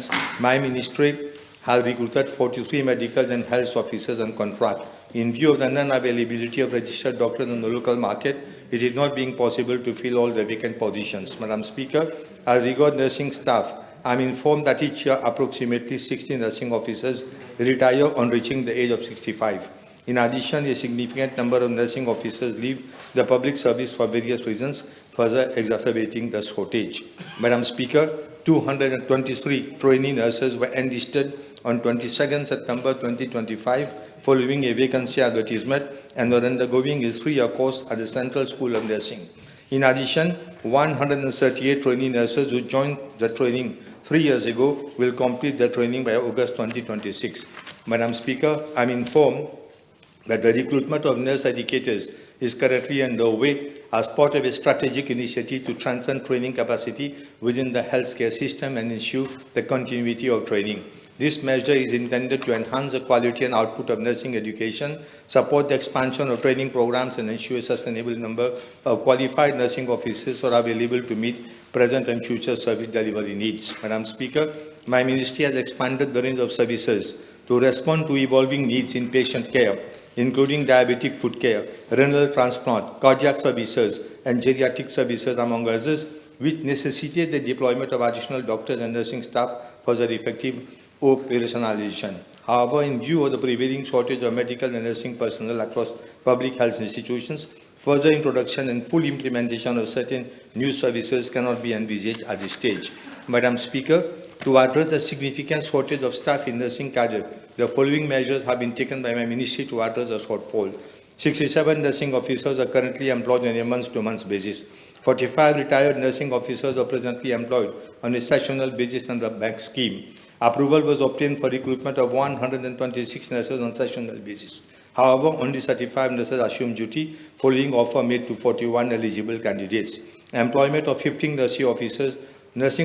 hence, my ministry has recruited 43 medical and health officers on contract. In view of the non-availability of registered doctors in the local market, it is not being possible to fill all the vacant positions. Madam Speaker, as regards nursing staff, I am informed that each year approximately 60 nursing officers retire on reaching the age of 65. In addition, a significant number of nursing officers leave the public service for various reasons, further exacerbating the shortage. Madam Speaker, 223 trainee nurses were enlisted on 22nd September 2025 following a vacancy advertisement and were undergoing a 3-year course at the Central School of Nursing. In addition, 138 trainee nurses who joined the training 3 years ago will complete their training by August 2026. Madam Speaker, I am informed that the recruitment of nurse educators is currently underway as part of a strategic initiative to strengthen training capacity within the healthcare system and ensure the continuity of training. This measure is intended to enhance the quality and output of nursing education, support the expansion of training programs, and ensure a sustainable number of qualified nursing officers are available to meet present and future service delivery needs. Madam Speaker, my ministry has expanded the range of services to respond to evolving needs in patient care, including diabetic foot care, renal transplant, cardiac services, and geriatric services, among others, which necessitate the deployment of additional doctors and nursing staff for their effective operationalization. However, in view of the prevailing shortage of medical and nursing personnel across public health institutions, further introduction and full implementation of certain new services cannot be envisaged at this stage. Madam Speaker, to address the significant shortage of staff in nursing cadre, the following measures have been taken by my ministry to address the shortfall. 67 nursing officers are currently employed on a month-to-month basis. 45 retired nursing officers are presently employed on a sessional basis under the bank scheme. Approval was obtained for recruitment of 126 nurses on sessional basis. However, only 35 nurses assumed duty following offer made to 41 eligible candidates. Employment of 15 nursing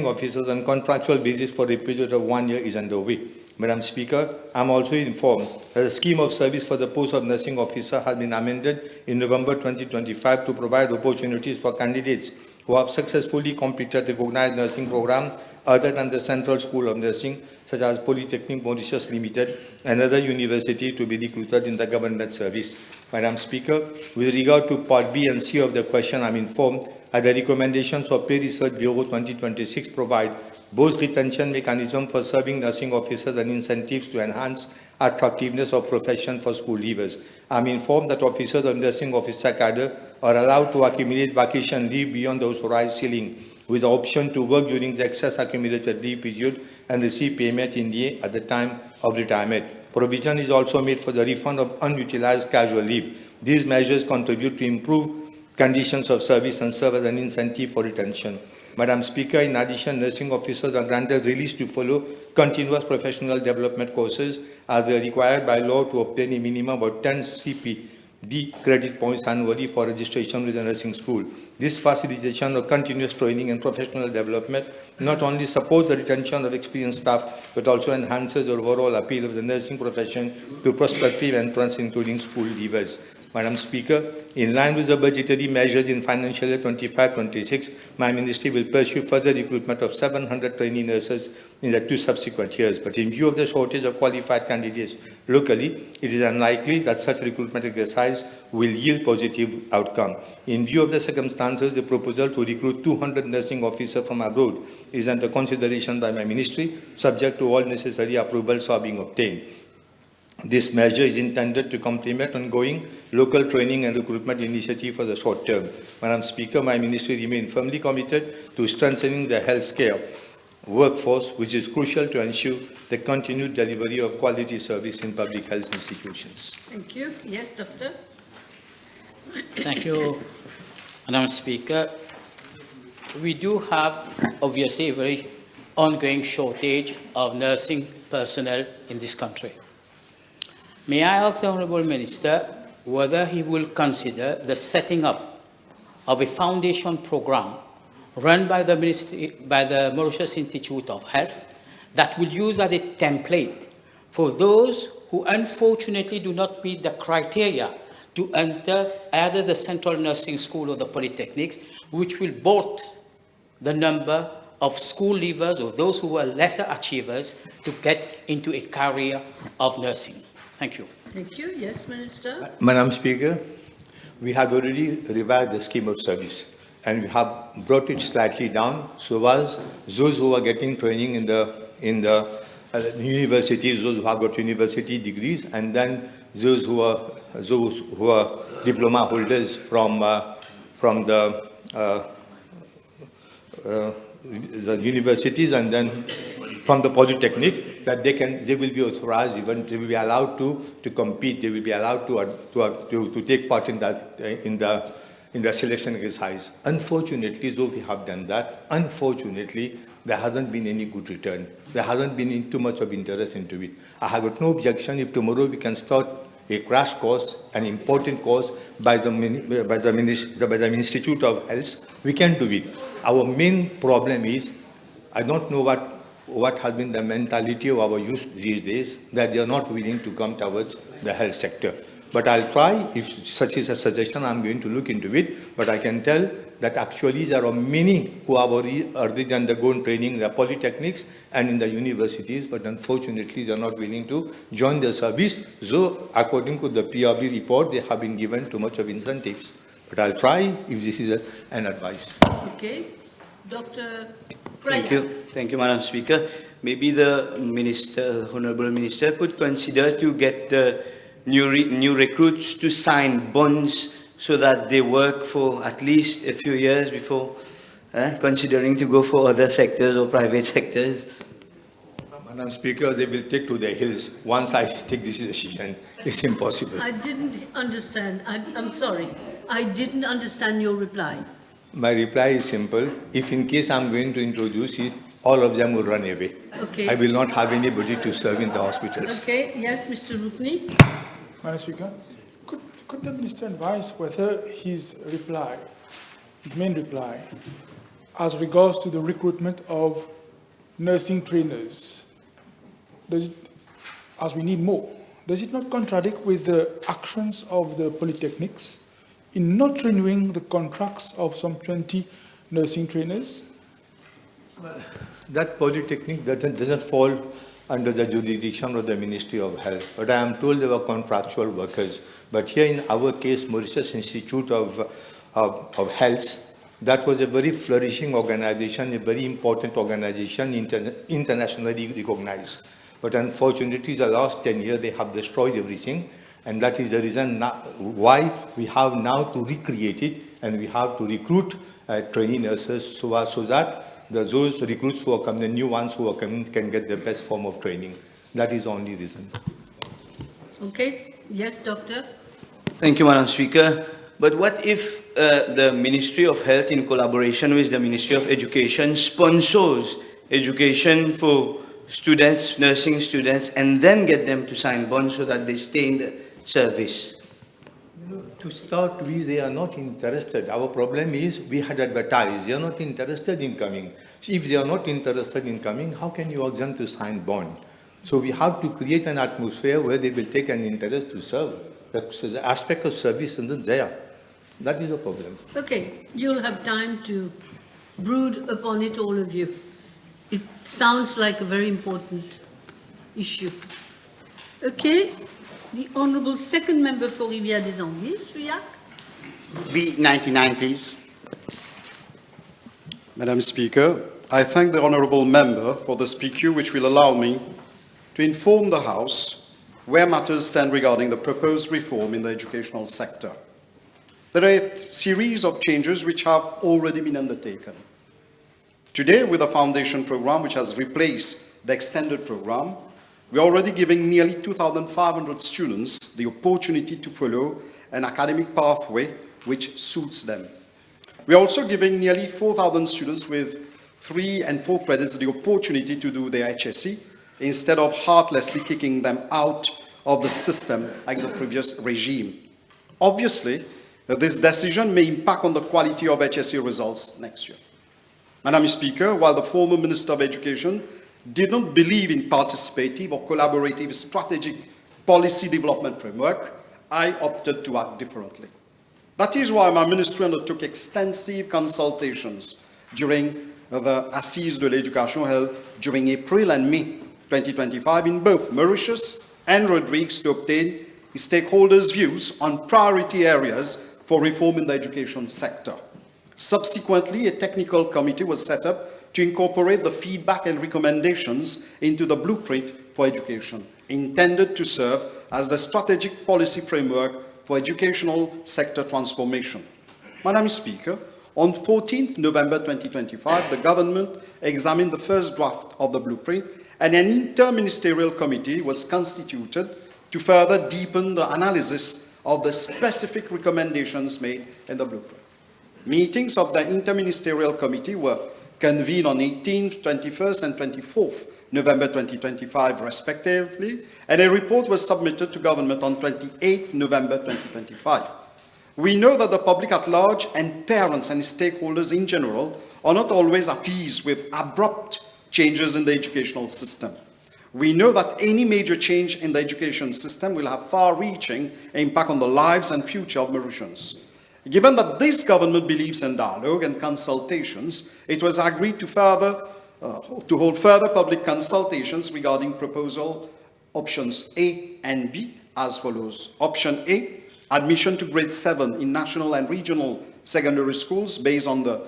officers on contractual basis for a period of 1 year is underway. Madam Speaker, I am also informed that the scheme of service for the post of nursing officer has been amended in November 2025 to provide opportunities for candidates who have successfully completed recognized nursing programs other than the Central School of Nursing, such as Polytechnic Mauritius Limited and other universities, to be recruited in the government service. Madam Speaker, with regard to Part B and C of the question, I am informed that the recommendations of Pay Research Bureau 2026 provide both retention mechanism for serving nursing officers and incentives to enhance attractiveness of profession for school leavers. I am informed that officers of nursing officer cadre are allowed to accumulate vacation leave beyond the authorized ceiling, with the option to work during the excess accumulated leave period and receive payment in at the time of retirement. Provision is also made for the refund of unutilized casual leave. These measures contribute to improve conditions of service and serve as an incentive for retention. Madam Speaker, in addition, nursing officers are granted release to follow continuous professional development courses as they are required by law to obtain a minimum of 10 CPD credit points annually for registration with the nursing school. This facilitation of continuous training and professional development not only supports the retention of experienced staff, but also enhances the overall appeal of the nursing profession to prospective entrants, including school leavers. Madam Speaker, in line with the budgetary measures in financial year 25-26, my ministry will pursue further recruitment of 700 trainee nurses in the 2 subsequent years. But in view of the shortage of qualified candidates locally, it is unlikely that such recruitment exercise will yield positive outcome. In view of the circumstances, the proposal to recruit 200 nursing officers from abroad is under consideration by my ministry, subject to all necessary approvals are being obtained. This measure is intended to complement ongoing local training and recruitment initiative for the short term. Madam Speaker, my ministry remains firmly committed to strengthening the healthcare workforce, which is crucial to ensure the continued delivery of quality service in public health institutions. Thank you. Yes, Doctor. Thank you, Madam Speaker. We do have, obviously, a very ongoing shortage of nursing personnel in this country. May I ask the Honourable Minister whether he will consider the setting up of a foundation program run by the Mauritius Institute of Health that will use as a template for those who unfortunately do not meet the criteria to enter either the Central Nursing School or the Polytechnics, which will boost the number of school leavers or those who are lesser achievers to get into a career of nursing? Thank you. Thank you. Yes, Minister. Madam Speaker, we have already revised the scheme of service and we have brought it slightly down so as those who are getting training in the universities, those who have got university degrees, and then those who are diploma holders from the universities and then from the polytechnic, that they will be authorized, even they will be allowed to compete, they will be allowed to take part in the selection exercise. Unfortunately, though we have done that, unfortunately, there hasn't been any good return. There hasn't been too much of interest into it. I have got no objection if tomorrow we can start a crash course, an important course by the Institute of Health. We can do it. Our main problem is, I don't know what has been the mentality of our youth these days, that they are not willing to come towards the health sector. But I'll try, if such is a suggestion, I'm going to look into it. But I can tell that actually there are many who have already undergone training in the polytechnics and in the universities, but unfortunately they're not willing to join the service. So according to the PRB report, they have been given too much of incentives. But I'll try if this is an advice. Okay. Dr. Thank you. Thank you, Madam Speaker. Maybe the Minister, Honorable Minister, could consider to get the new recruits to sign bonds so that they work for at least a few years before considering to go for other sectors or private sectors. Madam Speaker, they will take to the hills once I take this decision. It's impossible. I didn't understand. I'm sorry. I didn't understand your reply. My reply is simple. If in case I'm going to introduce it, all of them will run away. Okay. I will not have anybody to serve in the hospitals. Okay. Yes, Mr. Rukni. Madam Speaker, could the Minister advise whether his main reply, as regards to the recruitment of nursing trainers, as we need more, does it not contradict with the actions of the polytechnics in not renewing the contracts of some 20 nursing trainers? That polytechnic doesn't fall under the jurisdiction of the Ministry of Health. But I am told they were contractual workers. But here in our case, Mauritius Institute of Health, that was a very flourishing organization, a very important organization, internationally recognized. But unfortunately, the last 10 years, they have destroyed everything. And that is the reason why we have now to recreate it, and we have to recruit trainee nurses so that those recruits who are coming, the new ones who are coming, can get the best form of training. That is the only reason. Okay. Yes, Doctor. Thank you, Madam Speaker. But what if the Ministry of Health, in collaboration with the Ministry of Education, sponsors education for students, nursing students, and then get them to sign bonds so that they stay in the service? To start with, they are not interested. Our problem is we had advertised. They are not interested in coming. If they are not interested in coming, how can you ask them to sign bond? So we have to create an atmosphere where they will take an interest to serve. The aspect of service isn't there. That is a problem. Okay. You'll have time to brood upon it, all of you. It sounds like a very important issue. Okay. The Honourable Second Member for Rivière des Anguilles, Suyac. B99, please. Madam Speaker, I thank the Honourable Member for the PQ, which will allow me to inform the House where matters stand regarding the proposed reform in the educational sector. There are a series of changes which have already been undertaken. Today, with the foundation program, which has replaced the extended program, we are already giving nearly 2,500 students the opportunity to follow an academic pathway which suits them. We are also giving nearly 4,000 students with 3 and 4 credits the opportunity to do their HSC instead of heartlessly kicking them out of the system like the previous regime. Obviously, this decision may impact on the quality of HSC results next year. Madam Speaker, while the former Minister of Education did not believe in participative or collaborative strategic policy development framework, I opted to act differently. That is why my ministry undertook extensive consultations during the Assises de l'Éducation held during April and May 2025 in both Mauritius and Rodrigues to obtain stakeholders' views on priority areas for reform in the education sector. Subsequently, a technical committee was set up to incorporate the feedback and recommendations into the blueprint for education, intended to serve as the strategic policy framework for educational sector transformation. Madam Speaker, on 14th November 2025, the government examined the first draft of the blueprint, and an inter-ministerial committee was constituted to further deepen the analysis of the specific recommendations made in the blueprint. Meetings of the interministerial committee were convened on 18th, 21st, and 24th November 2025, respectively, and a report was submitted to government on 28th November 2025. We know that the public at large and parents and stakeholders in general are not always appeased with abrupt changes in the educational system. We know that any major change in the education system will have far-reaching impact on the lives and future of Mauritians. Given that this government believes in dialogue and consultations, it was agreed to hold further public consultations regarding proposal options A and B as follows. Option A, admission to grade 7 in national and regional secondary schools based on the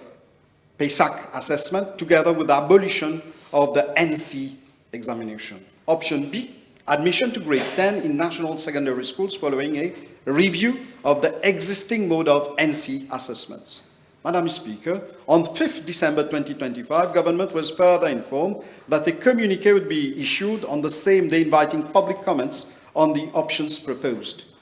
PESAC assessment, together with the abolition of the NC examination. Option B, admission to grade 10 in national secondary schools following a review of the existing mode of NC assessments. Madam Speaker, on 5th December 2025, government was further informed that a communiqué would be issued on the same day inviting public comments on the options proposed.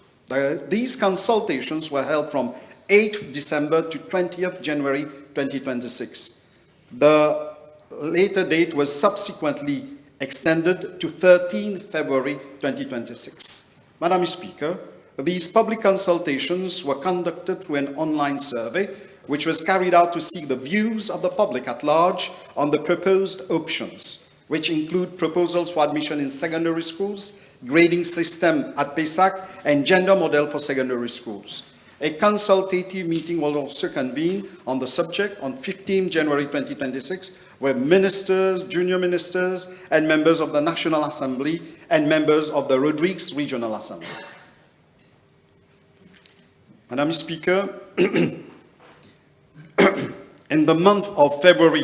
These consultations were held from 8th December to 20th January 2026. The later date was subsequently extended to 13th February 2026. Madam Speaker, these public consultations were conducted through an online survey, which was carried out to seek the views of the public at large on the proposed options, which include proposals for admission in secondary schools, grading system at PESAC, and gender model for secondary schools. A consultative meeting will also convene on the subject on 15 January 2026 with ministers, junior ministers, and members of the National Assembly and members of the Rodrigues Regional Assembly. Madam Speaker, in the month of February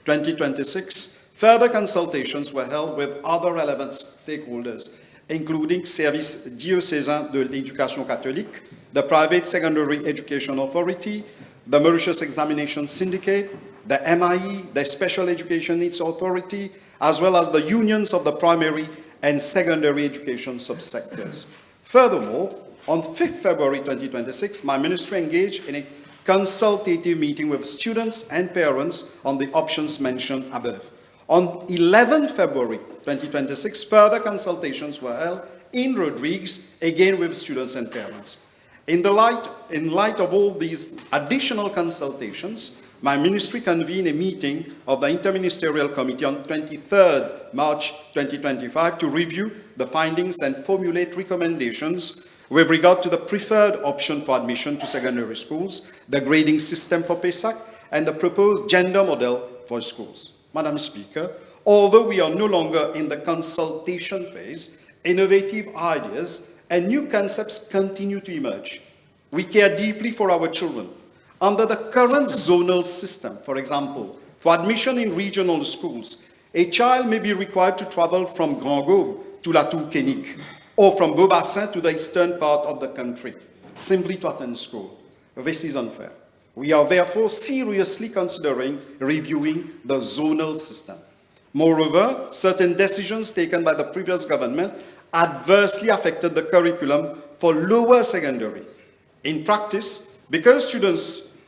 2026, further consultations were held with other relevant stakeholders, including Service Diocésain de l'Éducation Catholique, the Private Secondary Education Authority, the Mauritius Examination Syndicate, the MIE, the Special Education Needs Authority, as well as the unions of the primary and secondary education subsectors. Furthermore, on 5th February 2026, my ministry engaged in a consultative meeting with students and parents on the options mentioned above. On 11th February 2026, further consultations were held in Rodrigues, again with students and parents. In light of all these additional consultations, my ministry convened a meeting of the Interministerial Committee on 23rd March 2025 to review the findings and formulate recommendations with regard to the preferred option for admission to secondary schools, the grading system for PESAC, and the proposed gender model for schools. Madam Speaker, although we are no longer in the consultation phase, innovative ideas and new concepts continue to emerge. We care deeply for our children. Under the current zonal system, for example, for admission in regional schools, a child may be required to travel from Grand Gobe to La Tour-Kénique, or from Beaubassin to the eastern part of the country, simply to attend school. This is unfair. We are therefore seriously considering reviewing the zonal system. Moreover, certain decisions taken by the previous government adversely affected the curriculum for lower secondary. In practice, because students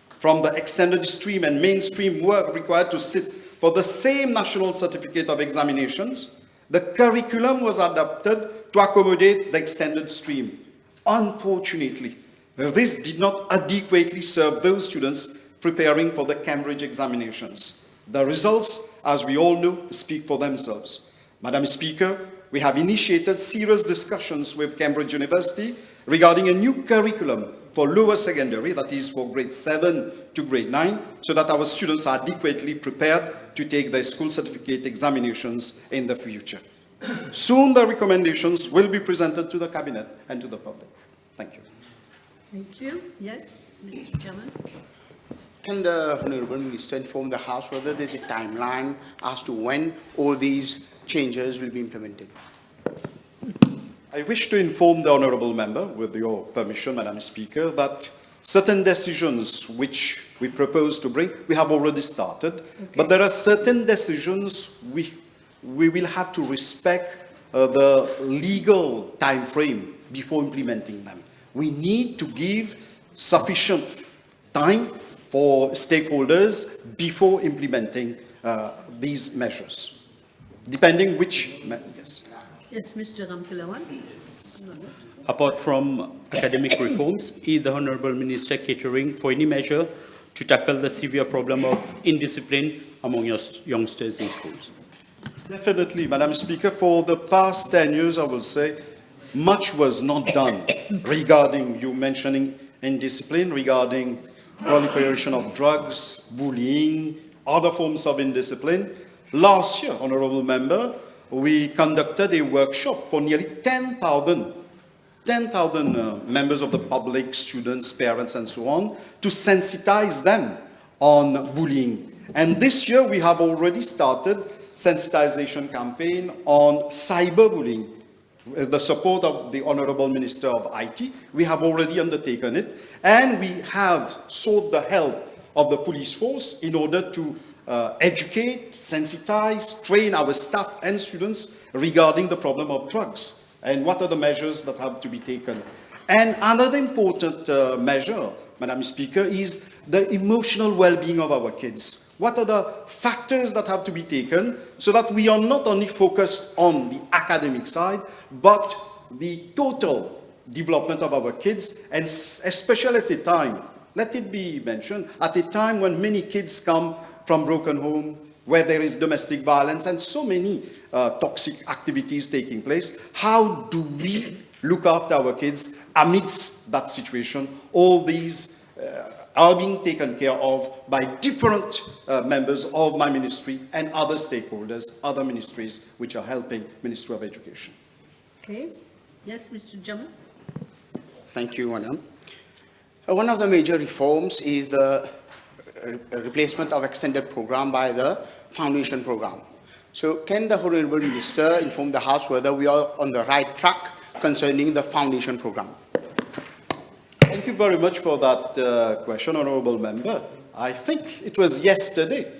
from the extended stream and mainstream were required to sit for the same national certificate of examinations, the curriculum was adapted to accommodate the extended stream. Unfortunately, this did not adequately serve those students preparing for the Cambridge examinations. The results, as we all know, speak for themselves. Madam Speaker, we have initiated serious discussions with Cambridge University regarding a new curriculum for lower secondary, that is for grade 7 to grade 9, so that our students are adequately prepared to take their school certificate examinations in the future. Soon the recommendations will be presented to the Cabinet and to the public. Thank you. Thank you. Yes, Mr. Chairman. Can the Honourable Minister inform the House whether there is a timeline as to when all these changes will be implemented? I wish to inform the Honourable Member, with your permission, Madam Speaker, that certain decisions which we propose to bring, we have already started, but there are certain decisions we will have to respect the legal time frame before implementing them. We need to give sufficient time for stakeholders before implementing these measures, depending which, yes. Yes, Mr. Ramkilawan. Apart from academic reforms, is the Honourable Minister catering for any measure to tackle the severe problem of indiscipline among youngsters in schools? Definitely, Madam Speaker. For the past 10 years, I will say, much was not done regarding, you mentioning indiscipline, regarding proliferation of drugs, bullying, other forms of indiscipline. Last year, Honourable Member, we conducted a workshop for nearly 10,000 members of the public, students, parents, and so on, to sensitize them on bullying. And this year, we have already started sensitization campaign on cyberbullying. With the support of the Honourable Minister of IT, we have already undertaken it, and we have sought the help of the police force in order to educate, sensitize, train our staff and students regarding the problem of drugs and what are the measures that have to be taken. And another important measure, Madam Speaker, is the emotional well-being of our kids. What are the factors that have to be taken so that we are not only focused on the academic side, but the total development of our kids, and especially at a time, let it be mentioned, at a time when many kids come from broken home, where there is domestic violence and so many toxic activities taking place. How do we look after our kids amidst that situation? All these are being taken care of by different members of my ministry and other stakeholders, other ministries which are helping Ministry of Education. Okay. Yes, Mr. Jamal. Thank you, Madam. One of the major reforms is the replacement of extended program by the foundation program. So can the Honourable Minister inform the House whether we are on the right track concerning the foundation program? Thank you very much for that question, Honourable Member. I think it was yesterday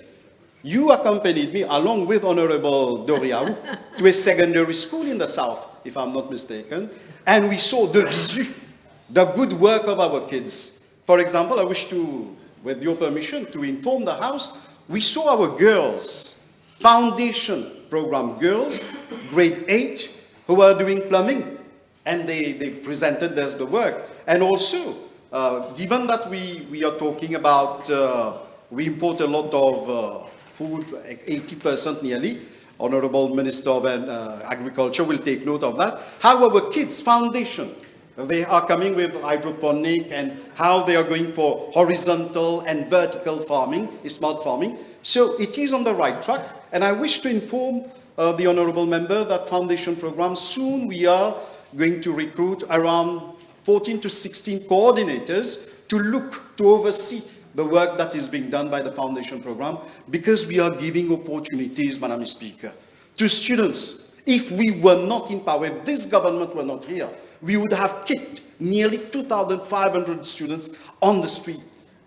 you accompanied me along with Honourable Doriaou to a secondary school in the south, if I'm not mistaken, and we saw de visu the good work of our kids. For example, I wish to, with your permission, to inform the House, we saw our girls, foundation program girls, grade 8, who are doing plumbing, and they presented the work. And also, given that we are talking about, we import a lot of food, 80% nearly, Honourable Minister of Agriculture will take note of that, how our kids' foundation, they are coming with hydroponic and how they are going for horizontal and vertical farming, smart farming. So it is on the right track. And I wish to inform the Honourable Member that foundation program, soon we are going to recruit around 14 to 16 coordinators to oversee the work that is being done by the foundation program, because we are giving opportunities, Madam Speaker, to students. If we were not in power, if this government were not here, we would have kicked nearly 2,500 students on the street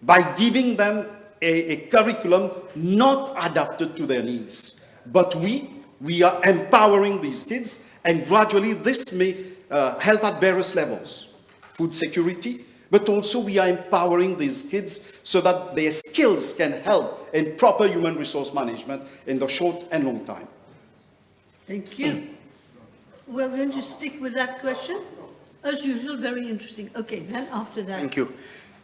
by giving them a curriculum not adapted to their needs. But we are empowering these kids, and gradually this may help at various levels. Food security, but also we are empowering these kids so that their skills can help in proper human resource management in the short and long time. Thank you. We're going to stick with that question. As usual, very interesting. Okay, then after that. Thank you.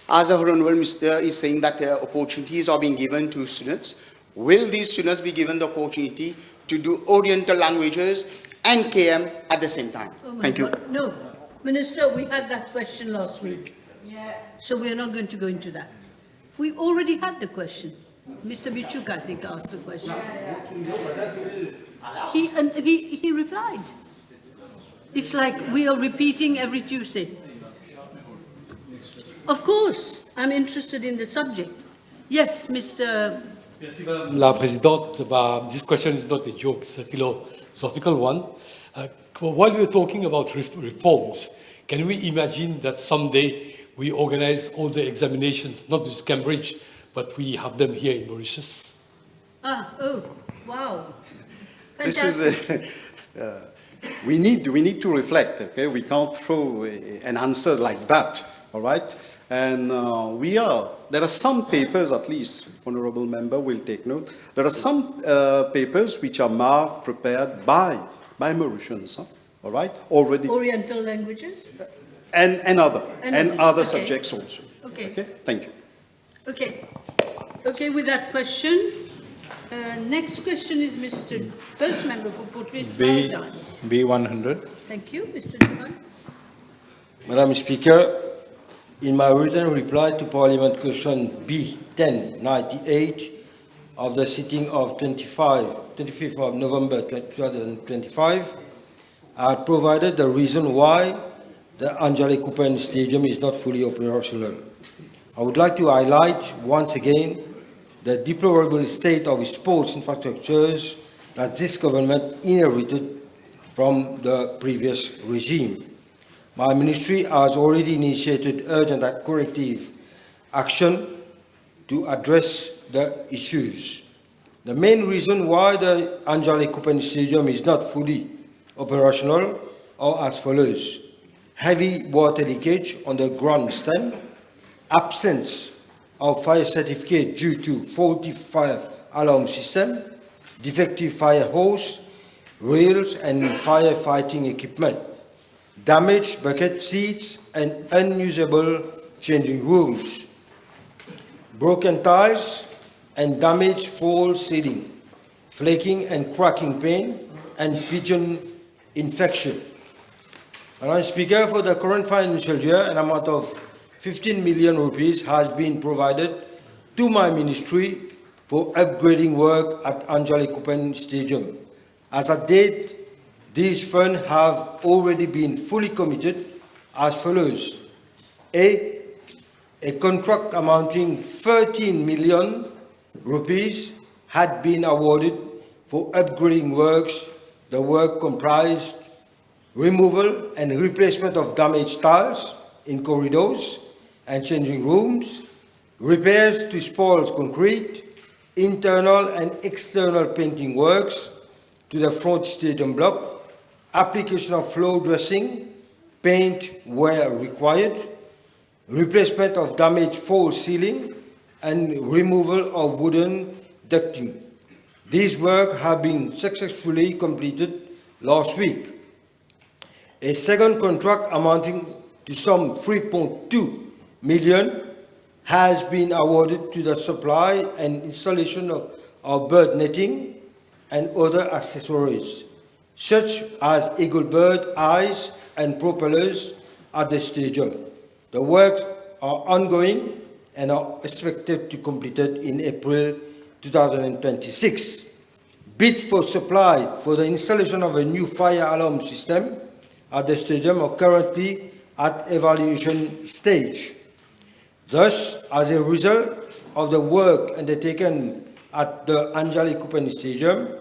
As the Honourable Minister is saying that opportunities are being given to students, will these students be given the opportunity to do Oriental languages and KM at the same time? Oh my Thank you. God. No, Minister, we had that question last week. So we are not going to go into that. We already had the question. Mr. Bichuk, I think, asked the question. He replied. It's like we are repeating every Tuesday. Of course, I'm interested in the subject. Yes, Mr. Merci, Madame la Présidente. This question is not a joke, it's a philosophical one. While we're talking about reforms, can we imagine that someday we organize all the examinations, not just Cambridge, but we have them here in Mauritius? Oh, wow. This is we need to reflect. Okay, we can't throw an answer like that. All right, and there are some papers, at least, honourable member will take note. There are some papers which are marked, prepared by Mauritians. Huh? All right, already. Oriental languages? And other Okay. subjects also. Okay. Okay. Thank you. Okay. Okay, with that question. Next question is Mr. First Member for Portrees Maritime. B100. Thank you, Mr. Duman. Madam Speaker, in my written reply to Parliament question B1098 of the sitting of 25th of November 2025, I had provided the reason why the Anjalay Coopen Stadium is not fully operational. I would like to highlight once again the deplorable state of sports infrastructures that this government inherited from the previous regime. My ministry has already initiated urgent and corrective action to address the issues. The main reason why the Anjalay Coopen Stadium is not fully operational are as follows: heavy water leakage on the grandstand, absence of fire certificate due to faulty fire alarm system, defective fire hose, rails and firefighting equipment, damaged bucket seats and unusable changing rooms, broken tiles and damaged false ceiling, flaking and cracking paint, and pigeon infection. Madam Speaker, for the current financial year, an amount of 15 million rupees has been provided to my ministry for upgrading work at Anjalay Coopen Stadium. As at date, these funds have already been fully committed as follows. A contract amounting 13 million rupees had been awarded for upgrading works. The work comprised removal and replacement of damaged tiles in corridors and changing rooms, repairs to spoiled concrete, internal and external painting works to the front stadium block, application of floor dressing, paint where required, replacement of damaged false ceiling, and removal of wooden ducting. These work have been successfully completed last week. A second contract amounting to some 3.2 million has been awarded to the supply and installation of bird netting and other accessories, such as eagle bird eyes and propellers at the stadium. The works are ongoing and are expected to be completed in April 2026. Bids for supply for the installation of a new fire alarm system at the stadium are currently at evaluation stage. Thus, as a result of the work undertaken at the Anjalay Coopen Stadium,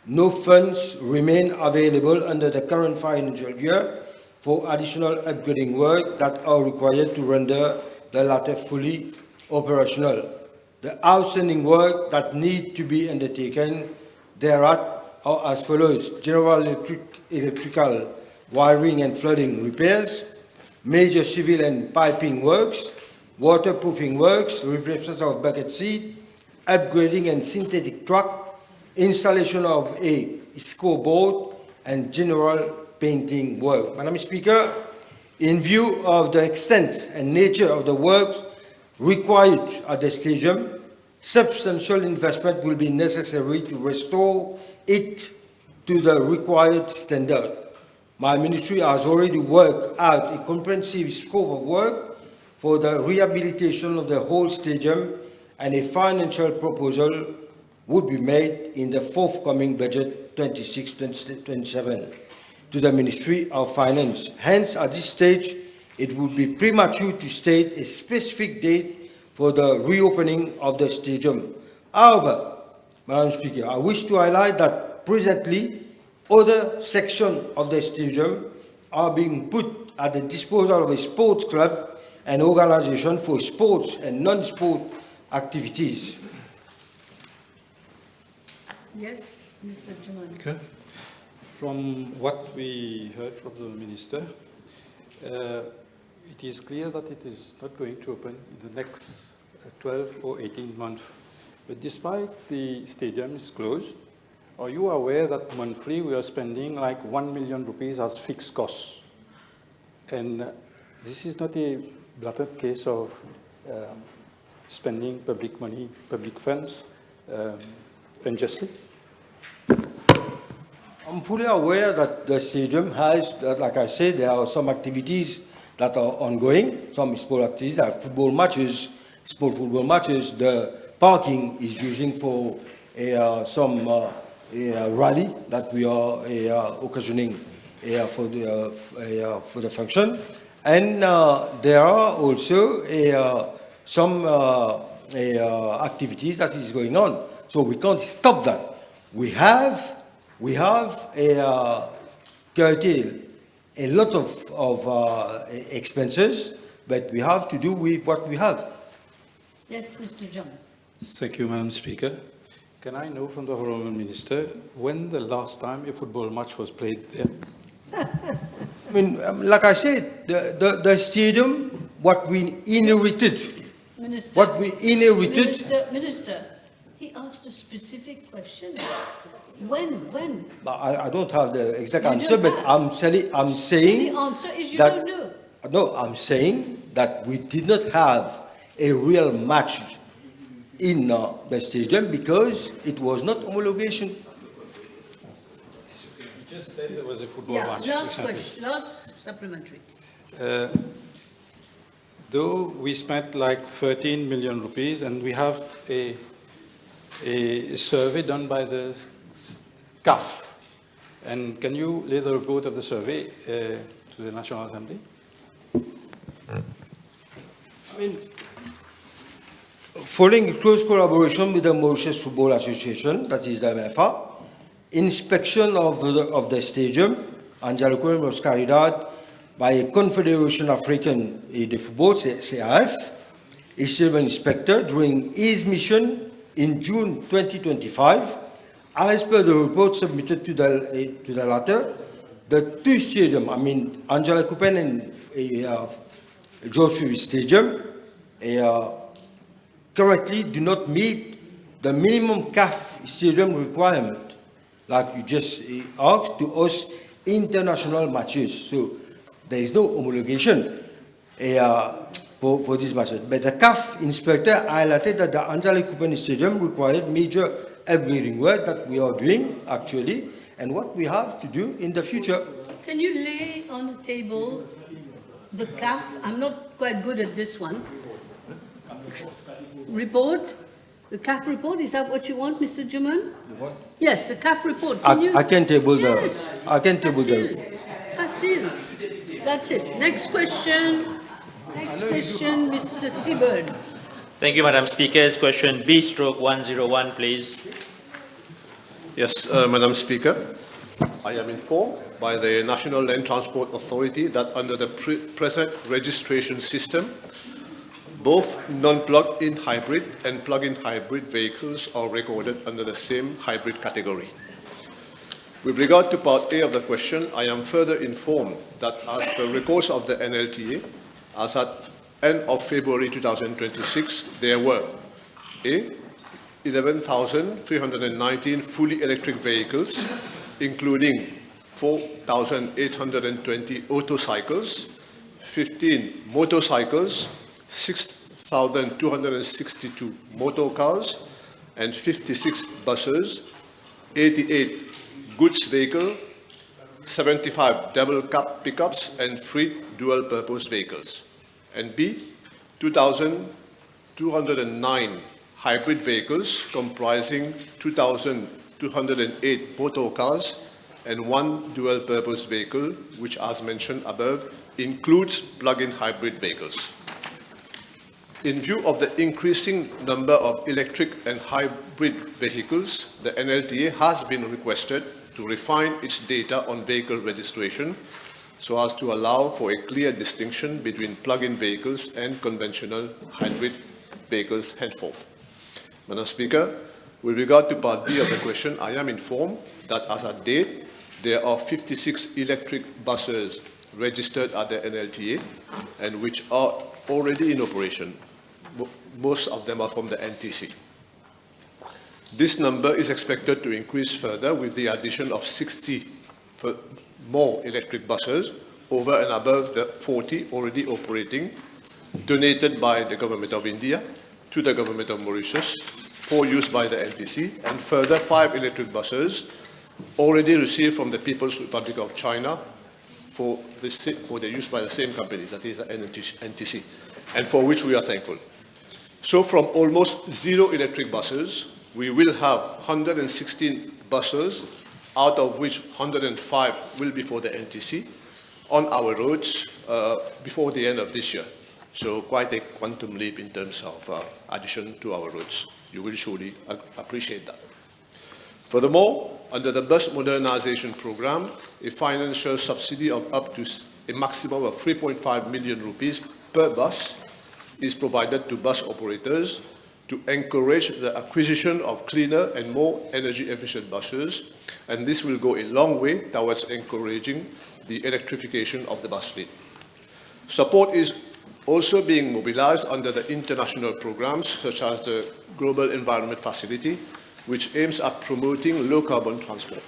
no funds remain available under the current financial year for additional upgrading work that are required to render the latter fully operational. The outstanding work that need to be undertaken thereat are as follows: general electrical wiring and flooding repairs, major civil and piping works, waterproofing works, replacement of bucket seat, upgrading and synthetic track, installation of a scoreboard, and general painting work. Madam Speaker, in view of the extent and nature of the works required at the stadium, substantial investment will be necessary to restore it to to the required standard. My ministry has already worked out a comprehensive scope of work for the rehabilitation of the whole stadium, and a financial proposal would be made in the forthcoming budget 26-27 to the Ministry of Finance. Hence, at this stage, it would be premature to state a specific date for the reopening of the stadium. However, Madam Speaker, I wish to highlight that presently, other sections of the stadium are being put at the disposal of a sports club and organization for sports and non-sport activities. Yes, Mr. Juman. Okay. From what we heard from the Minister, it is clear that it is not going to open in the next 12 or 18 months. But despite the stadium is closed, are you aware that monthly we are spending like 1 million rupees as fixed costs? And this is not a blatant case of spending public money, public funds unjustly? I'm fully aware that the stadium has, like I said, there are some activities that are ongoing, some sport activities, like football matches, sport football matches. The parking is using for some rally that we are occasioning for the function. And there are also some activities that is going on. So we can't stop that. We have curtailed a lot of expenses, but we have to do with what we have. Yes, Mr. John. Thank you, Madam Speaker. Can I know from the Honourable Minister when the last time a football match was played there? I mean, like I said, the stadium, what we inherited, Minister, he asked a specific question. When? I don't have the exact answer, but I'm saying the answer is you that, don't know. No, I'm saying that we did not have a real match in the stadium because it was not homologation. You just said there was a football match. Last question, last supplementary. Though we spent like 13 million rupees and we have a survey done by the CAF. And can you lay the report of the survey to the National Assembly? I mean, following a close collaboration with the Mauritius Football Association, that is the MFA, inspection of the stadium, Anjalay was carried out by a Confederation African de Football, CAF, a stadium inspector during his mission in June 2025. As per the report submitted to the latter, the two stadiums, I mean, Anjalay Coopen and George Field Stadium, currently do not meet the minimum CAF stadium requirement, like you just asked, to host international matches. So there is no homologation for these matches. But the CAF inspector highlighted that the Anjalay Coopen Stadium required major upgrading work that we are doing actually, and what we have to do in the future. Can you lay on the table the CAF? I'm not quite good at this one. Report? The CAF report? Is that what you want, Mr. Juman? Yes, the CAF report. I can table yes. I can table the. Facile. That's it. Next question. Next question, Mr. Seaburn. Thank you, Madam Speaker. Question B/101, please. Yes, Madam Speaker. I am informed by the National Land Transport Authority that under the present registration system, both non-plug-in hybrid and plug-in hybrid vehicles are recorded under the same hybrid category. With regard to part A of the question, I am further informed that as per records of the NLTA, as at end of February 2026, there were A, 11,319 fully electric vehicles, including 4,820 autocycles, 15 motorcycles, 6,262 motor cars, and 56 buses, 88 goods vehicle, 75 double cab pickups, and 3 dual-purpose vehicles. And B, 2,209 hybrid vehicles comprising 2,208 motor cars and 1 dual-purpose vehicle, which, as mentioned above, includes plug-in hybrid vehicles. In view of the increasing number of electric and hybrid vehicles, the NLTA has been requested to refine its data on vehicle registration so as to allow for a clear distinction between plug-in vehicles and conventional hybrid vehicles henceforth. Madam Speaker, with regard to Part B of the question, I am informed that as at date, there are 56 electric buses registered at the NLTA and which are already in operation. Most of them are from the NTC. This number is expected to increase further with the addition of 60 more electric buses over and above the 40 already operating, donated by the Government of India to the Government of Mauritius for use by the NTC, and further 5 electric buses already received from the People's Republic of China for their use by the same company, that is the NTC, and for which we are thankful. So from almost 0 electric buses, we will have 116 buses, out of which 105 will be for the NTC, on our roads before the end of this year. So quite a quantum leap in terms of addition to our roads. You will surely appreciate that. Furthermore, under the bus modernization program, a financial subsidy of up to a maximum of 3.5 million rupees per bus is provided to bus operators to encourage the acquisition of cleaner and more energy-efficient buses, and this will go a long way towards encouraging the electrification of the bus fleet. Support is also being mobilized under the international programs such as the Global Environment Facility, which aims at promoting low-carbon transport.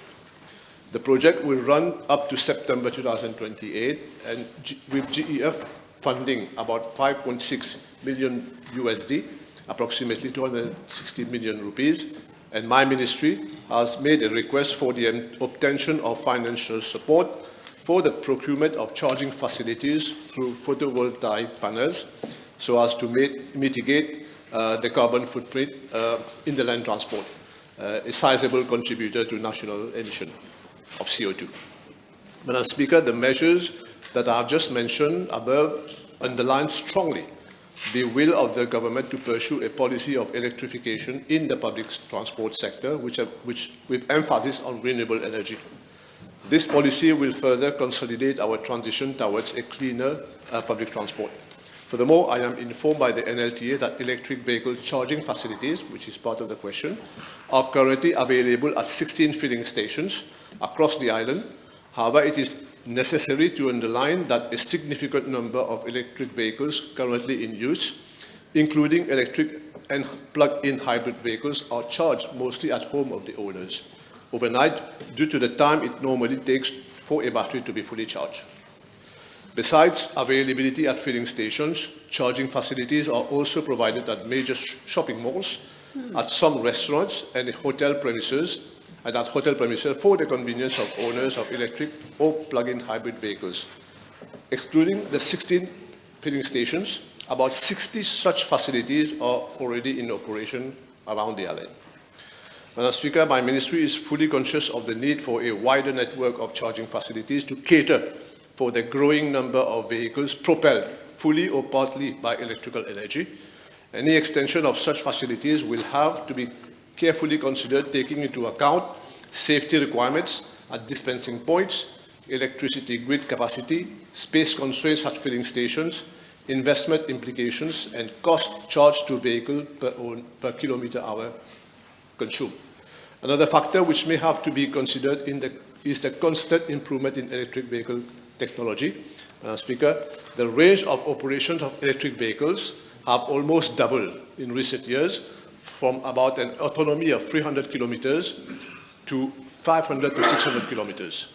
The project will run up to September 2028, and with GEF funding about 5.6 million USD, approximately 260 million rupees, and my ministry has made a request for the obtention of financial support for the procurement of charging facilities through photovoltaic panels so as to mitigate the carbon footprint in the land transport, a sizable contributor to national emission of CO2. Madam Speaker, the measures that I have just mentioned above underline strongly the will of the government to pursue a policy of electrification in the public transport sector, which with emphasis on renewable energy. This policy will further consolidate our transition towards a cleaner public transport. Furthermore, I am informed by the NLTA that electric vehicle charging facilities, which is part of the question, are currently available at 16 filling stations across the island. However, it is necessary to underline that a significant number of electric vehicles currently in use, including electric and plug-in hybrid vehicles, are charged mostly at home of the owners overnight due to the time it normally takes for a battery to be fully charged. Besides availability at filling stations, charging facilities are also provided at major shopping malls, at some restaurants and hotel premises, and at hotel premises for the convenience of owners of electric or plug-in hybrid vehicles. Excluding the 16 filling stations, about 60 such facilities are already in operation around the island. Madam Speaker, my ministry is fully conscious of the need for a wider network of charging facilities to cater for the growing number of vehicles propelled fully or partly by electrical energy. Any extension of such facilities will have to be carefully considered, taking into account safety requirements at dispensing points, electricity grid capacity, space constraints at filling stations, investment implications, and cost charged to vehicle per kilometer hour consumed. Another factor which may have to be considered is the constant improvement in electric vehicle technology. Speaker, the range of operations of electric vehicles have almost doubled in recent years, from about an autonomy of 300 kilometers to 500 to 600 kilometers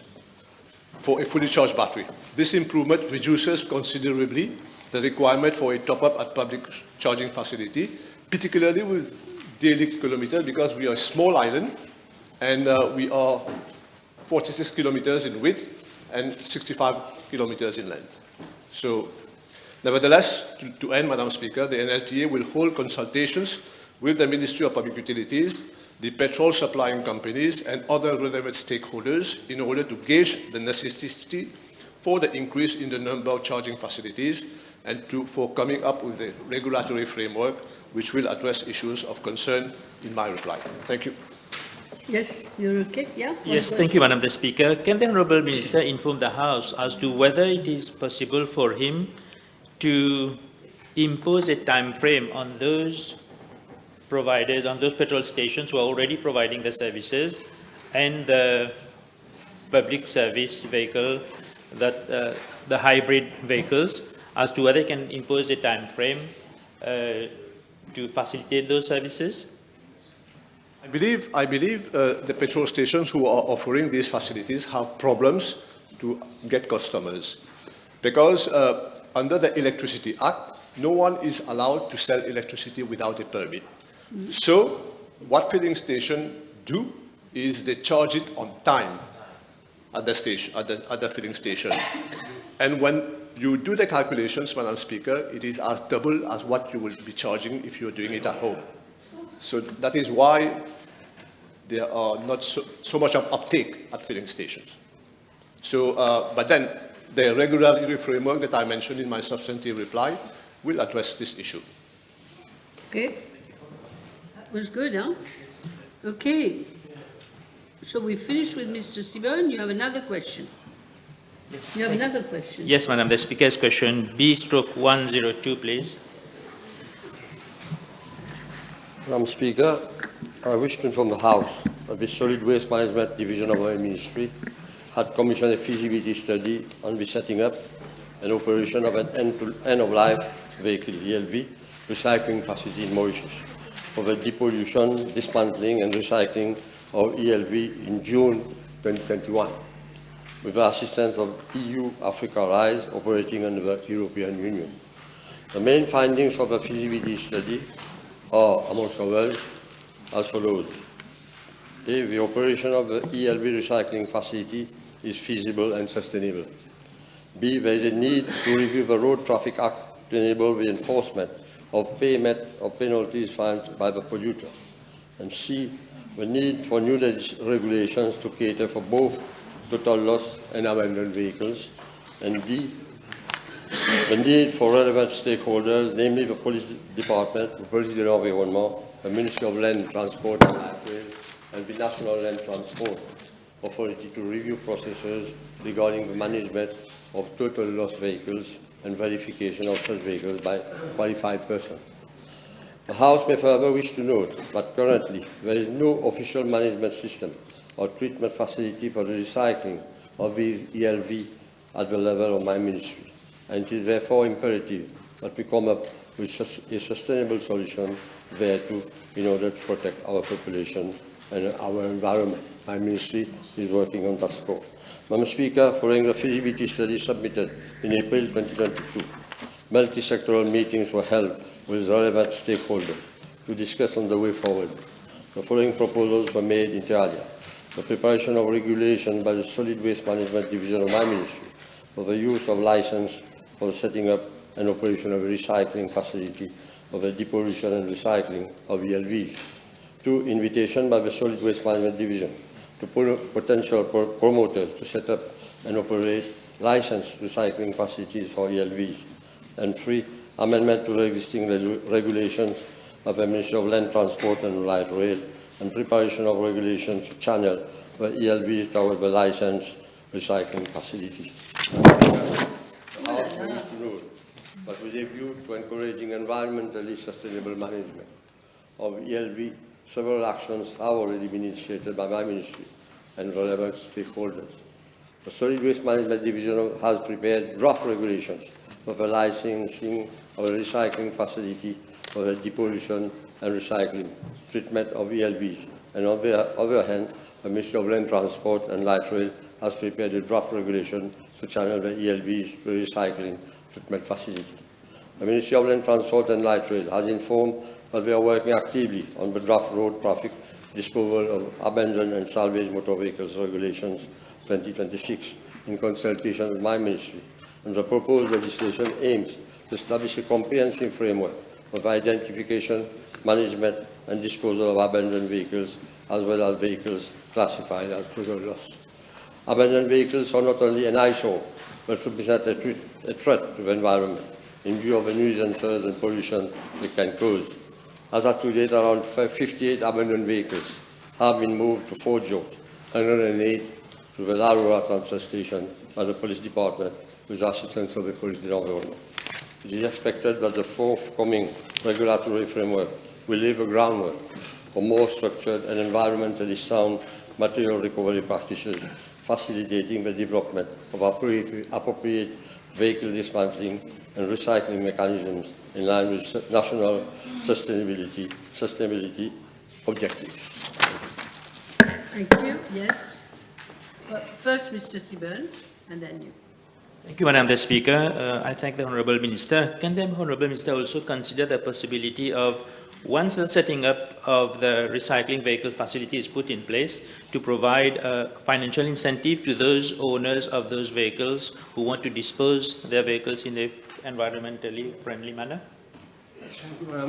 for a fully charged battery. This improvement reduces considerably the requirement for a top-up at public charging facility, particularly with daily kilometers, because we are a small island and we are 46 kilometers in width and 65 kilometers in length. So, nevertheless, to end, Madam Speaker, the NLTA will hold consultations with the Ministry of Public Utilities, the petrol supplying companies, and other relevant stakeholders in order to gauge the necessity for the increase in the number of charging facilities and for coming up with a regulatory framework which will address issues of concern in my reply. Thank you. Yes, you're okay? Yeah? Yes, thank you, Madam the Speaker. Can the Honourable Minister inform the House as to whether it is possible for him to impose a time frame on those providers, on those petrol stations who are already providing the services and the public service vehicle, that the hybrid vehicles, as to whether they can impose a time frame to facilitate those services? I believe the petrol stations who are offering these facilities have problems to get customers because under the Electricity Act, no one is allowed to sell electricity without a permit. So what filling stations do is they charge it on time at the station, at the filling station. And when you do the calculations, Madam Speaker, it is as double as what you will be charging if you're doing it at home. So that is why there are not so much of uptake at filling stations. So, but then the regulatory framework that I mentioned in my substantive reply will address this issue. Okay. That was good, huh? Okay. So we finished with Mr. Sibon. You have another question. Yes. You have another question. Yes, Madam the Speaker's question B/102, please. Madam Speaker, I wish to inform the House that the Solid Waste Management Division of our Ministry had commissioned a feasibility study on the setting up and operation of an end-of-life vehicle, ELV, recycling facility in Mauritius for the depollution, dismantling and recycling of ELV in June 2021, with the assistance of EU-Africa RISE operating under the European Union. The main findings of the feasibility study are, amongst others, as follows. A, the operation of the ELV recycling facility is feasible and sustainable. B, there is a need to review the Road Traffic Act to enable the enforcement of payment of penalties fined by the polluter. And C, the need for new regulations to cater for both total loss and abandoned vehicles. And D, the need for relevant stakeholders, namely the Police Department, the Police de l'Environnement, the Ministry of Land, Transport and Highways, and the National Land Transport Authority to review processes regarding the management of total loss vehicles and verification of such vehicles by qualified persons. The House may further wish to note that currently there is no official management system or treatment facility for the recycling of these ELV at the level of my ministry, and it is therefore imperative that we come up with a sustainable solution thereto in order to protect our population and our environment. My ministry is working on that score. Madam Speaker, following the feasibility study submitted in April 2022, multi-sectoral meetings were held with relevant stakeholders to discuss on the way forward. The following proposals were made inter alia. The preparation of regulation by the Solid Waste Management Division of my ministry for the use of license for the setting up and operation of a recycling facility for the depollution and recycling of ELVs. 2, invitation by the Solid Waste Management Division to potential promoters to set up and operate licensed recycling facilities for ELVs. And 3, amendment to the existing regulations of the Ministry of Land Transport and Light Rail and preparation of regulations to channel the ELVs toward the licensed recycling facilities. The House wishes to note that with a view to encouraging environmentally sustainable management of ELV, several actions have already been initiated by my ministry and relevant stakeholders. The Solid Waste Management Division has prepared draft regulations for the licensing of a recycling facility for the depollution and recycling treatment of ELVs. And on the other hand, the Ministry of Land Transport and Light Rail has prepared a draft regulation to channel the ELVs to recycling treatment facility. The Ministry of Land Transport and Light Rail has informed that we are working actively on the draft road traffic disposal of abandoned and salvaged motor vehicles regulations 2026 in consultation with my ministry. And the proposed legislation aims to establish a comprehensive framework of identification, management, and disposal of abandoned vehicles, as well as vehicles classified as crucial loss. Abandoned vehicles are not only an eyesore, but represent a threat to the environment in view of the nuisances and pollution they can cause. As at to date, around 58 abandoned vehicles have been moved to Fort George, 108 to the Larua transfer station by the police department with assistance of the police de l'environnement. It is expected that the forthcoming regulatory framework will lay the groundwork for more structured and environmentally sound material recovery practices, facilitating the development of appropriate vehicle dismantling and recycling mechanisms in line with national sustainability objectives. Thank you. Yes. First, Mr. Seaburn, and then you. Thank you, Madam the Speaker. I thank the Honourable Minister. Can the Honourable Minister also consider the possibility of, once the setting up of the recycling vehicle facility is put in place, to provide a financial incentive to those owners of those vehicles who want to dispose their vehicles in an environmentally friendly manner?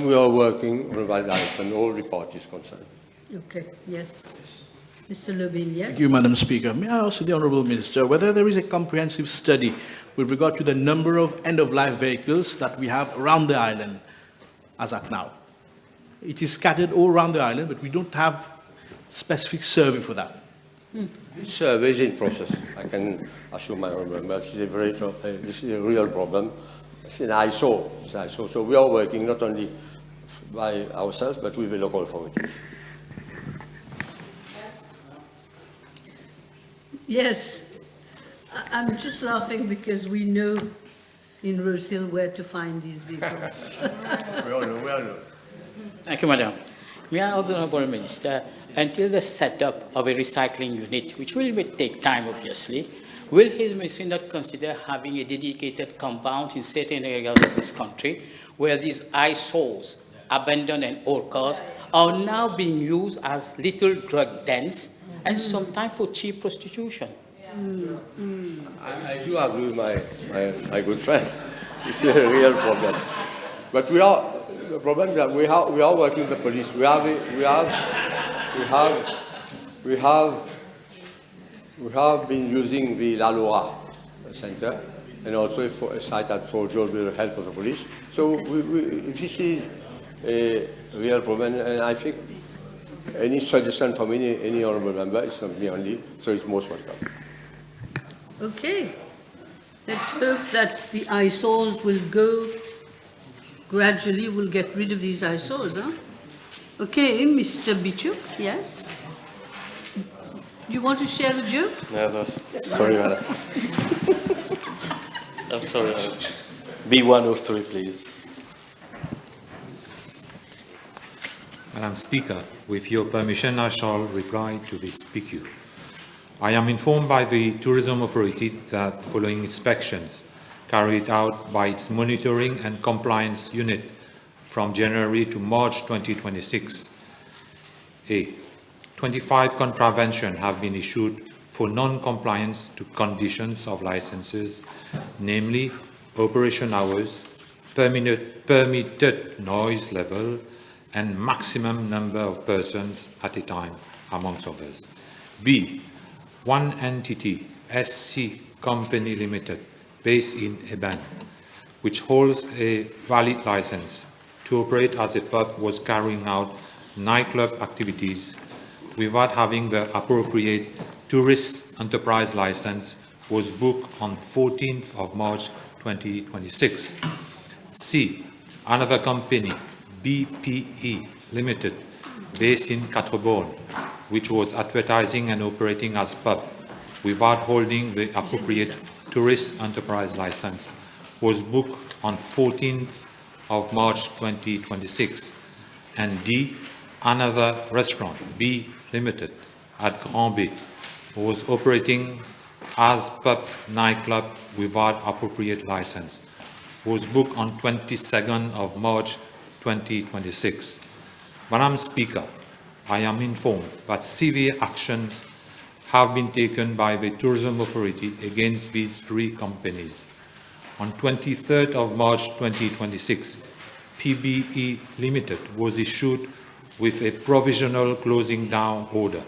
We are working on that direction, all the parties concerned. Okay, yes. Mr. Lubin, yes? Thank you, Madam Speaker. May I ask the Honourable Minister whether there is a comprehensive study with regard to the number of end-of-life vehicles that we have around the island as at now? It is scattered all around the island, but we don't have specific survey for that. This survey is in process. I can assure my Honourable Member this is a real problem. It's an eyesore. So we are working not only by ourselves, but with the local authorities. Yes. I'm just laughing because we know in Rosehill where to find these vehicles. We all know. Thank you, Madam. May I ask the Honourable Minister, until the setup of a recycling unit, which will take time, obviously, will his ministry not consider having a dedicated compound in certain areas of this country where these eyesores, abandoned and old cars, are now being used as little drug dens and sometimes for cheap prostitution? I do agree with my good friend. It's a real problem. But the problem is that we are working with the police. We have been using the Lalora Center and also a site at Fort George with the help of the police. So this is a real problem, and I think any suggestion from any honourable member is not me only, so it's most welcome. Okay. Let's hope that the eyesores will go gradually. We'll get rid of these eyesores, huh? Okay, Mr. Bichu, yes? Do you want to share the joke? No, sorry, Madam. I'm sorry, Madam. B103, please. Madam Speaker, with your permission, I shall reply to this PQ. I am informed by the Tourism Authority that following inspections carried out by its Monitoring and Compliance Unit from January to March 2026, 25 contraventions have been issued for non-compliance to conditions of licenses, namely operation hours, permitted noise level, and maximum number of persons at a time, amongst others. B, one entity, SC Company Limited, based in Eban, which holds a valid license to operate as a pub, was carrying out nightclub activities without having the appropriate tourist enterprise license, was booked on 14th of March 2026. C, another company, BPE Limited, based in Catrebon, which was advertising and operating as pub without holding the appropriate tourist enterprise license, was booked on 14th of March 2026. And D, another restaurant, B Limited, at Grand Bay, was operating as pub nightclub without appropriate license, was booked on 22nd of March 2026. Madam Speaker, I am informed that severe actions have been taken by the Tourism Authority against these three companies. On 23rd of March 2026, PBE Limited was issued with a provisional closing down order,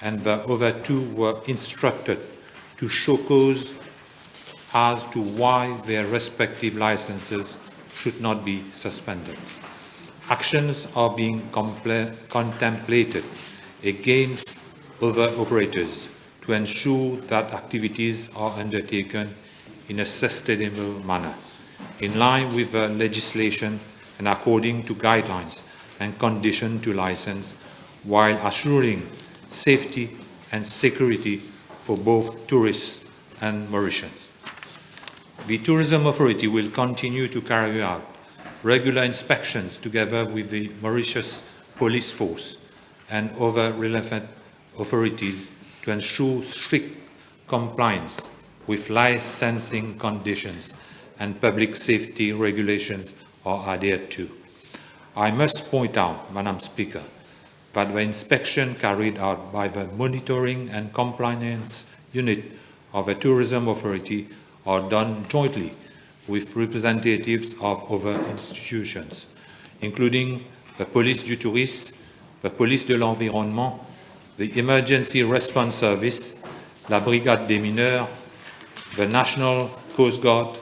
and the other two were instructed to show cause as to why their respective licenses should not be suspended. Actions are being contemplated against other operators to ensure that activities are undertaken in a sustainable manner, in line with the legislation and according to guidelines and conditions to license, while assuring safety and security for both tourists and Mauritians. The Tourism Authority will continue to carry out regular inspections together with the Mauritius Police Force and other relevant authorities to ensure strict compliance with licensing conditions and public safety regulations are adhered to. I must point out, Madam Speaker, that the inspection carried out by the Monitoring and Compliance Unit of the Tourism Authority are done jointly with representatives of other institutions, including the Police du Tourisme, the Police de l'Environnement, the Emergency Response Service, la Brigade des Mineurs, the National Coast Guard,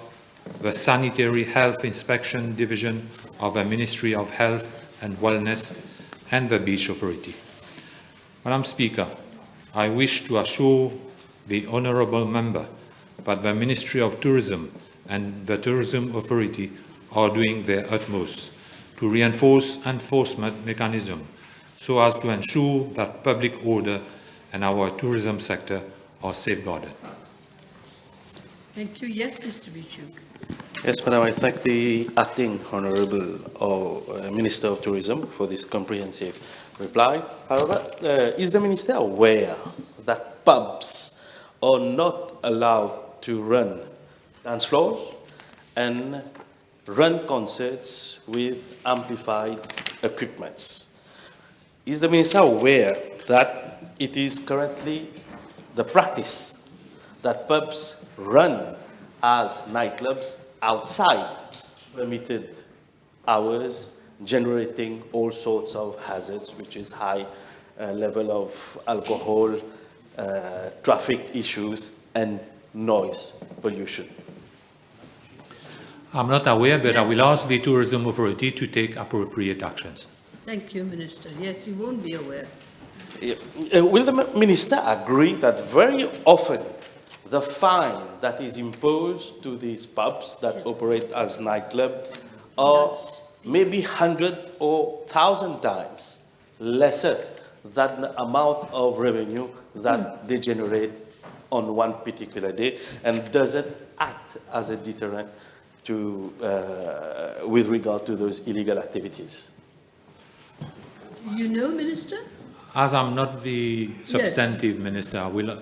the Sanitary Health Inspection Division of the Ministry of Health and Wellness, and the Beach Authority. Madam Speaker, I wish to assure the honourable member that the Ministry of Tourism and the Tourism Authority are doing their utmost to reinforce enforcement mechanisms so as to ensure that public order and our tourism sector are safeguarded. Thank you. Yes, Mr. Bichuk. Yes, Madam, I thank the Acting Honourable Minister of Tourism for this comprehensive reply. However, is the Minister aware that pubs are not allowed to run dance floors and run concerts with amplified equipments? Is the Minister aware that it is currently the practice that pubs run as nightclubs outside permitted hours, generating all sorts of hazards, which is high level of alcohol, traffic issues, and noise pollution? I'm not aware, but I will ask the Tourism Authority to take appropriate actions. Thank you, Minister. Yes, he won't be aware. Will the Minister agree that very often the fine that is imposed to these pubs that operate as nightclubs are maybe 100 or 1,000 times lesser than the amount of revenue that they generate on one particular day, and does it act as a deterrent to, with regard to those illegal activities? You know, Minister? As I'm not the substantive minister, I will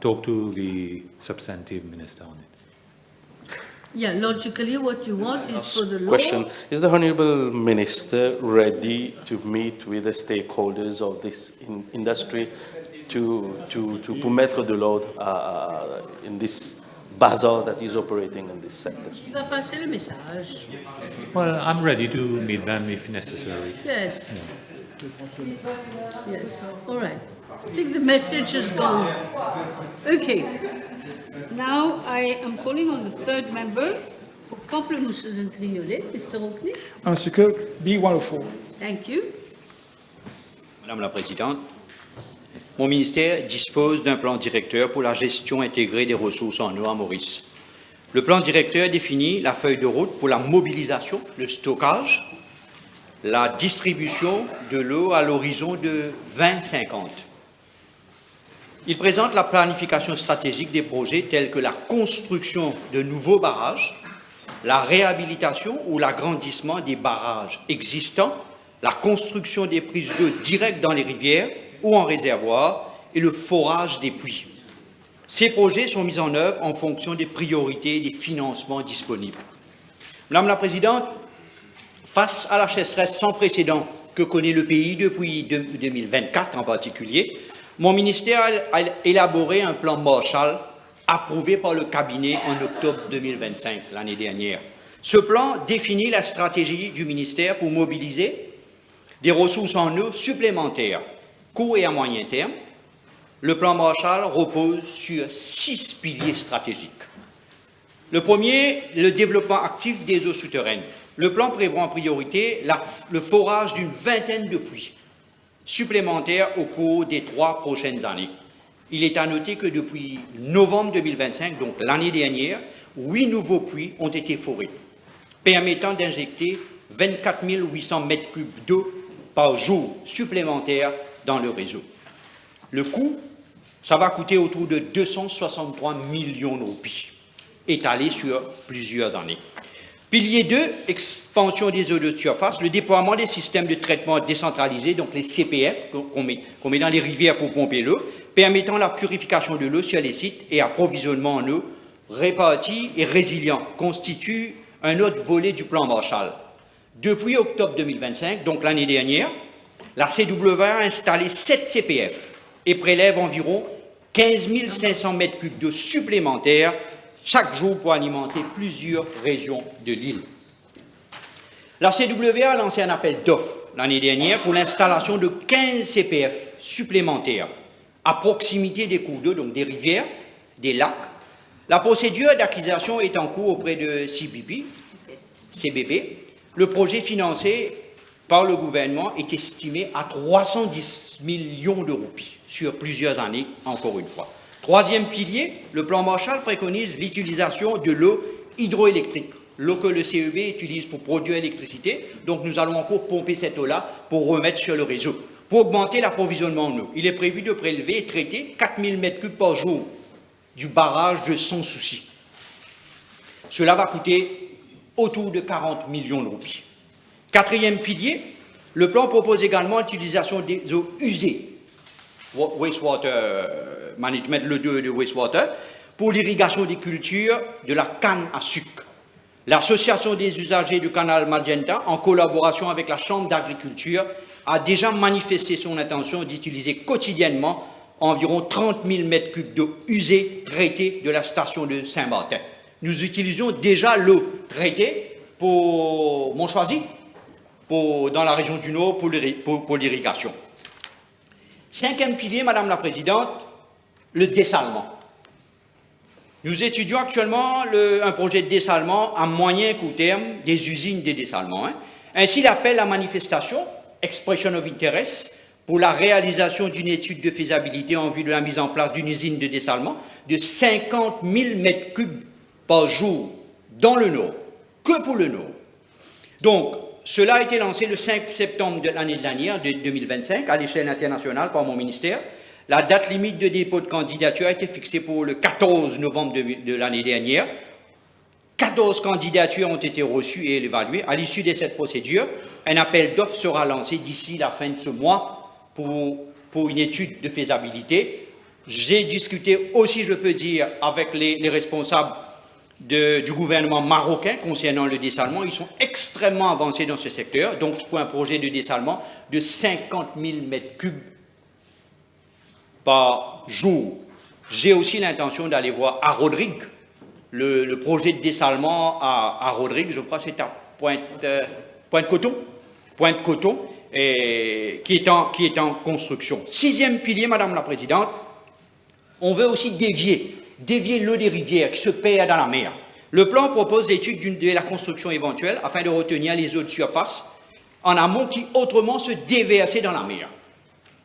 talk to the substantive minister on it. Yeah, logically what you want is for the law. Question, is the Honourable Minister ready to meet with the stakeholders of this industry to mettre de l'ordre in this bazaar that is operating in this sector? Il va passer le message. Well, I'm ready to meet them if necessary. Yes. Yeah. Yes, all right. I think the message has gone. Okay. Now I am calling on the third member for Pamplemousses and Triolet, Mr. Rockney. Madam Speaker, B104. Thank you. Madame la Présidente, mon ministère dispose d'un plan directeur pour la gestion intégrée des ressources en eau à Maurice. Le plan directeur définit la feuille de route pour la mobilisation, le stockage, la distribution de l'eau à l'horizon de 2050. Il présente la planification stratégique des projets tels que la construction de nouveaux barrages, la réhabilitation ou l'agrandissement des barrages existants, la construction des prises d'eau directes dans les rivières ou en réservoir et le forage des puits. Ces projets sont mis en œuvre en fonction des priorités et des financements disponibles. Madame la Présidente, face à la sécheresse sans précédent que connaît le pays depuis 2024 en particulier, mon ministère a élaboré un plan Marshall approuvé par le cabinet en octobre 2025, l'année dernière. Ce plan définit la stratégie du ministère pour mobiliser des ressources en eau supplémentaires, court et à moyen terme. Le plan Marshall repose sur 6 piliers stratégiques. Le premier, le développement actif des eaux souterraines. Le plan prévoit en priorité le forage d'une vingtaine de puits supplémentaires au cours des 3 prochaines années. Il est à noter que depuis novembre 2025, donc l'année dernière, 8 nouveaux puits ont été forés, permettant d'injecter 24 800 mètres cubes d'eau par jour supplémentaires dans le réseau. Le coût, ça va coûter autour de 263 millions de roupies, étalés sur plusieurs années. Pilier 2, expansion des eaux de surface, le déploiement des systèmes de traitement décentralisés, donc les CPF, qu'on met dans les rivières pour pomper l'eau, permettant la purification de l'eau sur les sites et approvisionnement en eau réparti et résilient, constitue un autre volet du plan Marshall. Depuis octobre 2025, donc l'année dernière, la CW a installé 7 CPF et prélève environ 15 500 mètres cubes d'eau supplémentaires chaque jour pour alimenter plusieurs régions de l'île. La CW a lancé un appel d'offres l'année dernière pour l'installation de 15 CPF supplémentaires à proximité des cours d'eau, donc des rivières, des lacs. La procédure d'acquisition est en cours auprès de CBP. Le projet financé par le gouvernement est estimé à 310 millions de roupies sur plusieurs années, encore une fois. Troisième pilier, le plan Marshall préconise l'utilisation de l'eau hydroélectrique, l'eau que le CEB utilise pour produire l'électricité. Donc nous allons encore pomper cette eau-là pour remettre sur le réseau, pour augmenter l'approvisionnement en eau. Il est prévu de prélever et traiter 4 000 mètres cubes par jour du barrage de Sans Souci. Cela va coûter autour de 40 millions de roupies. Quatrième pilier, le plan propose également l'utilisation des eaux usées, wastewater management, le 2 de wastewater, pour l'irrigation des cultures de la canne à sucre. L'association des usagers du canal Magenta, en collaboration avec la Chambre d'agriculture, a déjà manifesté son intention d'utiliser quotidiennement environ 30 000 mètres cubes d'eau usée traitée de la station de Saint-Martin. Nous utilisons déjà l'eau traitée pour Montchoisy, dans la région du Nord, pour l'irrigation. Cinquième pilier, Madame la Présidente, le dessalement. Nous étudions actuellement un projet de dessalement à moyen et court terme des usines de dessalement. Ainsi, l'appel à manifestation, Expression of Interest, pour la réalisation d'une étude de faisabilité en vue de la mise en place d'une usine de dessalement de 50 000 mètres cubes par jour dans le Nord, que pour le Nord. Donc, cela a été lancé le 5 septembre de l'année dernière, de 2025, à l'échelle internationale par mon ministère. La date limite de dépôt de candidature a été fixée pour le 14 novembre de l'année dernière. 14 candidatures ont été reçues et évaluées. À l'issue de cette procédure, un appel d'offres sera lancé d'ici la fin de ce mois pour une étude de faisabilité. J'ai discuté aussi, je peux dire, avec les responsables du gouvernement marocain concernant le dessalement. Ils sont extrêmement avancés dans ce secteur. Donc, pour un projet de dessalement de 50 000 mètres cubes par jour. J'ai aussi l'intention d'aller voir à Rodrigue, le projet de dessalement à Rodrigue, je crois que c'est à Pointe-Coton, qui est en construction. Sixième pilier, Madame la Présidente, on veut aussi dévier l'eau des rivières qui se perd dans la mer. Le plan propose l'étude de la construction éventuelle afin de retenir les eaux de surface en amont qui autrement se déversaient dans la mer.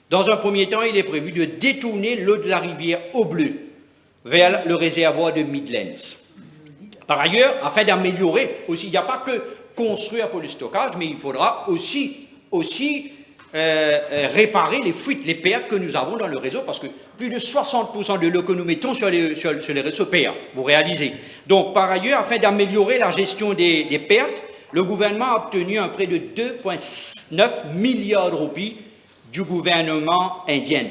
Dans un premier temps, il est prévu de détourner l'eau de la rivière Eau Bleue vers le réservoir de Midlands. Par ailleurs, afin d'améliorer aussi, il n'y a pas que construire pour le stockage, mais il faudra aussi réparer les fuites, les pertes que nous avons dans le réseau, parce que plus de 60% de l'eau que nous mettons sur les réseaux perd, vous réalisez. Donc, par ailleurs, afin d'améliorer la gestion des pertes, le gouvernement a obtenu un prêt de 2,9 milliards de roupies du gouvernement indien,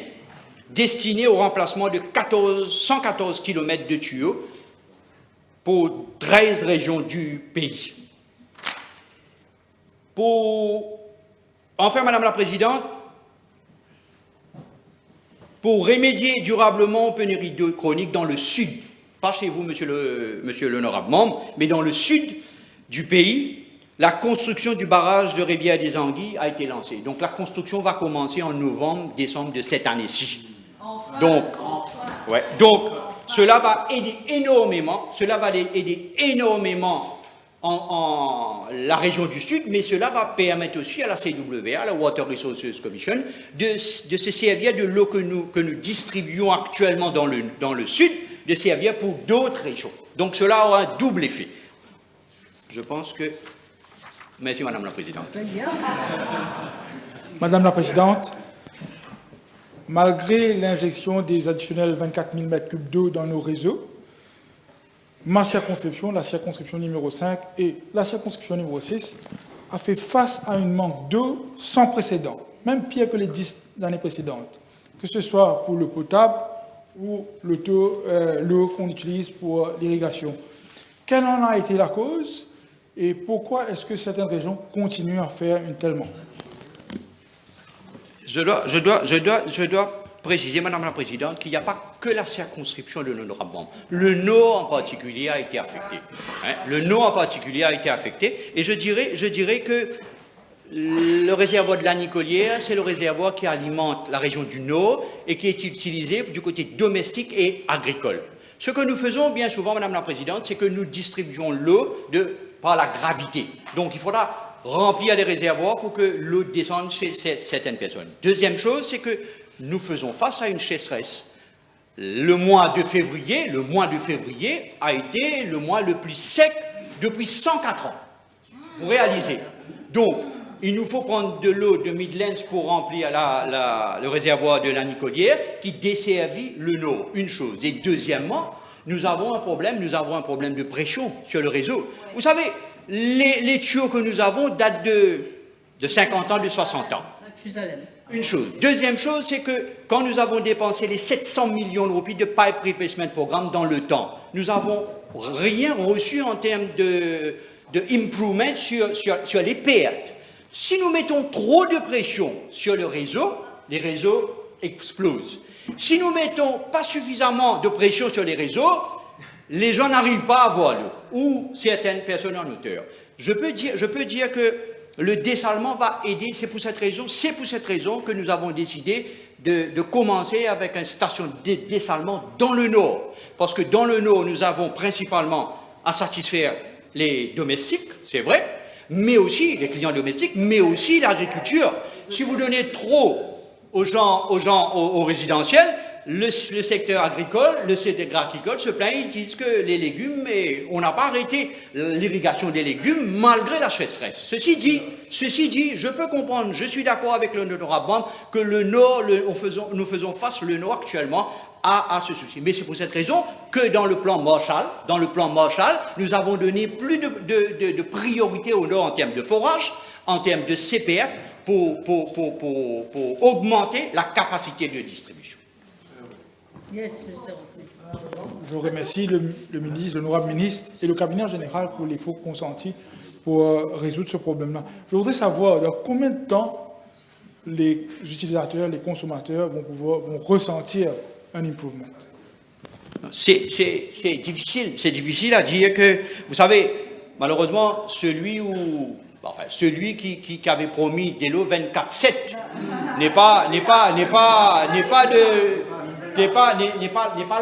destiné au remplacement de 114 km de tuyaux pour 13 régions du pays. Pour Enfin, Madame la Présidente, pour remédier durablement aux pénuries d'eau chroniques dans le sud, pas chez vous, monsieur l'honorable membre, mais dans le sud du pays, la construction du barrage de Rivière des Anguilles a été lancée. Donc la construction va commencer en novembre, décembre de cette année-ci. Donc, cela va aider énormément, la région du Sud, mais cela va permettre aussi à la CWA, la Water Resources Commission, de se servir de l'eau que nous distribuons actuellement dans le Sud, de servir pour d'autres régions. Donc cela aura un double effet. Je pense que... Merci Madame la Présidente. Madame la Présidente, malgré l'injection des additionnels 24 000 m3 d'eau dans nos réseaux, ma circonscription, la circonscription numéro 5 et la circonscription numéro 6, a fait face à un manque d'eau sans précédent, même pire que les 10 années précédentes, que ce soit pour le potable ou l'eau qu'on utilise pour l'irrigation. Quelle en a été la cause et pourquoi est-ce que certaines régions continuent à faire un tel manque? Je dois préciser, Madame la Présidente, qu'il n'y a pas que la circonscription de l'honorable membre. Le Nord en particulier a été affecté. Le Nord en particulier a été affecté. Et je dirais que le réservoir de la Nicolière, c'est le réservoir qui alimente la région du Nord et qui est utilisé du côté domestique et agricole. Ce que nous faisons bien souvent, Madame la Présidente, c'est que nous distribuons l'eau par la gravité. Donc il faudra remplir les réservoirs pour que l'eau descende chez certaines personnes. Deuxième chose, c'est que nous faisons face à une sécheresse. Le mois de février a été le mois le plus sec depuis 104 ans. Pour réaliser. Donc, il nous faut prendre de l'eau de Midlands pour remplir le réservoir de la Nicolière qui desservit le Nord. Une chose. Et deuxièmement, nous avons un problème de pression sur le réseau. Vous savez, les tuyaux que nous avons datent de 50 ans, de 60 ans. Une chose. Deuxième chose, c'est que quand nous avons dépensé les 700 millions de roupies de Pipe Replacement Programme dans le temps, nous n'avons rien reçu en termes de improvement sur les pertes. Si nous mettons trop de pression sur le réseau, les réseaux explosent. Si nous mettons pas suffisamment de pression sur les réseaux, les gens n'arrivent pas à voir l'eau, ou certaines personnes en hauteur. Je peux dire que le dessalement va aider, c'est pour cette raison que nous avons décidé de commencer avec une station de dessalement dans le Nord. Parce que dans le Nord, nous avons principalement à satisfaire les domestiques, c'est vrai, mais aussi les clients domestiques, mais aussi l'agriculture. Si vous donnez trop aux résidentiels, le secteur agricole, se plaint, ils disent que les légumes, on n'a pas arrêté l'irrigation des légumes malgré la sécheresse. Ceci dit, je peux comprendre, je suis d'accord avec l'honorable membre que le Nord, nous faisons face le Nord actuellement à ce souci. Mais c'est pour cette raison que dans le plan Marshall, nous avons donné plus de priorité au Nord en termes de forage, en termes de CPF, pour augmenter la capacité de distribution. Je remercie le ministre, l'honorable ministre et le cabinet en général pour l'effort consenti pour résoudre ce problème-là. Je voudrais savoir dans combien de temps les utilisateurs, les consommateurs vont ressentir un improvement. C'est difficile à dire que, vous savez, malheureusement, celui qui avait promis des lots 24/7 n'est pas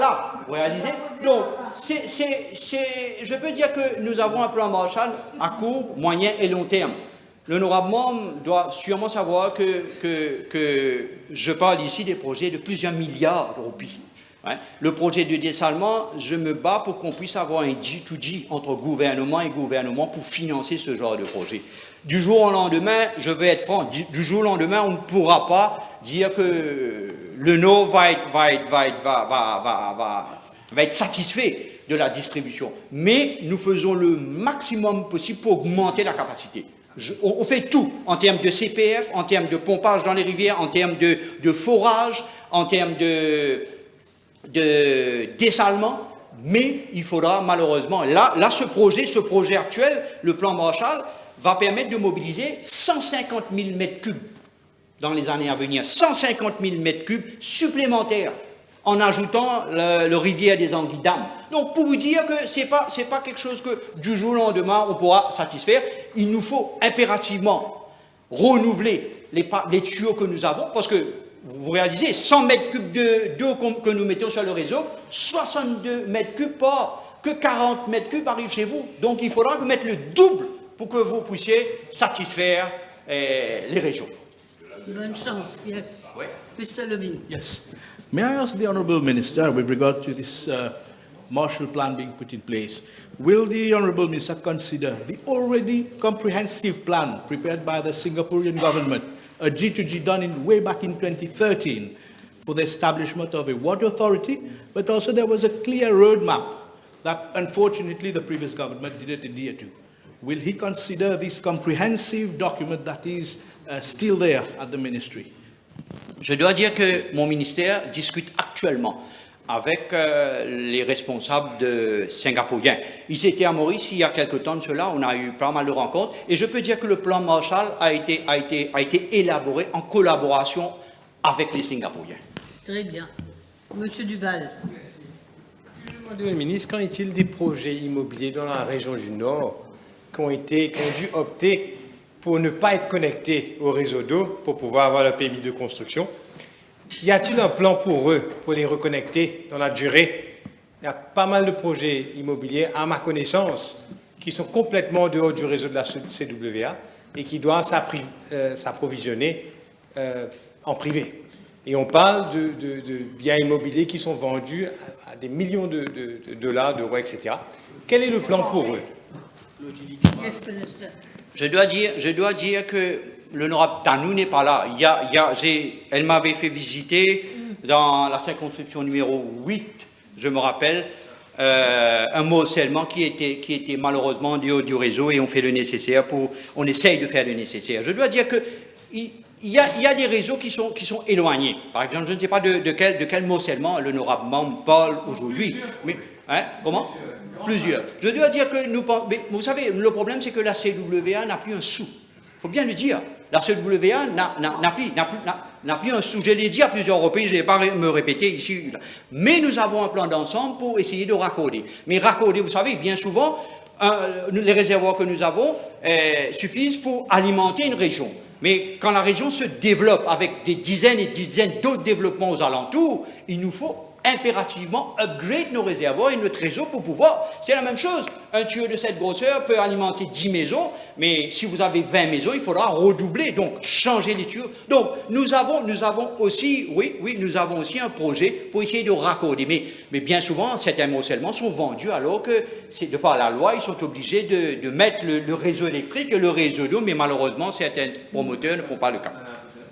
là, vous réalisez? Donc, je peux dire que nous avons un plan Marshall à court, moyen et long terme. L'honorable membre doit sûrement savoir que je parle ici des projets de plusieurs milliards de roupies. Le projet de dessalement, je me bats pour qu'on puisse avoir un G2G entre gouvernement et gouvernement pour financer ce genre de projet. Du jour au lendemain, je vais être franc, du jour au lendemain, on ne pourra pas dire que le Nord va être satisfait de la distribution. Mais nous faisons le maximum possible pour augmenter la capacité. On fait tout en termes de CPF, en termes de pompage dans les rivières, en termes de forage, en termes de dessalement, mais il faudra malheureusement, là ce projet actuel, le plan Marshall, va permettre de mobiliser 150 000 mètres cubes dans les années à venir, 150 000 mètres cubes supplémentaires, en ajoutant le rivière des Anguilles-Dames. Donc, pour vous dire que ce n'est pas quelque chose que du jour au lendemain on pourra satisfaire, il nous faut impérativement renouveler les tuyaux que nous avons, parce que vous réalisez, 100 mètres cubes d'eau que nous mettons sur le réseau, 62 mètres cubes par, que 40 mètres cubes arrivent chez vous. Donc, il faudra que mettre le double pour que vous puissiez satisfaire les régions. Bonne chance, yes. Mr. Levine. Yes. May I ask the Honourable Minister, with regard to this Marshall Plan being put in place, will the Honourable Minister consider the already comprehensive plan prepared by the Singaporean government, a G2G done way back in 2013, for the establishment of a water authority, but also there was a clear roadmap that unfortunately the previous government didn't adhere to. Will he consider this comprehensive document that is still there at the ministry? Je dois dire que mon ministère discute actuellement avec les responsables singapouriens. Ils étaient à Maurice il y a quelque temps de cela, on a eu pas mal de rencontres, et je peux dire que le plan Marshall a été élaboré en collaboration avec les Singapouriens. Très bien. Monsieur Duval. Madame la ministre, qu'en est-il des projets immobiliers dans la région du Nord qui ont dû opter pour ne pas être connectés au réseau d'eau pour pouvoir avoir le permis de construction? Y a-t-il un plan pour eux, pour les reconnecter dans la durée? Il y a pas mal de projets immobiliers, à ma connaissance, qui sont complètement en dehors du réseau de la CWA et qui doivent s'approvisionner en privé. Et on parle de biens immobiliers qui sont vendus à des millions de dollars, d'euros, etc. Quel est le plan pour eux? Yes, Minister. Je dois dire que l'honorable Tanou n'est pas là. Elle m'avait fait visiter dans la circonscription numéro 8, je me rappelle, un morcellement qui était malheureusement en dehors du réseau, et on fait le nécessaire on essaye de faire le nécessaire. Je dois dire que il y a des réseaux qui sont éloignés. Par exemple, je ne sais pas de quel morcellement l'honorable membre parle aujourd'hui. Mais, comment? Plusieurs. Je dois dire que mais vous savez, le problème, c'est que la CWA n'a plus un sou. Il faut bien le dire. La CWA n'a plus un sou. Je l'ai dit à plusieurs reprises, je ne vais pas me répéter ici. Mais nous avons un plan d'ensemble pour essayer de raccorder. Mais raccorder, vous savez, bien souvent, les réservoirs que nous avons suffisent pour alimenter une région. Mais quand la région se développe avec des dizaines et dizaines d'autres développements aux alentours, il nous faut impérativement upgrade nos réservoirs et notre réseau pour pouvoir. C'est la même chose. Un tuyau de cette grosseur peut alimenter 10 maisons, mais si vous avez 20 maisons, il faudra redoubler, donc changer les tuyaux. Donc nous avons aussi un projet pour essayer de raccorder. Mais bien souvent, certains morcellements sont vendus alors que, de par la loi, ils sont obligés de mettre le réseau électrique et le réseau d'eau, mais malheureusement, certains promoteurs ne font pas le cas.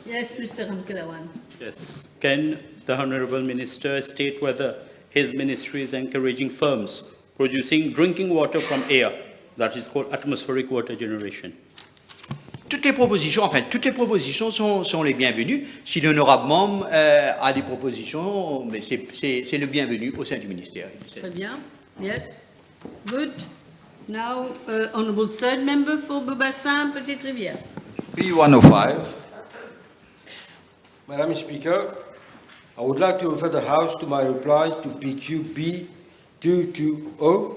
Yes, Mr. Ramkalawan. Yes. Can the Honourable Minister state whether his ministry is encouraging firms producing drinking water from air, that is called atmospheric water generation? Toutes les propositions sont les bienvenues. Si l'honorable membre a des propositions, mais c'est le bienvenu au sein du ministère. Très bien. Yes. Good. Now, Honourable Third Member for Babassin, Petite Rivière. P105. Madam Speaker, I would like to refer the House to my reply to PQ B220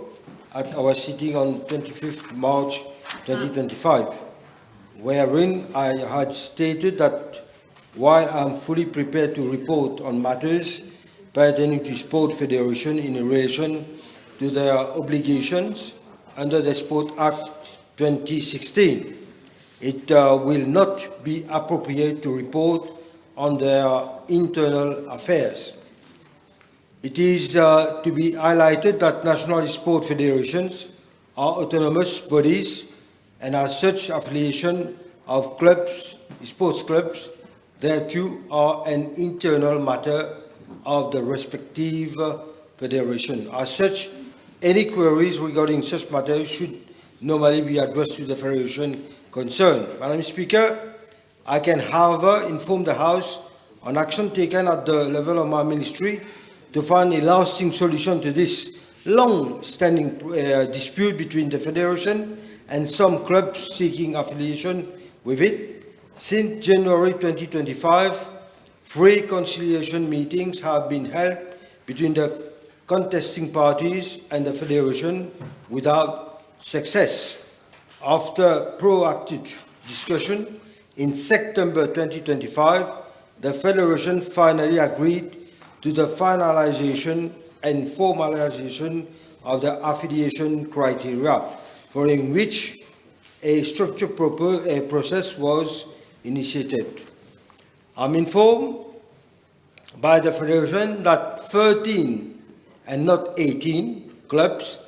at our sitting on 25th March 2025, wherein I had stated that while I am fully prepared to report on matters pertaining to Sport Federation in relation to their obligations under the Sport Act 2016, it will not be appropriate to report on their internal affairs. It is to be highlighted that national sport federations are autonomous bodies, and as such, affiliation of clubs, sports clubs, thereto are an internal matter of the respective federation. As such, any queries regarding such matters should normally be addressed to the federation concerned. Madam Speaker, I can, however, inform the House on action taken at the level of my ministry to find a lasting solution to this long-standing dispute between the Federation and some clubs seeking affiliation with it. Since January 2025, 3 conciliation meetings have been held between the contesting parties and the Federation without success. After proactive discussion in September 2025, the Federation finally agreed to the finalization and formalization of the affiliation criteria, following which a structured process was initiated. I'm informed by the Federation that 13 and not 18 clubs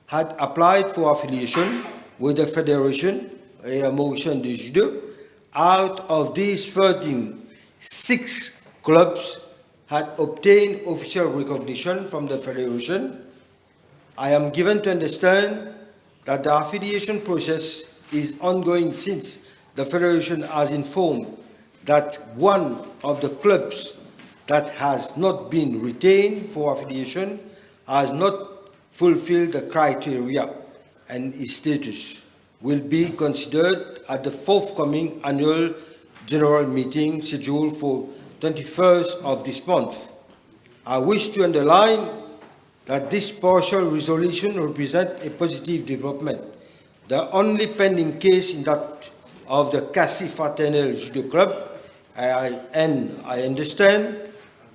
had applied for affiliation with the Federation, a motion de judo. Out of these 13, 6 clubs had obtained official recognition from the Federation. I am given to understand that the affiliation process is ongoing since the Federation has informed that one of the clubs that has not been retained for affiliation has not fulfilled the criteria, and its status will be considered at the forthcoming annual general meeting scheduled for 21st of this month. I wish to underline that this partial resolution represents a positive development. The only pending case in that of the Kassi Fraternel Judo Club, and I understand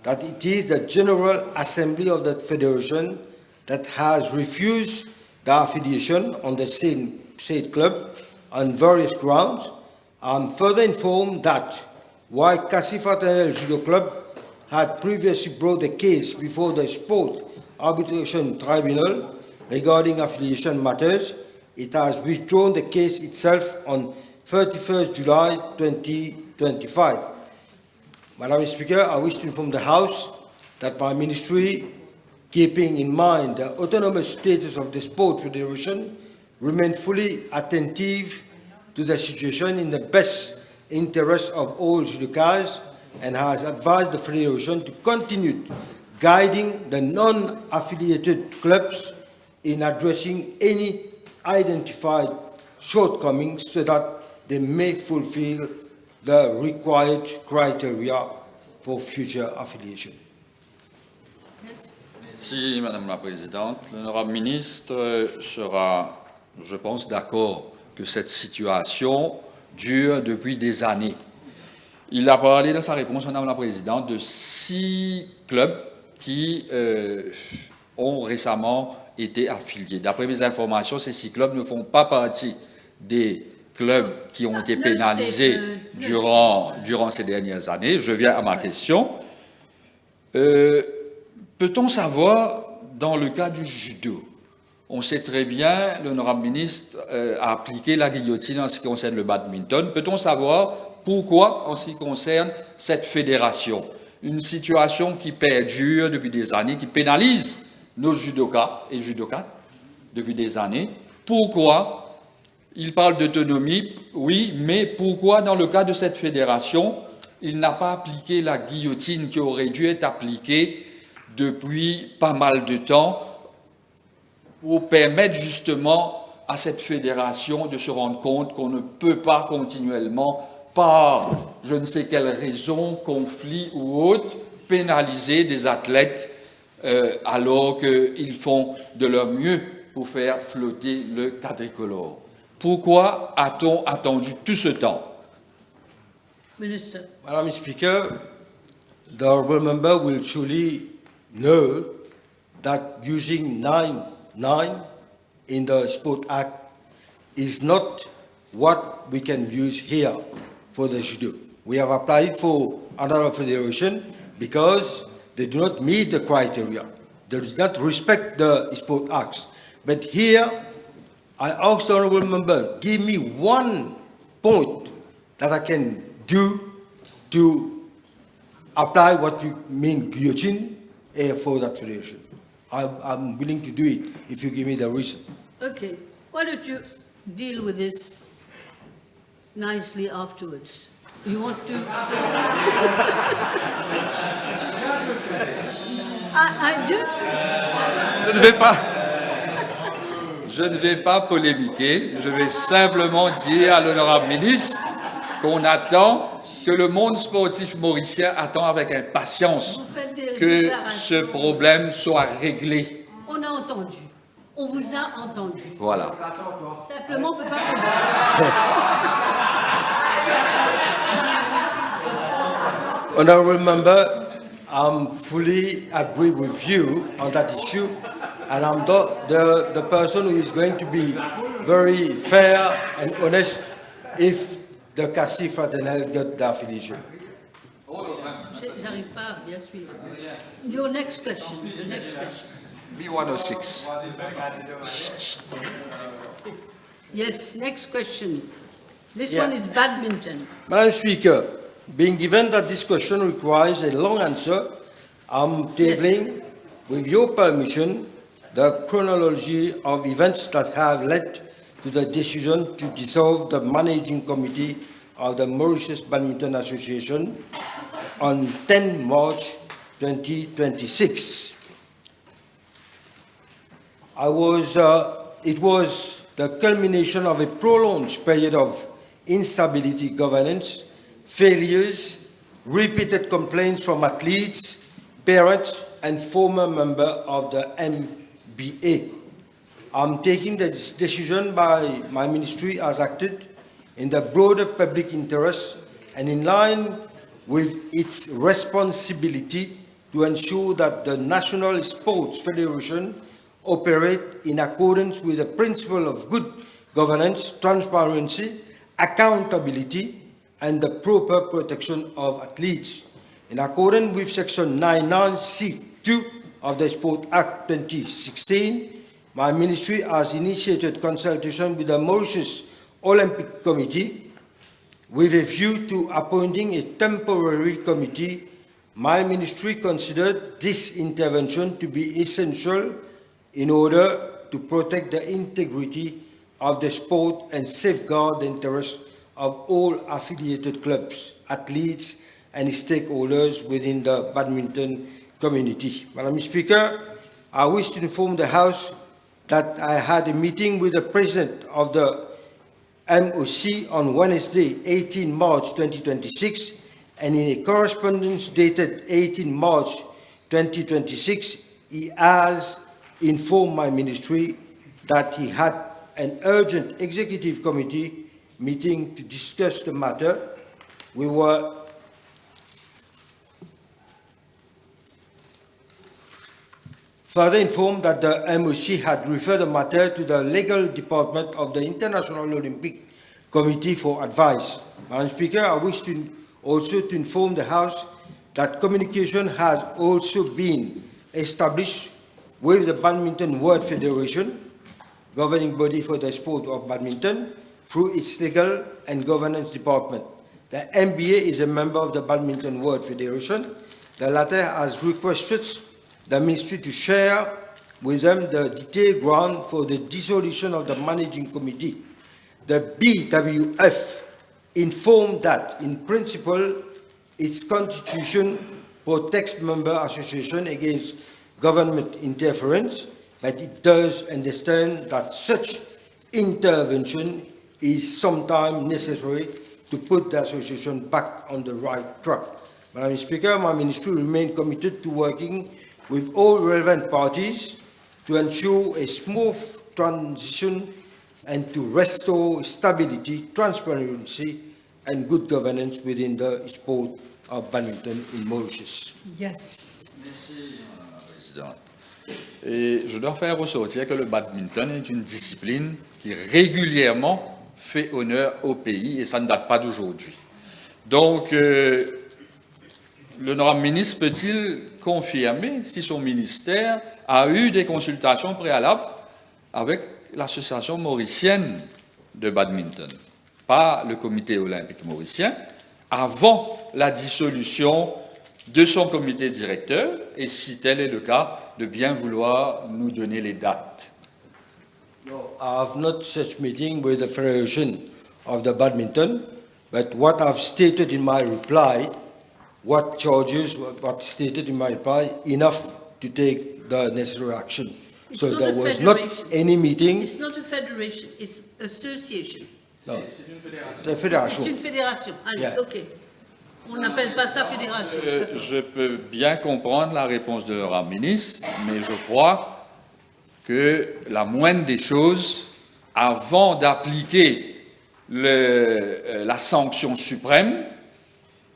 that it is the General Assembly of the Federation that has refused the affiliation on the same said club on various grounds. I'm further informed that while Kassi Fraternel Judo Club had previously brought a case before the Sport Arbitration Tribunal regarding affiliation matters, it has withdrawn the case itself on 31st July 2025. Madam Speaker, I wish to inform the House that my ministry, keeping in mind the autonomous status of the Sport Federation, remains fully attentive to the situation in the best interest of all judokas and has advised the Federation to continue guiding the non-affiliated clubs in addressing any identified shortcomings so that they may fulfill the required criteria for future affiliation. Merci, Madame la Présidente. L'honorable ministre sera, je pense, d'accord que cette situation dure depuis des années. Il a parlé dans sa réponse, Madame la Présidente, de 6 clubs qui ont récemment été affiliés. D'après mes informations, ces 6 clubs ne font pas partie des clubs qui ont été pénalisés durant ces dernières années. Je viens à ma question. Peut-on savoir, dans le cas du judo, on sait très bien, l'honorable ministre a appliqué la guillotine en ce qui concerne le badminton. Peut-on savoir pourquoi, en ce qui concerne cette fédération, une situation qui perdure depuis des années, qui pénalise nos judokas et judokas depuis des années, pourquoi il parle d'autonomie, oui, mais pourquoi dans le cas de cette fédération, il n'a pas appliqué la guillotine qui aurait dû être appliquée depuis pas mal de temps pour permettre justement à cette fédération de se rendre compte qu'on ne peut pas continuellement, par je ne sais quelle raison, conflit ou autre, pénaliser des athlètes alors qu'ils font de leur mieux pour faire flotter le quadricolore. Pourquoi a-t-on attendu tout ce temps? Minister. Madam Speaker, the honourable member will surely know that using 9(9) in the Sport Act is not what we can use here for the judo. We have applied for another federation because they do not meet the criteria. They do not respect the Sport Acts. But here, I ask the honourable member, give me one point that I can do to apply what you mean guillotine for that federation. I'm willing to do it if you give me the reason. Okay, why don't you deal with this nicely afterwards? You want to? Je ne vais pas. Je ne vais pas polémiquer, je vais simplement dire à l'honorable ministre qu'on attend, que le monde sportif mauricien attend avec impatience que ce problème soit réglé. On a entendu. On vous a entendu. Voilà. Simplement, on ne peut pas... Honorable Member, I'm fully agree with you on that issue, and I'm the person who is going to be very fair and honest if the Cassis fraternel get the affiliation. J'arrive pas à bien suivre. Your next question. The next question. B106. Yes, next question. This Yeah. one is badminton. Madam Speaker, being given that this question requires a long answer, I'm tabling, with your permission, the chronology of events that have led to the decision to dissolve the managing committee of the Mauritius Badminton Association on 10 March 2026. It was the culmination of a prolonged period of instability governance, failures, repeated complaints from athletes, parents, and former members of the MBA. I'm taking this decision by my ministry as acted in the broader public interest and in line with its responsibility to ensure that the National Sports Federation operate in accordance with the principle of good governance, transparency, accountability, and the proper protection of athletes. In accordance with Section 99C2 of the Sport Act 2016, my ministry has initiated consultation with the Mauritius Olympic Committee with a view to appointing a temporary committee. My ministry considered this intervention to be essential in order to protect the integrity of the sport and safeguard the interests of all affiliated clubs, athletes, and stakeholders within the badminton community. Madam Speaker, I wish to inform the House that I had a meeting with the President of the MOC on Wednesday, 18 March 2026, and in a correspondence dated 18 March 2026, he has informed my ministry that he had an urgent executive committee meeting to discuss the matter. We were further informed that the MOC had referred the matter to the legal department of the International Olympic Committee for advice. Madam Speaker, I wish to also to inform the House that communication has also been established with the Badminton World Federation, governing body for the sport of badminton, through its legal and governance department. The MBA is a member of the Badminton World Federation. The latter has requested the ministry to share with them the detailed ground for the dissolution of the managing committee. The BWF informed that, in principle, its constitution protects member association against government interference, but it does understand that such intervention is sometimes necessary to put the association back on the right track. Madam Speaker, my ministry remains committed to working with all relevant parties to ensure a smooth transition and to restore stability, transparency, and good governance within the sport of badminton in Mauritius. Yes. Merci, Madame la Présidente. Et je dois faire ressortir que le badminton est une discipline qui régulièrement fait honneur au pays et ça ne date pas d'aujourd'hui. Donc, l'honorable ministre peut-il confirmer si son ministère a eu des consultations préalables avec l'association mauricienne de badminton, pas le comité olympique mauricien, avant la dissolution de son comité directeur, et si tel est le cas, de bien vouloir nous donner les dates. No, I have not such meeting with the Federation of the Badminton, but what I've stated in my reply, what stated in my reply, enough to take the necessary action. So not there a was not federation. any meeting. It's not a federation, it's association. Non. C'est une fédération. C'est une fédération. Allez, Yeah. OK. On n'appelle pas ça fédération. D'accord. Je peux bien comprendre la réponse de l'honorable ministre, mais je crois que la moindre des choses, avant d'appliquer la sanction suprême,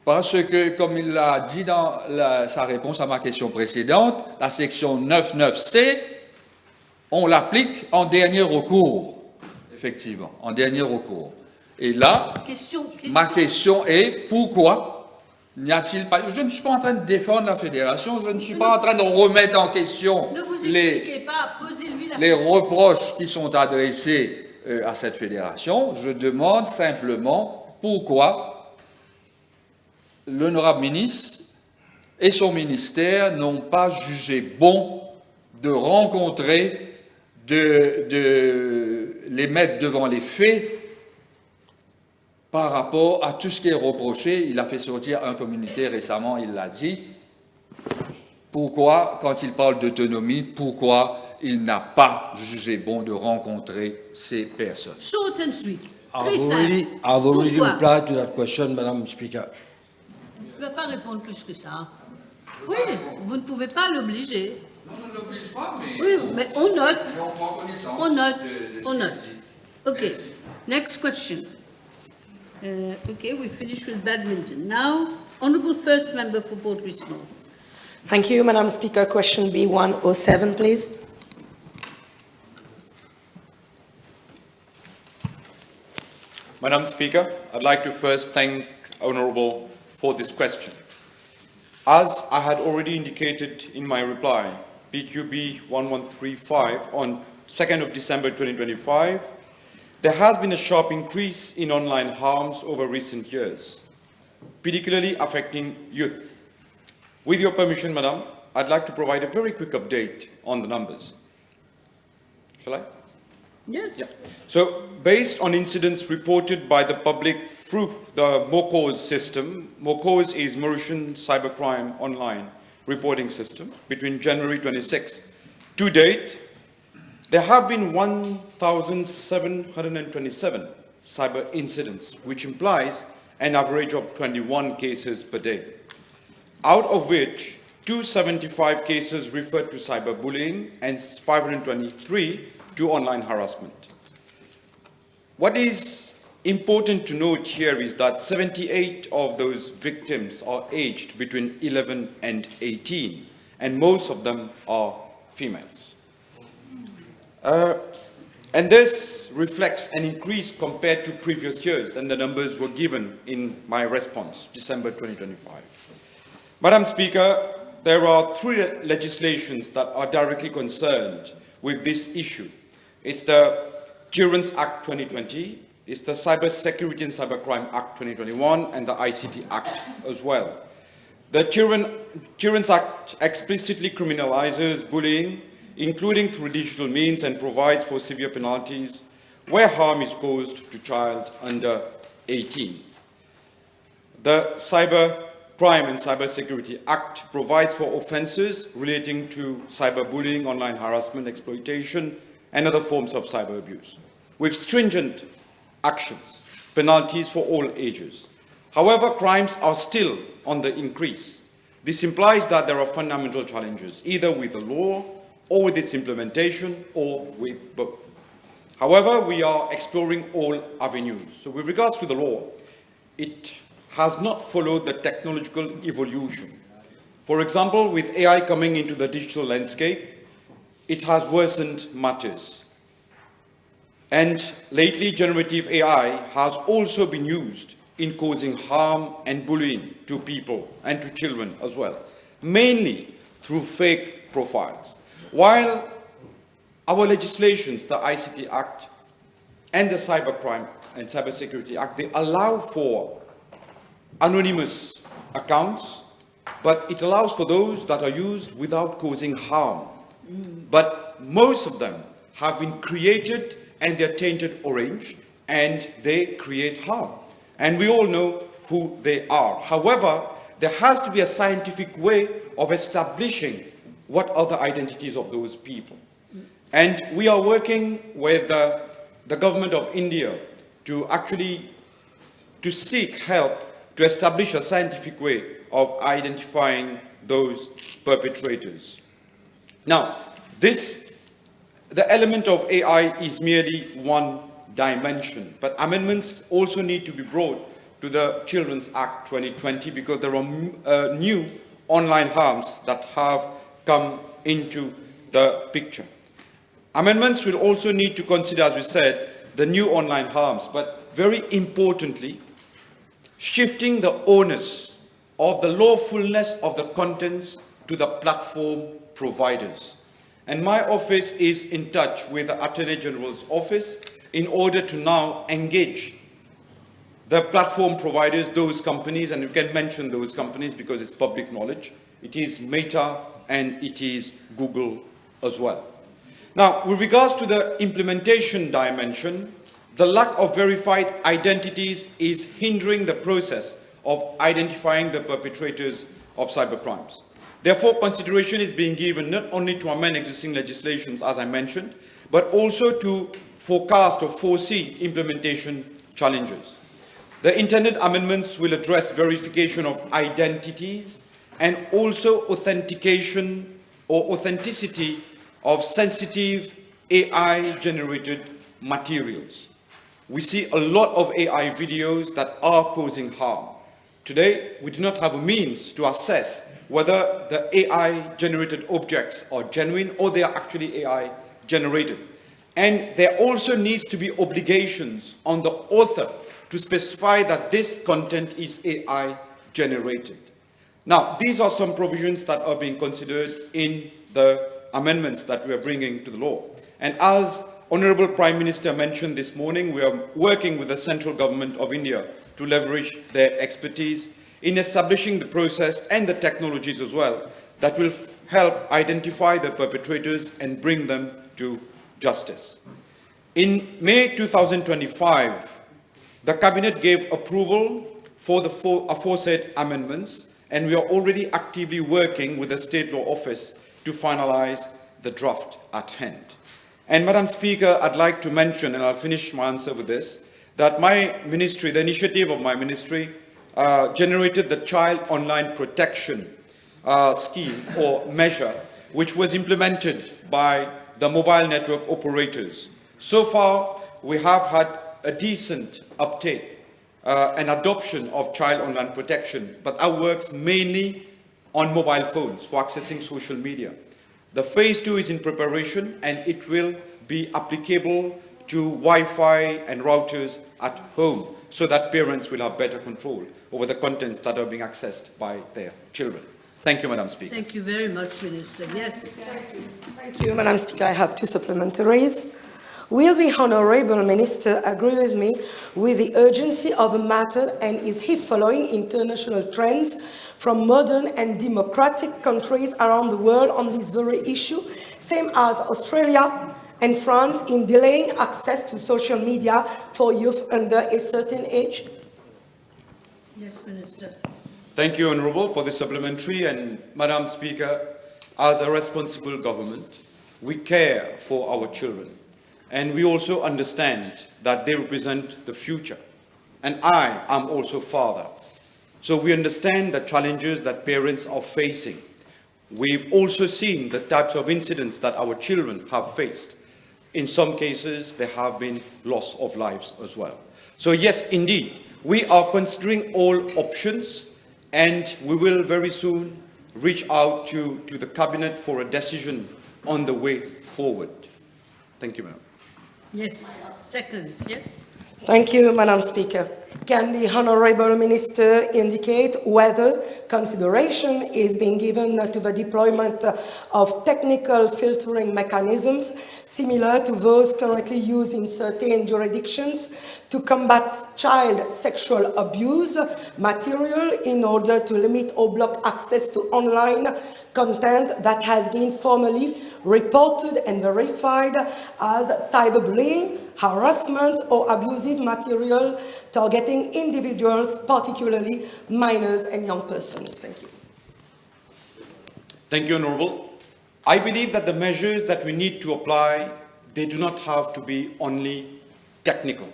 parce que, comme il l'a dit dans sa réponse à ma question précédente, la section 99C, on l'applique en dernier recours, effectivement, en dernier recours. Et là, ma question est, pourquoi n'y a-t-il pas... Je ne suis pas en train de défendre la fédération, je ne suis pas en train de remettre en question Ne vous expliquez pas, posez-lui la les question. reproches qui sont adressés à cette fédération. Je demande simplement pourquoi l'honorable ministre et son ministère n'ont pas jugé bon de rencontrer, de les mettre devant les faits par rapport à tout ce qui est reproché. Il a fait sortir un communiqué récemment, il l'a dit. Pourquoi, quand il parle d'autonomie, pourquoi il n'a pas jugé bon de rencontrer ces personnes? Short and sweet. I've Très already, simple. I've already Pourquoi? replied to that question, Madam Speaker. Il ne va pas répondre plus que ça. Oui, vous ne pouvez pas l'obliger. Non, je ne l'oblige pas, mais... Oui, mais on note. Mais on prend connaissance On note. de On ce note. qu'il dit. OK. Next question. OK, we finish with badminton. Now, Honourable First Member for Portrees North. Thank you, Madam Speaker. Question B107, please. Madam Speaker, I'd like to first thank Honourable for this question. As I had already indicated in my reply, PQB 1135 on 2nd of December 2025, there has been a sharp increase in online harms over recent years, particularly affecting youth. With your permission, Madam, I'd like to provide a very quick update on the numbers. Shall I? Yes. Yeah. So, based on incidents reported by the public through the MOCOS system, MOCOS is Mauritian Cybercrime Online Reporting System, between January 26 to date, there have been 1,727 cyber incidents, which implies an average of 21 cases per day, out of which 275 cases referred to cyberbullying and 523 to online harassment. What is important to note here is that 78 of those victims are aged between 11 and 18, and most of them are females. And this reflects an increase compared to previous years, and the numbers were given in my response, December 2025. Madam Speaker, there are three legislations that are directly concerned with this issue. It's the Children's Act 2020, it's the Cyber Security and Cybercrime Act 2021, and the ICT Act as well. The Children's Act explicitly criminalizes bullying, including through digital means, and provides for severe penalties where harm is caused to child under 18. The Cybercrime and Cybersecurity Act provides for offences relating to cyberbullying, online harassment, exploitation, and other forms of cyber abuse, with stringent actions, penalties for all ages. However, crimes are still on the increase. This implies that there are fundamental challenges, either with the law, or with its implementation, or with both. However, we are exploring all avenues. So with regards to the law, it has not followed the technological evolution. For example, with AI coming into the digital landscape, it has worsened matters. And lately, generative AI has also been used in causing harm and bullying to people and to children as well, mainly through fake profiles. While our legislations, the ICT Act and the Cybercrime and Cybersecurity Act, they allow for anonymous accounts, but it allows for those that are used without causing harm. But most of them have been created and they're tainted orange and they create harm. And we all know who they are. However, there has to be a scientific way of establishing what are the identities of those people. And we are working with the government of India to seek help to establish a scientific way of identifying those perpetrators. Now, the element of AI is merely one dimension, but amendments also need to be brought to the Children's Act 2020 because there are new online harms that have come into the picture. Amendments will also need to consider, as we said, the new online harms, but very importantly, shifting the onus of the lawfulness of the contents to the platform providers. And my office is in touch with the Attorney General's office in order to now engage the platform providers, those companies, and you can mention those companies because it's public knowledge. It is Meta and it is Google as well. Now, with regards to the implementation dimension, the lack of verified identities is hindering the process of identifying the perpetrators of cybercrimes. Therefore, consideration is being given not only to amend existing legislations, as I mentioned, but also to forecast or foresee implementation challenges. The intended amendments will address verification of identities and also authentication or authenticity of sensitive AI-generated materials. We see a lot of AI videos that are causing harm. Today, we do not have a means to assess whether the AI-generated objects are genuine or they are actually AI-generated. And there also needs to be obligations on the author to specify that this content is AI-generated. Now, these are some provisions that are being considered in the amendments that we are bringing to the law. And as Honorable Prime Minister mentioned this morning, we are working with the central government of India to leverage their expertise in establishing the process and the technologies as well that will help identify the perpetrators and bring them to justice. In May 2025, the Cabinet gave approval for the aforesaid amendments, and we are already actively working with the State Law Office to finalize the draft at hand. And Madam Speaker, I'd like to mention, and I'll finish my answer with this, that my ministry, the initiative of my ministry, generated the Child Online Protection Scheme or measure, which was implemented by the mobile network operators. So far, we have had a decent uptake and adoption of child online protection, but that works mainly on mobile phones for accessing social media. The phase 2 is in preparation and it will be applicable to Wi-Fi and routers at home so that parents will have better control over the contents that are being accessed by their children. Thank you, Madam Speaker. Thank you very much, Minister. Yes. Thank you, Madam Speaker. I have two supplementaries. Will the Honourable Minister agree with me with the urgency of the matter, and is he following international trends from modern and democratic countries around the world on this very issue, same as Australia and France in delaying access to social media for youth under a certain age? Yes, Minister. Thank you, Honourable, for the supplementary. And Madam Speaker, as a responsible government, we care for our children. And we also understand that they represent the future. And I am also father. So we understand the challenges that parents are facing. We've also seen the types of incidents that our children have faced. In some cases, there have been loss of lives as well. So yes, indeed, we are considering all options, and we will very soon reach out to the Cabinet for a decision on the way forward. Thank you, Madam. Yes. Second, yes. Thank you, Madam Speaker. Can the Honourable Minister indicate whether consideration is being given to the deployment of technical filtering mechanisms similar to those currently used in certain jurisdictions to combat child sexual abuse material in order to limit or block access to online content that has been formally reported and verified as cyberbullying, harassment, or abusive material targeting individuals, particularly minors and young persons? Thank you. Thank you, Honourable. I believe that the measures that we need to apply, they do not have to be only technical.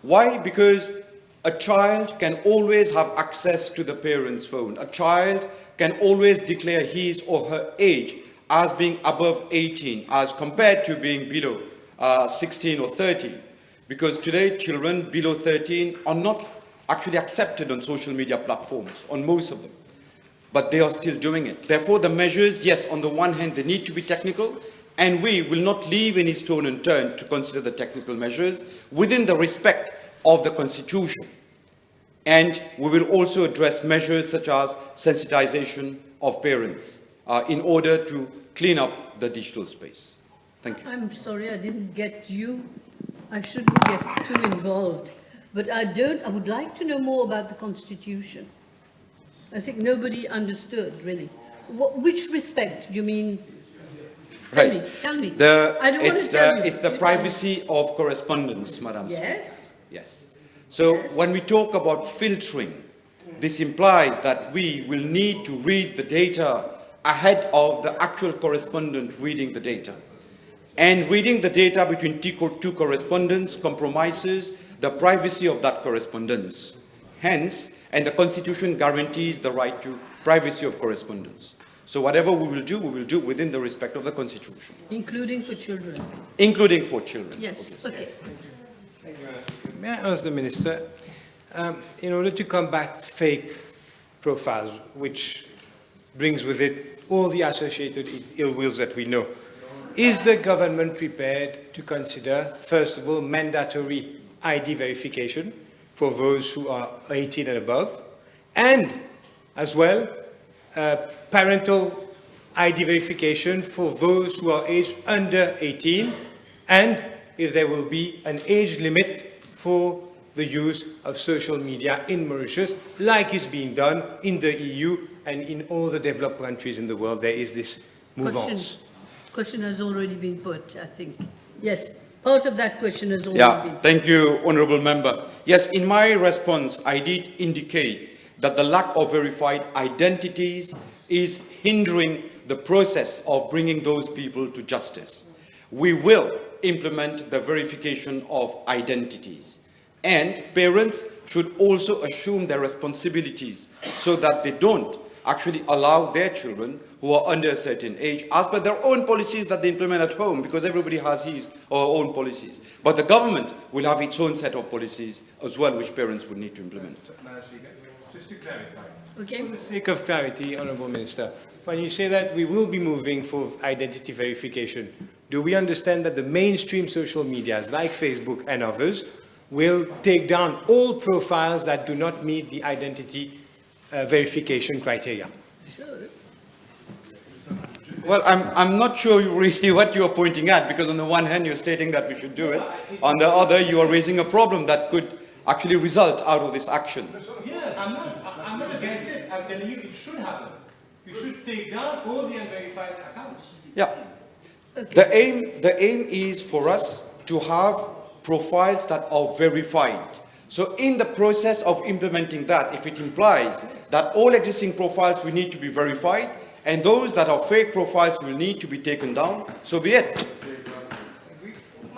Why? Because a child can always have access to the parent's phone. A child can always declare his or her age as being above 18 as compared to being below 16 or 13. Because today children below 13 are not actually accepted on social media platforms, on most of them. But they are still doing it. Therefore, the measures, yes, on the one hand, they need to be technical, and we will not leave any stone unturned to consider the technical measures within the respect of the Constitution. And we will also address measures such as sensitization of parents in order to clean up the digital space. Thank you. I'm sorry, I didn't get you. I shouldn't get too involved. But I would like to know more about the Constitution. I think nobody understood, really. Which respect do you mean? Tell me. I don't want to tell you. It's the privacy of correspondence, Madam Speaker. Yes? Yes. So when we talk about filtering, this implies that we will need to read the data ahead of the actual correspondent reading the data. And reading the data between two correspondents compromises the privacy of that correspondence. Hence, and the Constitution guarantees the right to privacy of correspondence. So whatever we will do within the respect of the Constitution. Including for children? Including for children. Yes, okay. May I ask the Minister, in order to combat fake profiles, which brings with it all the associated ill wills that we know, is the government prepared to consider, first of all, mandatory ID verification for those who are 18 and above, and as well, parental ID verification for those who are aged under 18, and if there will be an age limit for the use of social media in Mauritius, like is being done in the EU and in all the developed countries in the world. There is this mouvance. Question has already been put, I think. Yes, part of that question has already been put. Thank you, Honourable Member. Yes, in my response, I did indicate that the lack of verified identities is hindering the process of bringing those people to justice. We will implement the verification of identities. And parents should also assume their responsibilities so that they don't actually allow their children who are under a certain age, as per their own policies that they implement at home, because everybody has his or her own policies. But the government will have its own set of policies as well, which parents would need to implement. Just to clarify, okay. For the sake of clarity, Honourable Minister, when you say that we will be moving for identity verification, do we understand that the mainstream social medias like Facebook and others will take down all profiles that do not meet the identity verification criteria? Sure. Well, I'm not sure really what you're pointing at, because on the one hand you're stating that we should do it, on the other you are raising a problem that could actually result out of this action. Yeah, I'm not against it. I'm telling you it should happen. You should take down all the unverified accounts. Yeah. Okay. The aim is for us to have profiles that are verified. So in the process of implementing that, if it implies that all existing profiles will need to be verified, and those that are fake profiles will need to be taken down, so be it.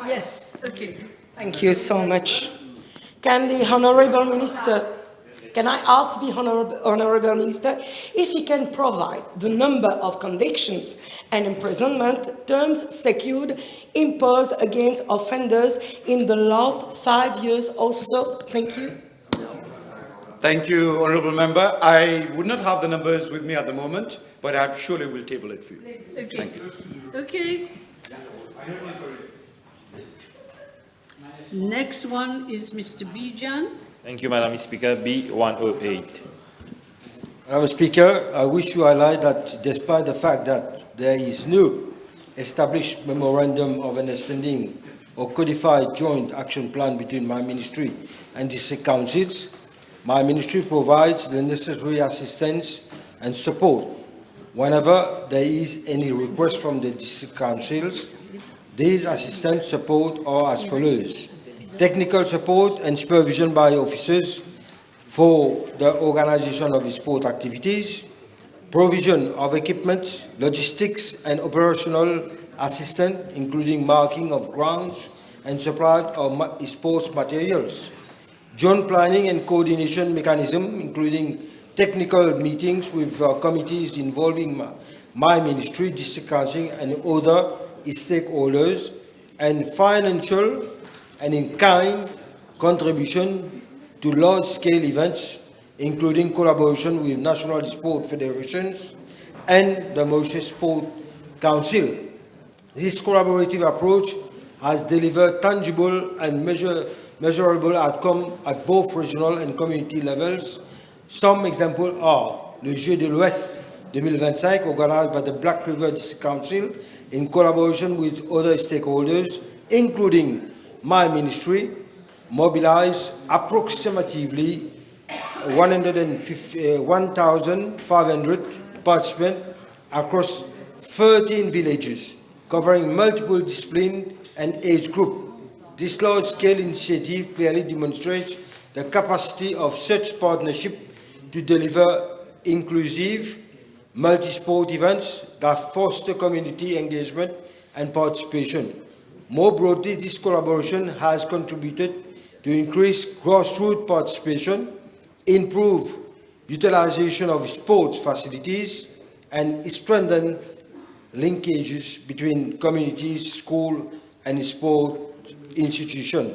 Yes, okay. Thank you so much. Can the Honourable Minister, can I ask the Honourable Minister if he can provide the number of convictions and imprisonment terms secured imposed against offenders in the last 5 years or so? Thank you. Thank you, Honourable Member. I would not have the numbers with me at the moment, but I'm sure I will table it for you. Okay. Thank you. Okay. Next one is Mr. Bijan. Thank you, Madam Speaker. B108. Madam Speaker, I wish to highlight that despite the fact that there is no established memorandum of understanding or codified joint action plan between my ministry and district councils, my ministry provides the necessary assistance and support whenever there is any request from the district councils. These assistance support are as follows: technical support and supervision by officers for the organization of the sport activities, provision of equipment, logistics and operational assistance, including marking of grounds and supply of sports materials, joint planning and coordination mechanism, including technical meetings with committees involving my ministry, district council and other stakeholders, and financial and in-kind contribution to large-scale events, including collaboration with national sport federations and the Mauritius Sport Council. This collaborative approach has delivered tangible and measurable outcomes at both regional and community levels. Some examples are le Jeux de l'Ouest 2025, organized by the Black River District Council in collaboration with other stakeholders, including my ministry, mobilized approximately 1,500 participants across 13 villages, covering multiple disciplines and age groups. This large-scale initiative clearly demonstrates the capacity of such partnership to deliver inclusive, multi-sport events that foster community engagement and participation. More broadly, this collaboration has contributed to increase grassroots participation, improve utilization of sports facilities, and strengthen linkages between communities, schools, and sport institutions.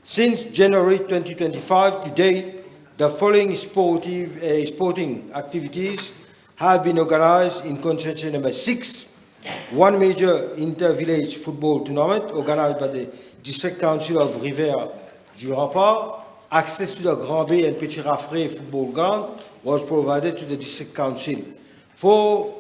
Since January 2025 to date, the following sporting activities have been organized in constituency number 6. One major inter-village football tournament organized by the District Council of Rivière du Rempart. Access to the Grand Bay and Petit Raffray football ground was provided to the District Council. 4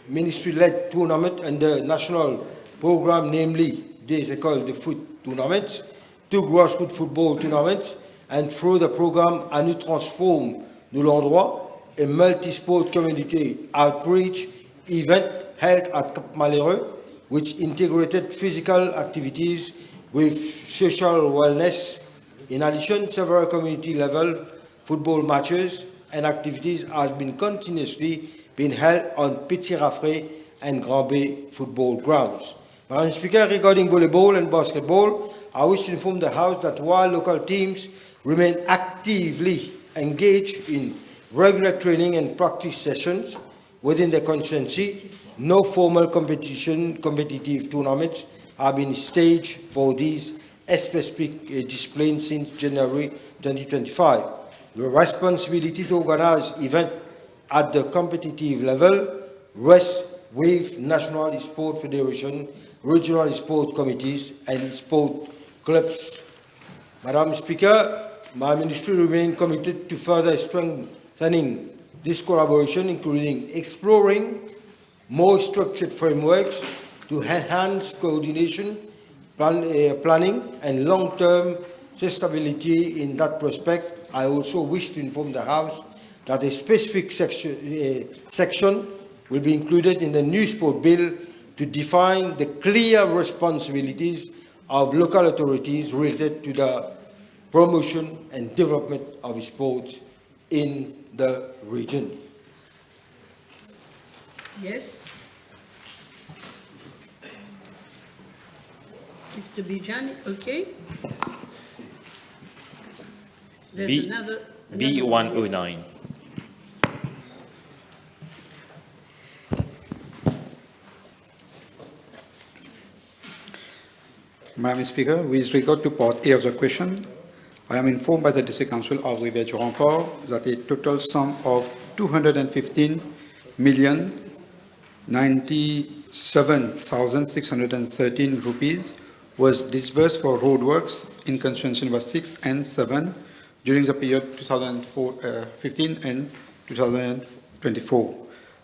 ministry-led tournaments under national program, namely des écoles de foot tournaments, 2 grassroots football tournaments, and through the program À nous transforme de l'endroit, a multi-sport community outreach event held at Cap Malheureux, which integrated physical activities with social wellness. In addition, several community-level football matches and activities have been continuously held on Petit Raffray and Grand Bay football grounds. Madam Speaker, regarding volleyball and basketball, I wish to inform the House that while local teams remain actively engaged in regular training and practice sessions within the constituency, no formal competitive tournaments have been staged for these specific disciplines since January 2025. The responsibility to organize events at the competitive level rests with National Sport Federation, regional sport committees, and sport clubs. Madam Speaker, my ministry remains committed to further strengthening this collaboration, including exploring more structured frameworks to enhance coordination, planning, and long-term sustainability. In that respect, I also wish to inform the House that a specific section will be included in the new sport bill to define the clear responsibilities of local authorities related to the promotion and development of sports in the region. Yes. Mr. Bijani, okay. Yes. There's another B109. Madam Speaker, with regard to part A of the question, I am informed by the District Council of Rivière du Rempart that a total sum of 215,097,613 rupees was disbursed for roadworks in constituency number 6 and 7 during the period 2015 and 2024,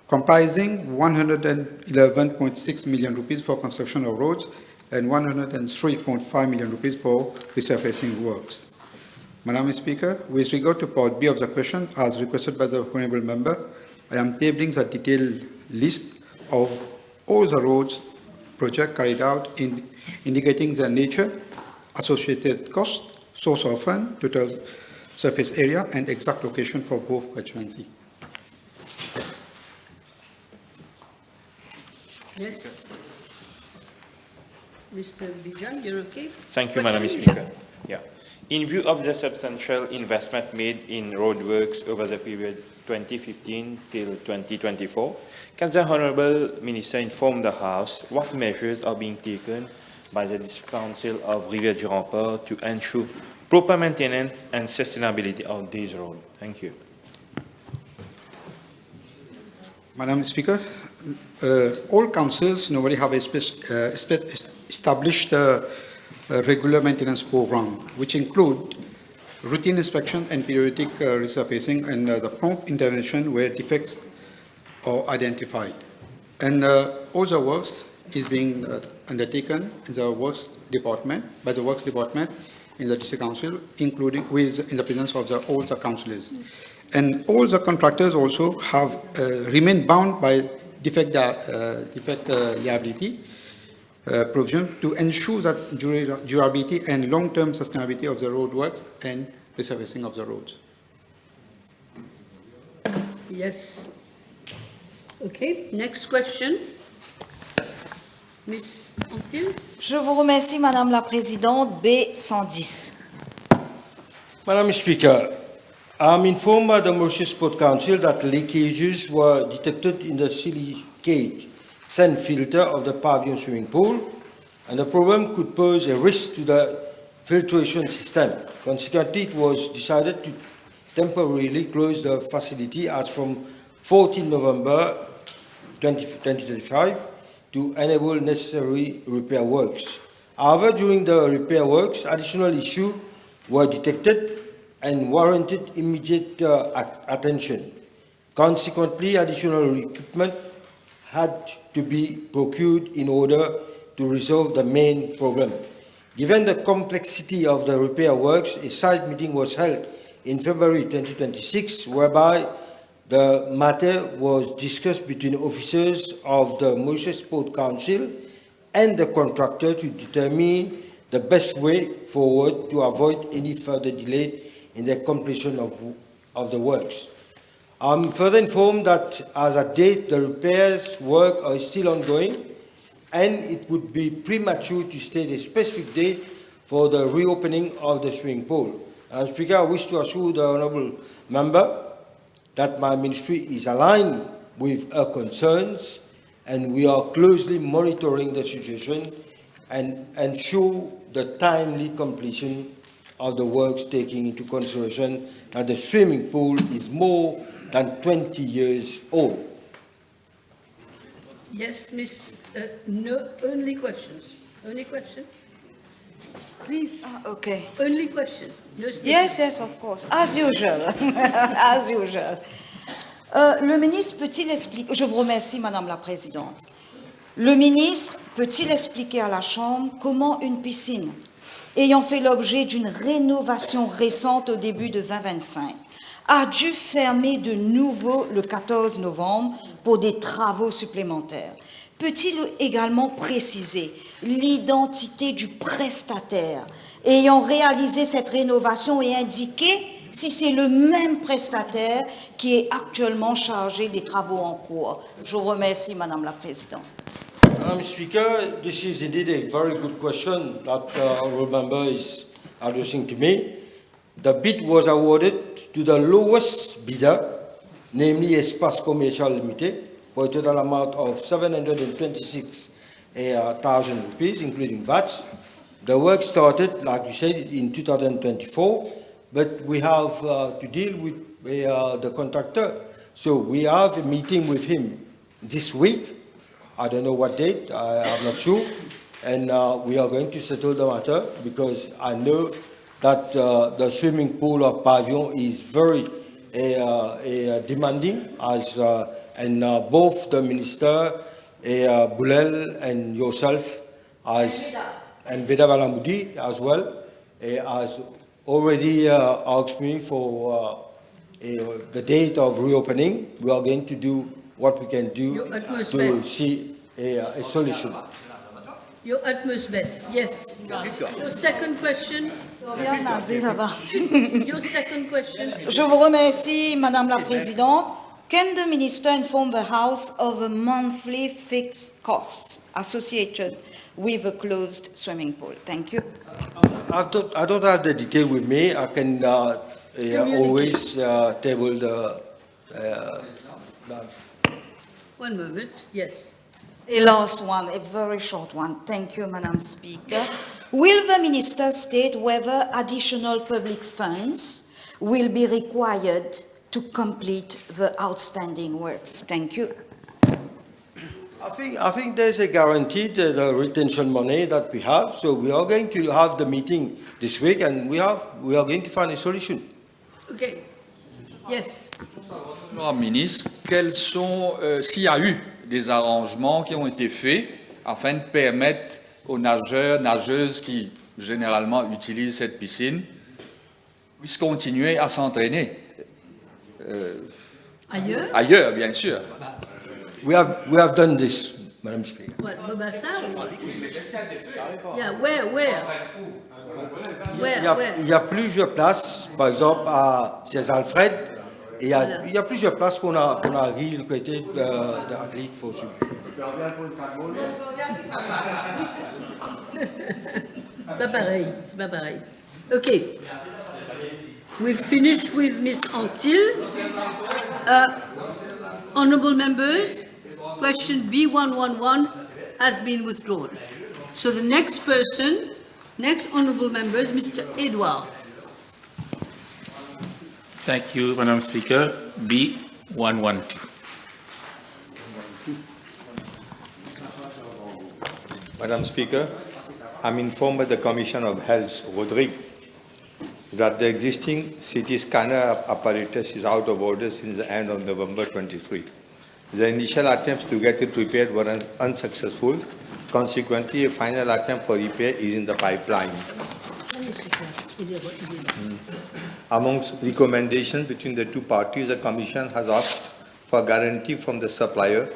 comprising 111.6 million rupees for construction of roads and 103.5 million rupees for resurfacing works. Madam Speaker, with regard to part B of the question, as requested by the Honourable Member, I am tabling the detailed list of all the roads projects carried out, indicating their nature, associated cost, source of fund, total surface area, and exact location for both constituencies. Mr. Bijan, you're okay? Thank you, Madam Speaker. Yeah. In view of the substantial investment made in roadworks over the period 2015 till 2024, can the Honourable Minister inform the House what measures are being taken by the District Council of Rivière-du-Rempart to ensure proper maintenance and sustainability of these roads? Thank you. Madam Speaker, all councils normally have established a regular maintenance program, which include routine inspection and periodic resurfacing and the prompt intervention where defects are identified. And all the works is being undertaken in the works department, by the works department in the district council, including in the presence of all the councillors. And all the contractors also have remained bound by defect liability provision to ensure that durability and long-term sustainability of the roadworks and resurfacing of the roads. Yes. Okay, next question. Ms. Antil. Je vous remercie, Madame la Présidente. B110. Madam Speaker, I'm informed by the Mauritius Sport Council that leakages were detected in the silicate sand filter of the pavilion swimming pool, and the problem could pose a risk to the filtration system. Consequently, it was decided to temporarily close the facility as from 14 November 2025 to enable necessary repair works. However, during the repair works, additional issues were detected and warranted immediate attention. Consequently, additional equipment had to be procured in order to resolve the main problem. Given the complexity of the repair works, a site meeting was held in February 2026, whereby the matter was discussed between officers of the Mauritius Sport Council and the contractor to determine the best way forward to avoid any further delay in the completion of the works. I'm further informed that as at date, the repairs work are still ongoing, and it would be premature to state a specific date for the reopening of the swimming pool. Madam Speaker, I wish to assure the Honourable Member that my ministry is aligned with her concerns, and we are closely monitoring the situation and ensure the timely completion of the works, taking into consideration that the swimming pool is more than 20 years old. Yes, Miss. No, only questions. Only question? Please. Okay. Only question. No statement. Yes, of course. As usual. As usual. Le ministre peut-il expliquer... Je vous remercie, Madame la Présidente. Le ministre peut-il expliquer à la Chambre comment une piscine ayant fait l'objet d'une rénovation récente au début de 2025 a dû fermer de nouveau le 14 novembre pour des travaux supplémentaires? Peut-il également préciser l'identité du prestataire ayant réalisé cette rénovation et indiquer si c'est le même prestataire qui est actuellement chargé des travaux en cours? Je vous remercie, Madame la Présidente. Madam Speaker, this is indeed a very good question that the honourable member is addressing to me. The bid was awarded to the lowest bidder, namely Espace Commercial Limited, for a total amount of 726,000 rupees, including VAT. The work started, like you said, in 2024, but we have to deal with the contractor. So we have a meeting with him this week. I don't know what date, I'm not sure. And we are going to settle the matter because I know that the swimming pool of Pavillon is very demanding, and both the Minister, Boulel, and yourself, and Veda Balamoudi as well, has already asked me for the date of reopening. We are going to do what we can do to see a solution. Your utmost best, yes. Your second question. Your second question. Je vous remercie, Madame la Présidente. Can the Minister inform the House of the monthly fixed costs associated with a closed swimming pool. Thank you. I don't have the detail with me. I can always table the. One moment, yes. A last one, a very short one. Thank you, Madam Speaker. Will the Minister state whether additional public funds will be required to complete the outstanding works? Thank you. I think there's a guaranteed retention money that we have. So we are going to have the meeting this week, and we are going to find a solution. Okay. Yes. Madame la ministre, quels sont, s'il y a eu des arrangements qui ont été faits afin de permettre aux nageurs, nageuses qui généralement utilisent cette piscine, puissent continuer à s'entraîner Ailleurs? Ailleurs, bien sûr. We have done this, Madam Speaker. What, Bobassa? Yeah, where? Il y a plusieurs places, par exemple à Saint-Alfred, et il y a plusieurs places qu'on a recruté d'athlètes pour suivre. C'est pas pareil. Okay. We've finished with Ms. Antil. Honourable members, question B111 has been withdrawn. So the next honourable member is Mr. Edouard. Thank you, Madam Speaker. B112. Madam Speaker, I'm informed by the Commission of Health, Rodrigue, that the existing CT scanner apparatus is out of order since the end of November 23. The initial attempts to get it repaired were unsuccessful. Consequently, a final attempt for repair is in the pipeline. Amongst recommendations between the two parties, the Commission has asked for guarantee from the supplier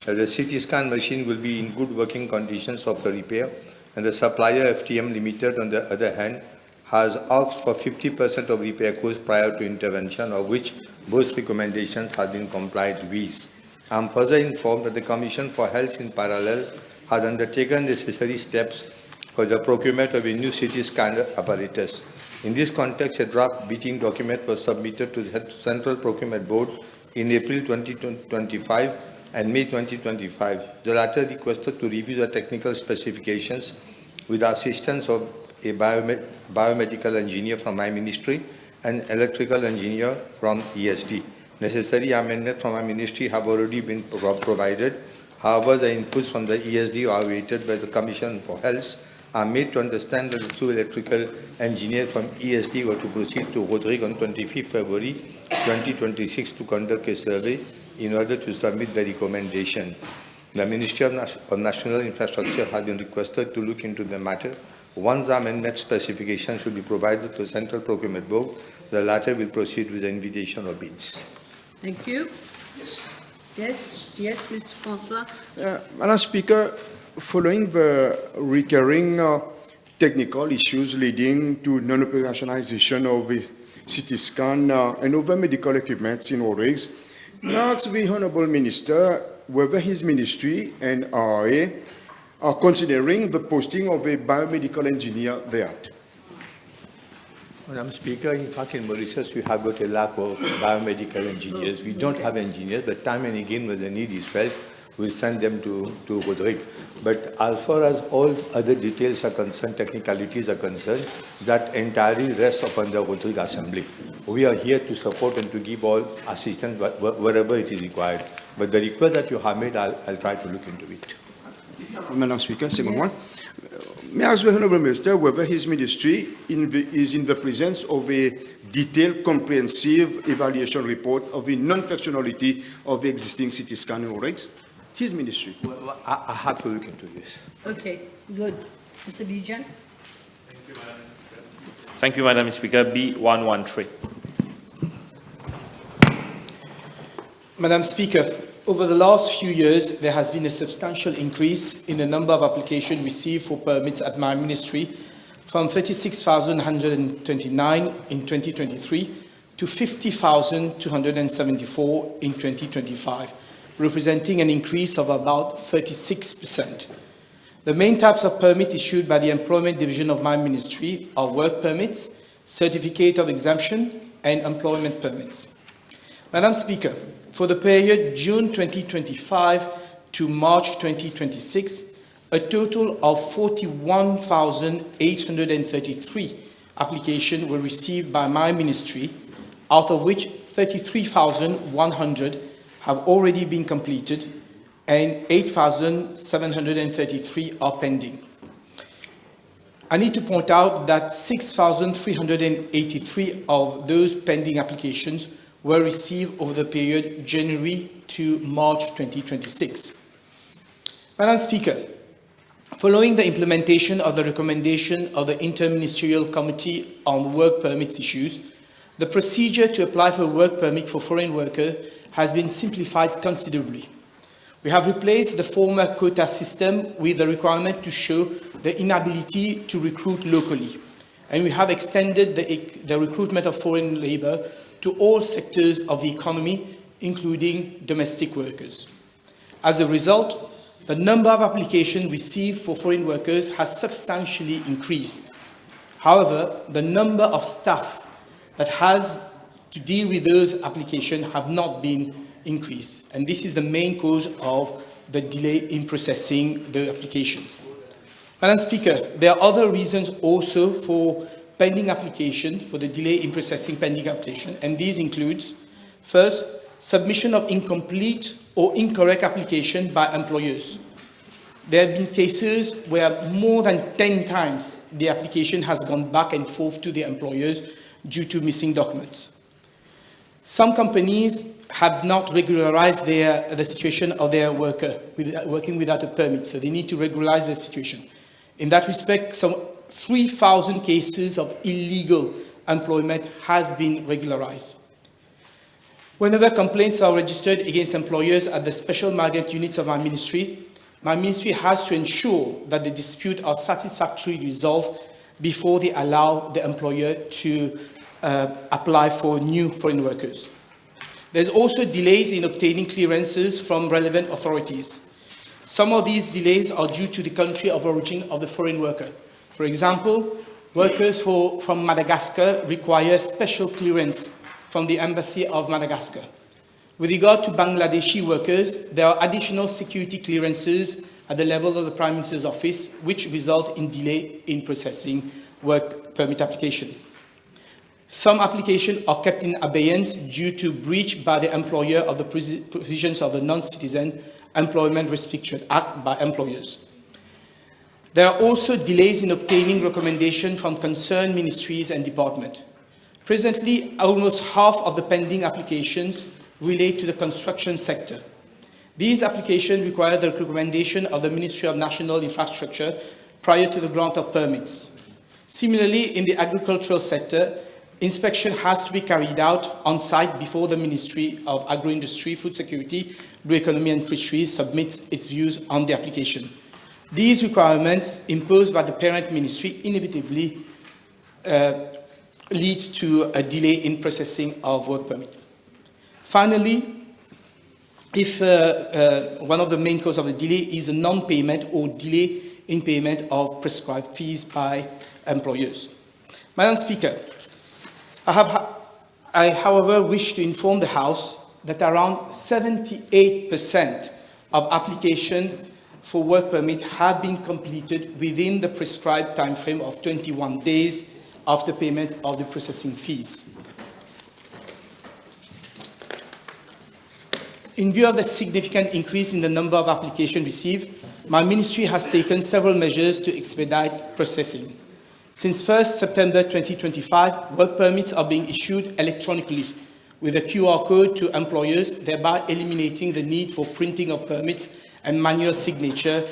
that the CT scan machine will be in good working conditions after repair, and the supplier, FTM Limited, on the other hand, has asked for 50% of repair costs prior to intervention, of which both recommendations have been complied with. I am further informed that the Commission for Health in parallel has undertaken necessary steps for the procurement of a new CT scanner apparatus. In this context, a draft bidding document was submitted to the Central Procurement Board in April 2025 and May 2025. The latter requested to review the technical specifications with the assistance of a biomedical engineer from my ministry and electrical engineer from ESD. Necessary amendments from my ministry have already been provided. However, the inputs from the ESD are awaited by the Commission for Health. I am made to understand that the two electrical engineers from ESD were to proceed to Rodrigue on 25 February 2026 to conduct a survey in order to submit the recommendation. The Ministry of National Infrastructure has been requested to look into the matter. Once the amendment specifications will be provided to the Central Procurement Board, the latter will proceed with the invitation of bids. Thank you. Yes, Mr. Francois. Madam Speaker, following the recurring technical issues leading to non-operationalization of the CT scan and other medical equipment in Rodrigue, I ask the Honourable Minister whether his ministry and RA are considering the posting of a biomedical engineer there. Madam Speaker, in fact, in Mauritius, we have got a lack of biomedical engineers. We don't have engineers, but time and again, when the need is felt, we send them to Rodrigue. But as far as all other details are concerned, technicalities are concerned, that entirely rests upon the Rodrigue Assembly. We are here to support and to give all assistance wherever it is required. But the request that you have made, I'll try to look into it. Madam Speaker, second one. May I ask the Honourable Minister whether his ministry is in the presence of a detailed, comprehensive evaluation report of the non-functionality of the existing CT scan in Rodrigue? His ministry. Well, I have to look into this. Okay, good. Mr. Bijan? Thank you, Madam Speaker. B113. Madam Speaker, over the last few years, there has been a substantial increase in the number of applications received for permits at my ministry from 36,129 in 2023 to 50,274 in 2025, representing an increase of about 36%. The main types of permit issued by the Employment Division of my ministry are work permits, certificate of exemption, and employment permits. Madam Speaker, for the period June 2025 to March 2026, a total of 41,833 applications were received by my ministry, out of which 33,100 have already been completed and 8,733 are pending. I need to point out that 6,383 of those pending applications were received over the period January to March 2026. Madam Speaker, following the implementation of the recommendation of the Interministerial Committee on Work Permits issues, the procedure to apply for a work permit for foreign workers has been simplified considerably. We have replaced the former quota system with the requirement to show the inability to recruit locally, and we have extended the recruitment of foreign labor to all sectors of the economy, including domestic workers. As a result, the number of applications received for foreign workers has substantially increased. However, the number of staff that has to deal with those applications have not been increased, and this is the main cause of the delay in processing the applications. Madam Speaker, there are other reasons also for pending application, for the delay in processing pending application, and these include, first, submission of incomplete or incorrect application by employers. There have been cases where more than 10 times the application has gone back and forth to the employers due to missing documents. Some companies have not regularized the situation of their worker working without a permit, so they need to regularize their situation. In that respect, some 3,000 cases of illegal employment has been regularized. Whenever complaints are registered against employers at the special migrant units of my ministry has to ensure that the disputes are satisfactorily resolved before they allow the employer to apply for new foreign workers. There's also delays in obtaining clearances from relevant authorities. Some of these delays are due to the country of origin of the foreign worker. For example, workers from Madagascar require special clearance from the Embassy of Madagascar. With regard to Bangladeshi workers, there are additional security clearances at the level of the Prime Minister's office, which result in delay in processing work permit application. Some applications are kept in abeyance due to breach by the employer of the provisions of the Non-Citizen Employment Restriction Act by employers. There are also delays in obtaining recommendations from concerned ministries and departments. Presently, almost half of the pending applications relate to the construction sector. These applications require the recommendation of the Ministry of National Infrastructure prior to the grant of permits. Similarly, in the agricultural sector, inspection has to be carried out on site before the Ministry of Agro-Industry, Food Security, Blue Economy and Fisheries submits its views on the application. These requirements imposed by the parent ministry inevitably leads to a delay in processing of work permit. Finally, if one of the main causes of the delay is a non-payment or delay in payment of prescribed fees by employers. Madam Speaker, I, however, wish to inform the House that around 78% of applications for work permit have been completed within the prescribed time frame of 21 days after payment of the processing fees. In view of the significant increase in the number of applications received, my ministry has taken several measures to expedite processing. Since 1st September 2025, work permits are being issued electronically with a QR code to employers, thereby eliminating the need for printing of permits and manual signature,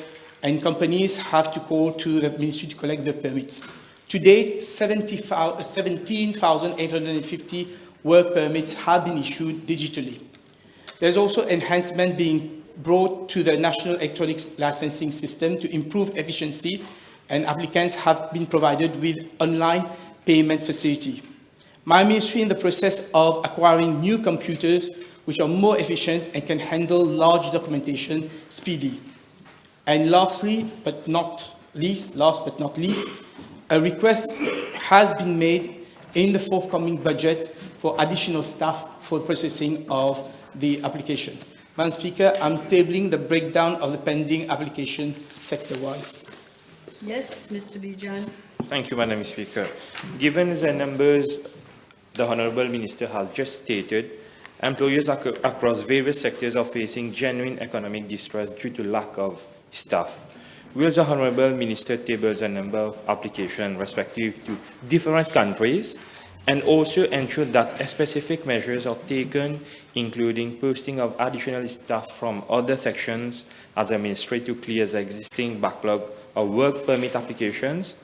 and companies have to call to the ministry to collect the permits. To date, 17,850 work permits have been issued digitally. There's also enhancement being brought to the National Electronics Licensing System to improve efficiency, and applicants have been provided with online payment facility. My ministry is in the process of acquiring new computers which are more efficient and can handle large documentation speedily. And lastly, last but not least, a request has been made in the forthcoming budget for additional staff for processing of the application. Madam Speaker, I'm tabling the breakdown of the pending application sector-wise. Yes, Mr. Bijan. Thank you, Madam Speaker. Given the numbers the Honourable Minister has just stated, employers across various sectors are facing genuine economic distress due to lack of staff. Will the Honourable Minister table a number of applications respective to different countries and also ensure that specific measures are taken, including posting of additional staff from other sections as a ministry to clear the existing backlog of work permit applications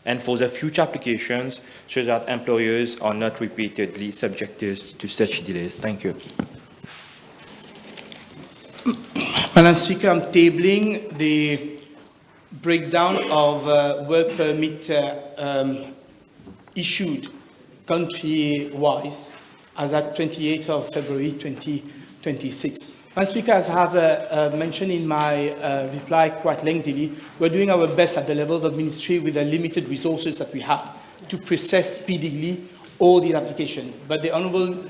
and for the future applications so that employers are not repeatedly subjected to such delays? Thank you. Madam Speaker, I'm tabling the breakdown of work permit issued country-wise as at 28th of February 2026. Madam Speaker, as I have mentioned in my reply quite lengthily, we're doing our best at the level of the ministry with the limited resources that we have to process speedily all the applications. But the honourable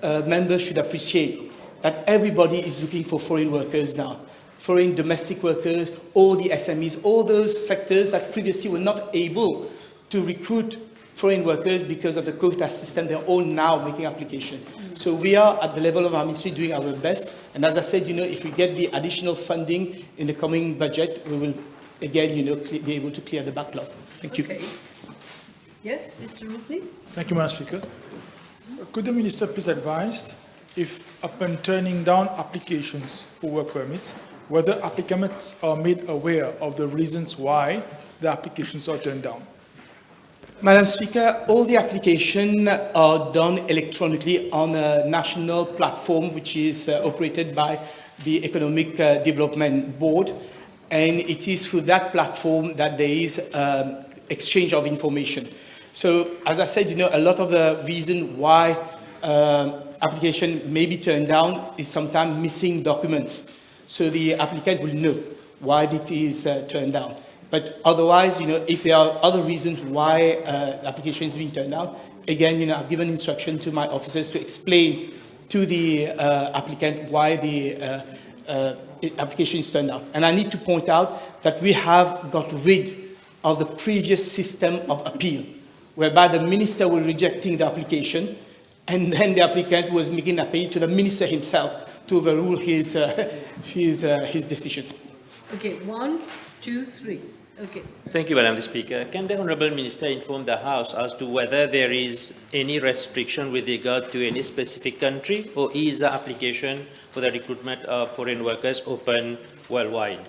members should appreciate that everybody is looking for foreign workers now. Foreign domestic workers, all the SMEs, all those sectors that previously were not able to recruit foreign workers because of the quota system, they're all now making application. So we are at the level of our ministry doing our best. And as I said, if we get the additional funding in the coming budget, we will again, be able to clear the backlog. Thank you. Yes, Mr. Rupni? Thank you, Madam Speaker. Could the Minister please advise if upon turning down applications for work permits, whether applicants are made aware of the reasons why the applications are turned down? Madam Speaker, all the applications are done electronically on a national platform which is operated by the Economic Development Board, and it is through that platform that there is exchange of information. So, as I said, a lot of the reason why application may be turned down is sometimes missing documents. So the applicant will know why it is turned down. But otherwise, if there are other reasons why the application is being turned down, again, I've given instruction to my officers to explain to the applicant why the application is turned down. And I need to point out that we have got rid of the previous system of appeal, whereby the minister was rejecting the application, and then the applicant was making an appeal to the minister himself to overrule his decision. Okay, 1, 2, 3. Okay. Thank you, Madam Speaker. Can the Honourable Minister inform the House as to whether there is any restriction with regard to any specific country, or is the application for the recruitment of foreign workers open worldwide?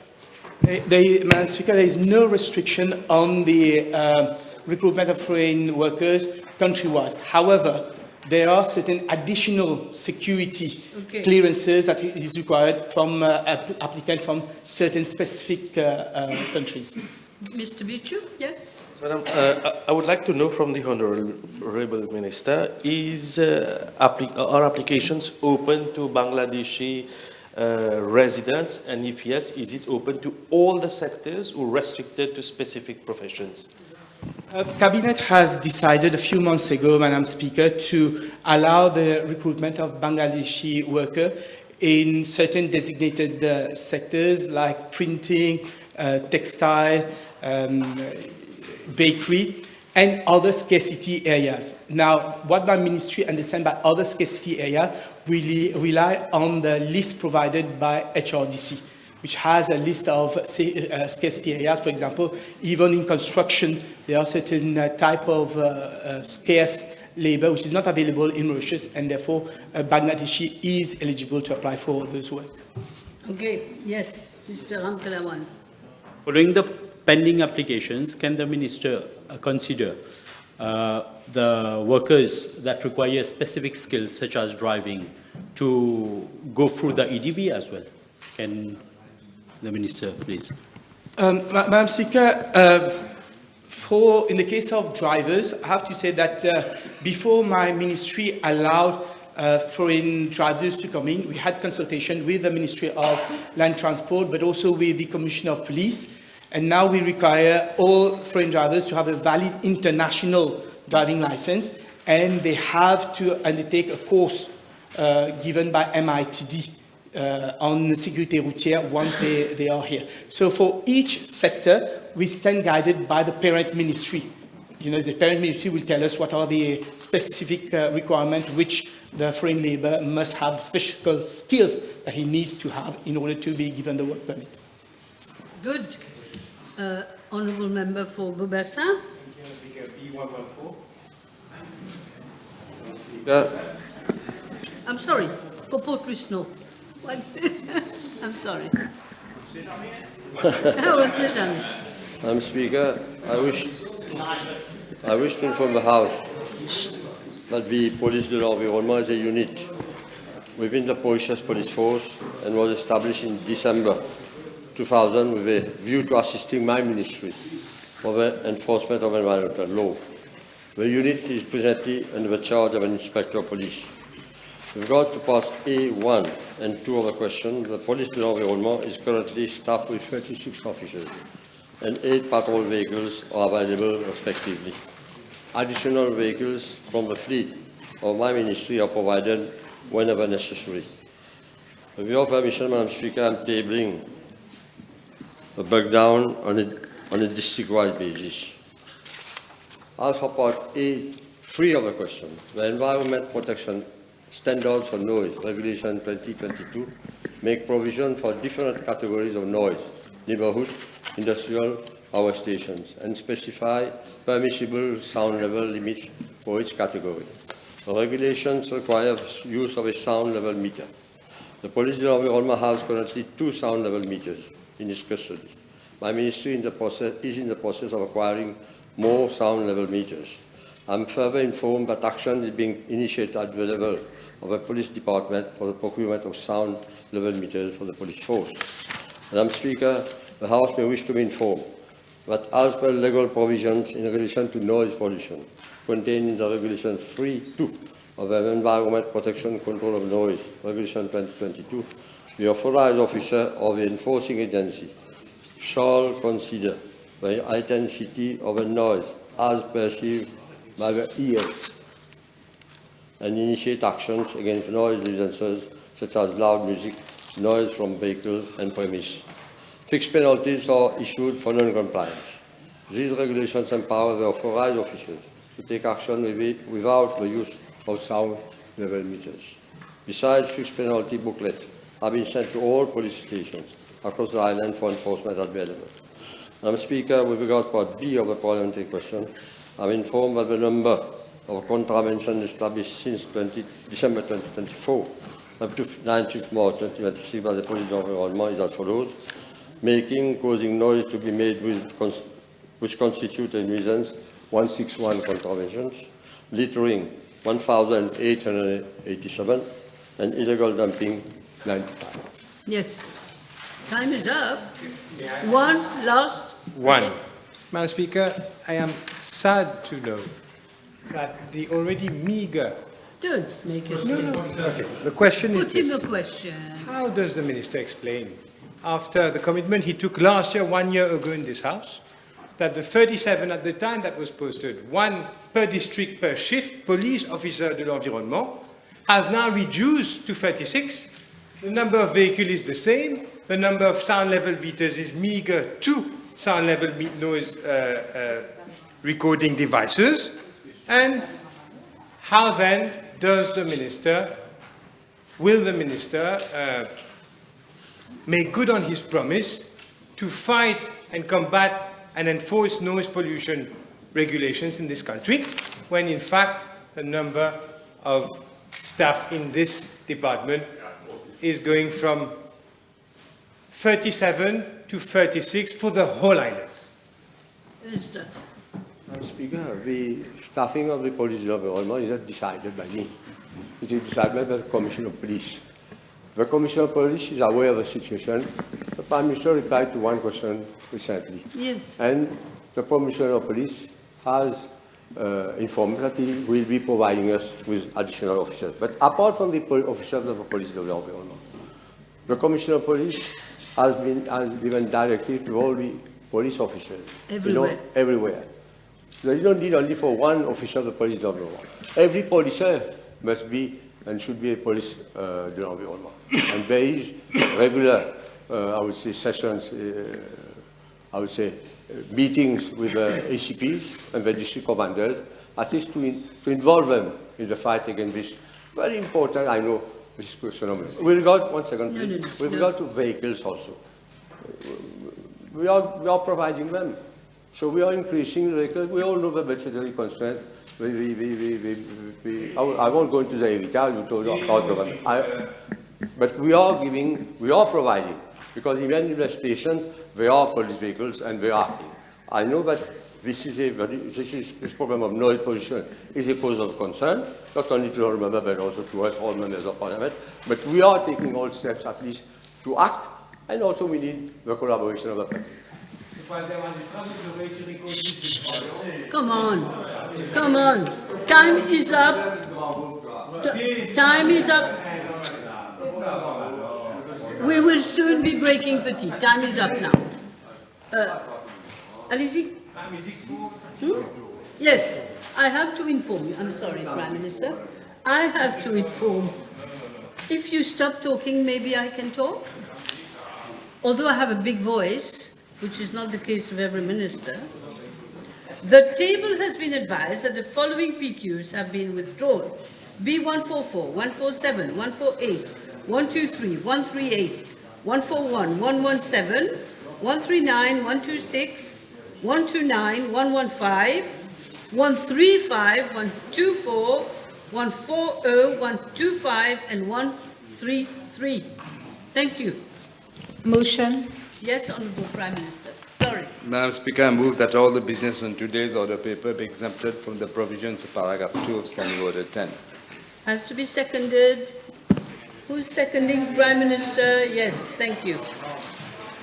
Madam Speaker, there is no restriction on the recruitment of foreign workers country-wise. However, there are certain additional security clearances that is required from applicants from certain specific countries. Mr. Bichu, yes? Madam, I would like to know from the Honourable Minister, are applications open to Bangladeshi residents, and if yes, is it open to all the sectors or restricted to specific professions? Cabinet has decided a few months ago, Madam Speaker, to allow the recruitment of Bangladeshi workers in certain designated sectors like printing, textile, bakery, and other scarcity areas. Now, what my ministry understands by other scarcity areas really rely on the list provided by HRDC, which has a list of scarcity areas. For example, even in construction, there are certain type of scarce labor which is not available in Mauritius, and therefore Bangladeshi is eligible to apply for those work. Okay, yes, Mr. Ramkalawan. Following the pending applications, can the Minister consider the workers that require specific skills such as driving to go through the EDB as well? Can the Minister, please? Madam Speaker, in the case of drivers, I have to say that before my ministry allowed foreign drivers to come in. We had consultation with the Ministry of Land Transport, but also with the Commissioner of Police. And now we require all foreign drivers to have a valid international driving license, and they have to undertake a course given by MITD on sécurité routière once they are here. So for each sector, we stand guided by the parent ministry. You know, the parent ministry will tell us what are the specific requirements which the foreign labor must have special skills that he needs to have in order to be given the work permit. Good. Honourable Member for Bobassin. I'm sorry, for Port Louis North. What? I'm sorry. Madam Speaker, I wish to inform the House that the Police de l'Environnement is a unit within the Mauritius Police Force and was established in December 2000 with a view to assisting my ministry for the enforcement of environmental law. The unit is presently under the charge of an Inspector of Police. With regard to parts A1 and 2 of the question, the Police de l'Environnement is currently staffed with 36 officers and 8 patrol vehicles are available respectively. Additional vehicles from the fleet of my ministry are provided whenever necessary. With your permission, Madam Speaker, I am tabling a breakdown on a district-wide basis. As for part A3 of the question, the Environment Protection Standards for Noise, Regulation 2022, make provision for different categories of noise, neighborhood, industrial, power stations, and specify permissible sound level limits for each category. The regulations require use of a sound level meter. The Police de l'Environnement has currently 2 sound level meters in its custody. My ministry is in the process of acquiring more sound level meters. I am further informed that action is being initiated at the level of the Police Department for the procurement of sound level meters for the police force. Madam Speaker, the House may wish to be informed that as per legal provisions in relation to noise pollution contained in the Regulation 3.2 of the Environment Protection Control of Noise, Regulation 2022, the authorized officer of the enforcing agency shall consider the intensity of a noise as perceived by the ear and initiate actions against noise nuisances such as loud music, noise from vehicles and premises. Fixed penalties are issued for non-compliance. These regulations empower the authorized officers to take action without the use of sound level meters. Besides, fixed penalty booklets have been sent to all police stations across the island for enforcement at the element. Madam Speaker, with regard to Part B of the parliamentary question, I am informed that the number of contraventions established since December 2024 up to 19th March 2026 by the Police de l'Environnement is as follows: making, causing noise to be made which constitute a nuisance, 161 contraventions, littering, 1,887, and illegal dumping, 95. Yes. Time is up. One last. One. Madam Speaker, I am sad to know that the already meager. Don't make us. Okay. The question is Put him this. a question. How does the minister explain, after the commitment he took last year, 1 year ago in this House, that the 37 at the time that was posted, 1 per district per shift, police officer de l'environnement, has now reduced to 36. The number of vehicles is the same. The number of sound level meters is meager 2 sound level noise recording devices. And how then does the minister, will the minister make good on his promise to fight and combat and enforce noise pollution regulations in this country, when in fact the number of staff in this department is going from 37 to 36 for the whole island? Minister. Madam Speaker, the staffing of the Police de l'Environnement is not decided by me. It is decided by the Commissioner of Police. The Commissioner of Police is aware of the situation. The Prime Minister replied to one question recently. Yes. And the Commissioner of Police has informed that he will be providing us with additional officers. But apart from the officers of the police of the environment, the Commissioner of Police has given directive to all the police officers. Everywhere. Everywhere. So you don't need only for one officer of the police of the environment. Every policer must be and should be a police de l'environnement. And there is regular, I would say, sessions, I would say, meetings with the ACPs and the district commanders, at least to involve them in the fight against this very important, I know, this phenomenon. With regard, one second, please. With regard to vehicles also, we are providing them. So we are increasing the vehicles. We all know the budgetary constraint. I won't go into the detail, you told us, but we are providing, because even in the stations, there are police vehicles and they are acting. I know that this problem of noise pollution is a cause of concern, not only to the member, but also to us, all members of Parliament. But we are taking all steps at least to act, and also we need the collaboration of the public. Come on, come on. Time is up. Time is up. We will soon be breaking for tea. Time is up now. Allez-y. Yes, I have to inform you. I'm sorry, Prime Minister. I have to inform. If you stop talking, maybe I can talk. Although I have a big voice, which is not the case of every minister, the table has been advised that the following PQs have been withdrawn. B144, 147, 148, 123, 138, 141, 117, 139, 126, 129, 115, 135, 124, 140, 125, and 133. Thank you. Motion. Yes, Honourable Prime Minister. Sorry. Madam Speaker, I move that all the business on today's order paper be exempted from the provisions of paragraph 2 of Standing Order 10. Has to be seconded. Who's seconding, Prime Minister? Yes, thank you.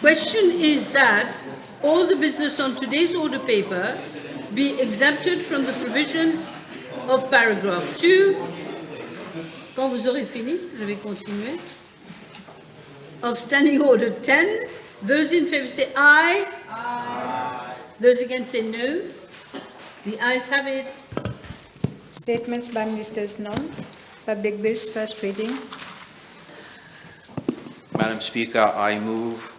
Question is that all the business on today's order paper be exempted from the provisions of paragraph 2. Quand vous aurez fini, je vais continuer. Of Standing Order 10. Those in favour say aye. Aye. Those against say no. The ayes have it. Statements by ministers none. Public bills first reading. Madam Speaker, I move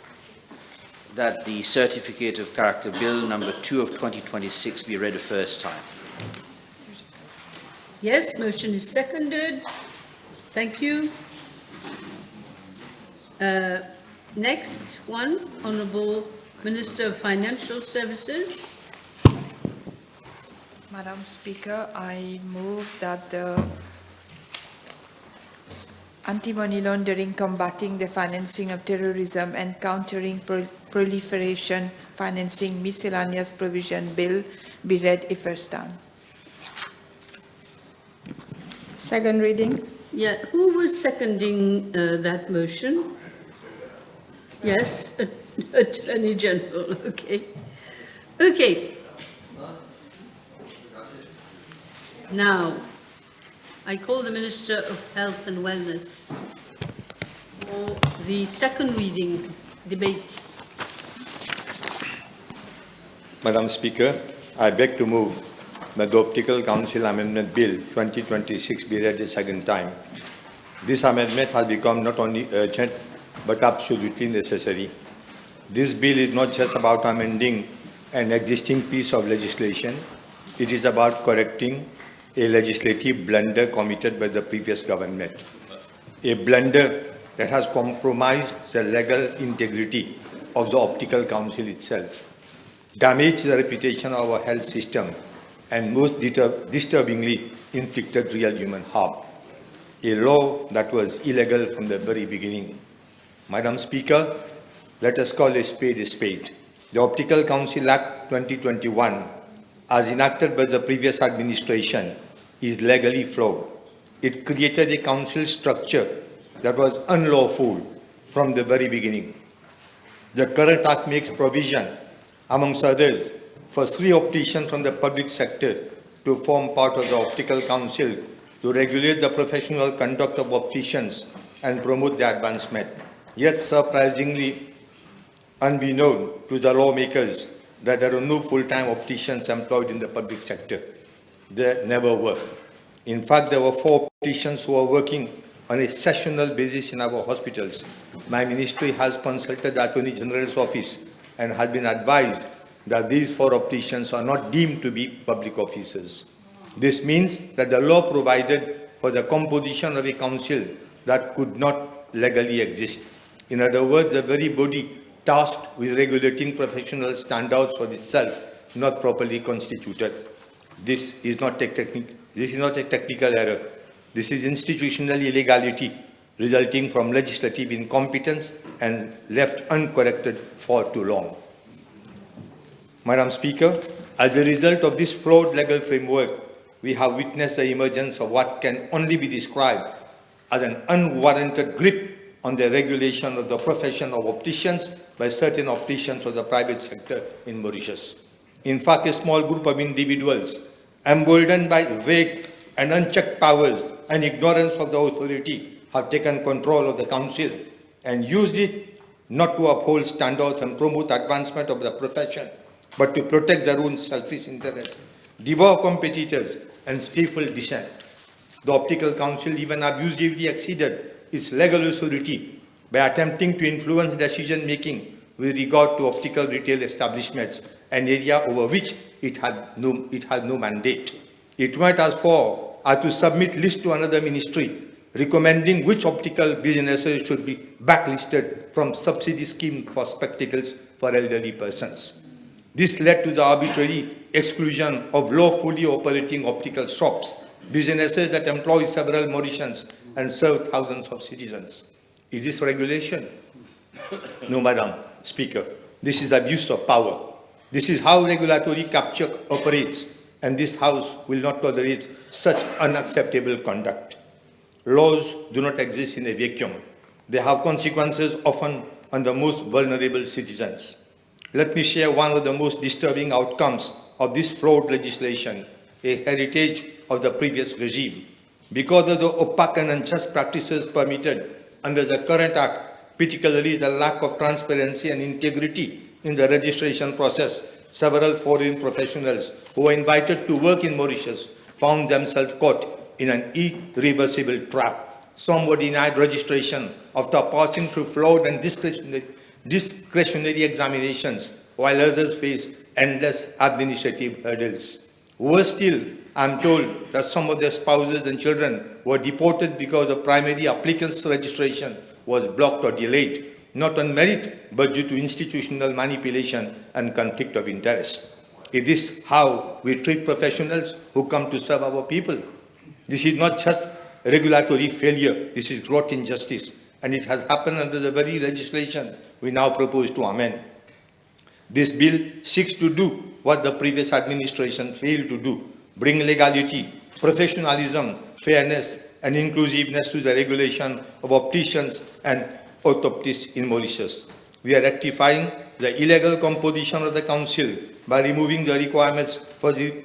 that the Certificate of Character Bill number 2 of 2026 be read a first time. Yes, motion is seconded. Thank you. Next one, Honourable Minister of Financial Services. Madam Speaker, I move that the Anti-Money Laundering, Combating the Financing of Terrorism and Countering Proliferation Financing Miscellaneous Provision Bill be read a first time. Second reading. Yeah, who was seconding that motion? Yes, Attorney General, okay. Okay. Now, I call the Minister of Health and Wellness for the second reading debate. Madam Speaker, I beg to move that the Optical Council Amendment Bill 2026 be read a second time. This amendment has become not only urgent, but absolutely necessary. This bill is not just about amending an existing piece of legislation. It is about correcting a legislative blunder committed by the previous government. A blunder that has compromised the legal integrity of the Optical Council itself, damaged the reputation of our health system, and most disturbingly inflicted real human harm. A law that was illegal from the very beginning. Madam Speaker, let us call a spade a spade. The Optical Council Act 2021, as enacted by the previous administration, is legally flawed. It created a council structure that was unlawful from the very beginning. The current act makes provision, amongst others, for 3 opticians from the public sector to form part of the Optical Council to regulate the professional conduct of opticians and promote their advancement. Yet surprisingly, unbeknown to the lawmakers, that there are no full-time opticians employed in the public sector. There never were. In fact, there were 4 opticians who are working on a sessional basis in our hospitals. My ministry has consulted the Attorney General's office and has been advised that these 4 opticians are not deemed to be public officers. This means that the law provided for the composition of a council that could not legally exist. In other words, the very body tasked with regulating professional standards for itself not properly constituted. This is not a technical error. This is institutional illegality resulting from legislative incompetence and left uncorrected for too long. Madam Speaker, as a result of this flawed legal framework, we have witnessed the emergence of what can only be described as an unwarranted grip on the regulation of the profession of opticians by certain opticians of the private sector in Mauritius. In fact, a small group of individuals, emboldened by vague and unchecked powers and ignorance of the authority, have taken control of the council and used it not to uphold standards and promote advancement of the profession, but to protect their own selfish interests, devour competitors, and stifle dissent. The Optical Council even abusively exceeded its legal authority by attempting to influence decision-making with regard to optical retail establishments, an area over which it had no mandate. It went as far as to submit list to another ministry recommending which optical businesses should be blacklisted from subsidy scheme for spectacles for elderly persons. This led to the arbitrary exclusion of lawfully operating optical shops, businesses that employ several Mauritians and serve thousands of citizens. Is this regulation? No, Madam Speaker. This is abuse of power. This is how regulatory capture operates, and this House will not tolerate such unacceptable conduct. Laws do not exist in a vacuum. They have consequences often on the most vulnerable citizens. Let me share one of the most disturbing outcomes of this flawed legislation, a heritage of the previous regime. Because of the opaque and unjust practices permitted under the current Act, particularly the lack of transparency and integrity in the registration process, several foreign professionals who were invited to work in Mauritius found themselves caught in an irreversible trap. Some were denied registration after passing through flawed and discretionary examinations, while others faced endless administrative hurdles. Worse still, I'm told that some of their spouses and children were deported because the primary applicant's registration was blocked or delayed, not on merit, but due to institutional manipulation and conflict of interest. Is this how we treat professionals who come to serve our people? This is not just regulatory failure, this is gross injustice, and it has happened under the very legislation we now propose to amend. This bill seeks to do what the previous administration failed to do: bring legality, professionalism, fairness, and inclusiveness to the regulation of opticians and orthoptists in Mauritius. We are rectifying the illegal composition of the council by removing the requirements for the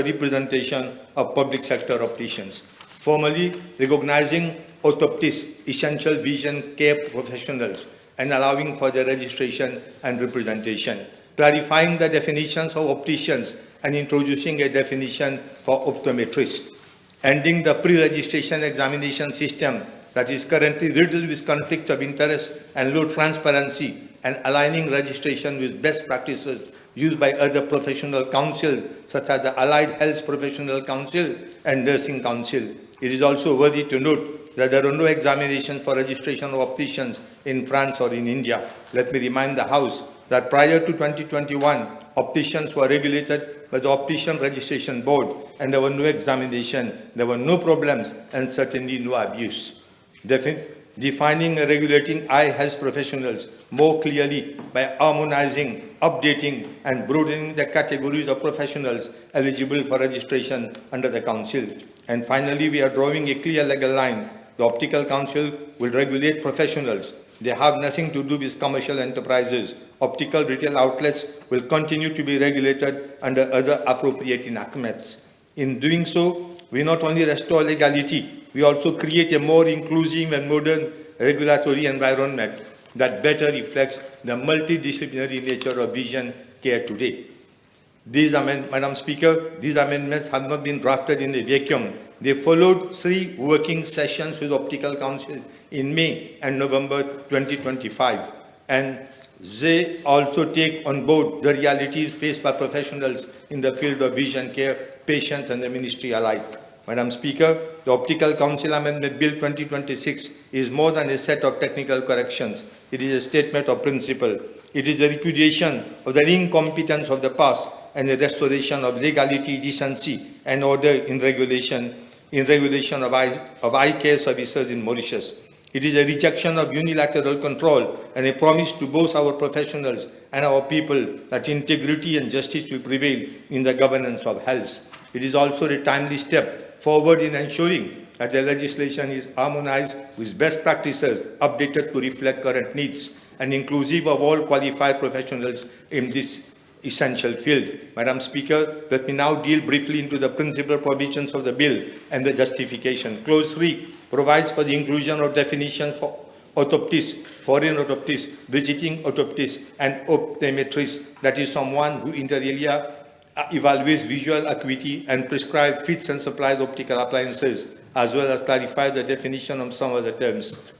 representation of public sector opticians, formally recognizing orthoptists, essential vision care professionals, and allowing for their registration and representation, clarifying the definitions of opticians and introducing a definition for optometrists, ending the pre-registration examination system that is currently riddled with conflict of interest and low transparency, and aligning registration with best practices used by other professional councils such as the Allied Health Professional Council and Nursing Council. It is also worthy to note that there are no examinations for registration of opticians in France or in India. Let me remind the House that prior to 2021, opticians were regulated by the Optician Registration Board, and there were no examination, there were no problems, and certainly no abuse. Defining and regulating eye health professionals more clearly by harmonizing, updating, and broadening the categories of professionals eligible for registration under the Council. And finally, we are drawing a clear legal line. The Optical Council will regulate professionals. They have nothing to do with commercial enterprises. Optical retail outlets will continue to be regulated under other appropriate enactments. In doing so, we not only restore legality, we also create a more inclusive and modern regulatory environment that better reflects the multidisciplinary nature of vision care today. Madam Speaker, these amendments have not been drafted in a vacuum. They followed 3 working sessions with Optical Council in May and November 2025. And they also take on board the realities faced by professionals in the field of vision care, patients and the ministry alike. Madam Speaker, the Optical Council Amendment Bill 2026 is more than a set of technical corrections. It is a statement of principle. It is a repudiation of the incompetence of the past and a restoration of legality, decency and order in regulation of eye care services in Mauritius. It is a rejection of unilateral control and a promise to both our professionals and our people that integrity and justice will prevail in the governance of health. It is also a timely step forward in ensuring that the legislation is harmonized with best practices, updated to reflect current needs, and inclusive of all qualified professionals in this essential field. Madam Speaker, let me now deal briefly into the principal provisions of the bill and the justification. Clause 3 provides for the inclusion of definitions for orthoptists, foreign orthoptists, visiting orthoptists, and optometrists, that is someone who inter alia evaluates visual acuity and prescribes, fits and supplies optical appliances, as well as clarify the definition of some other terms.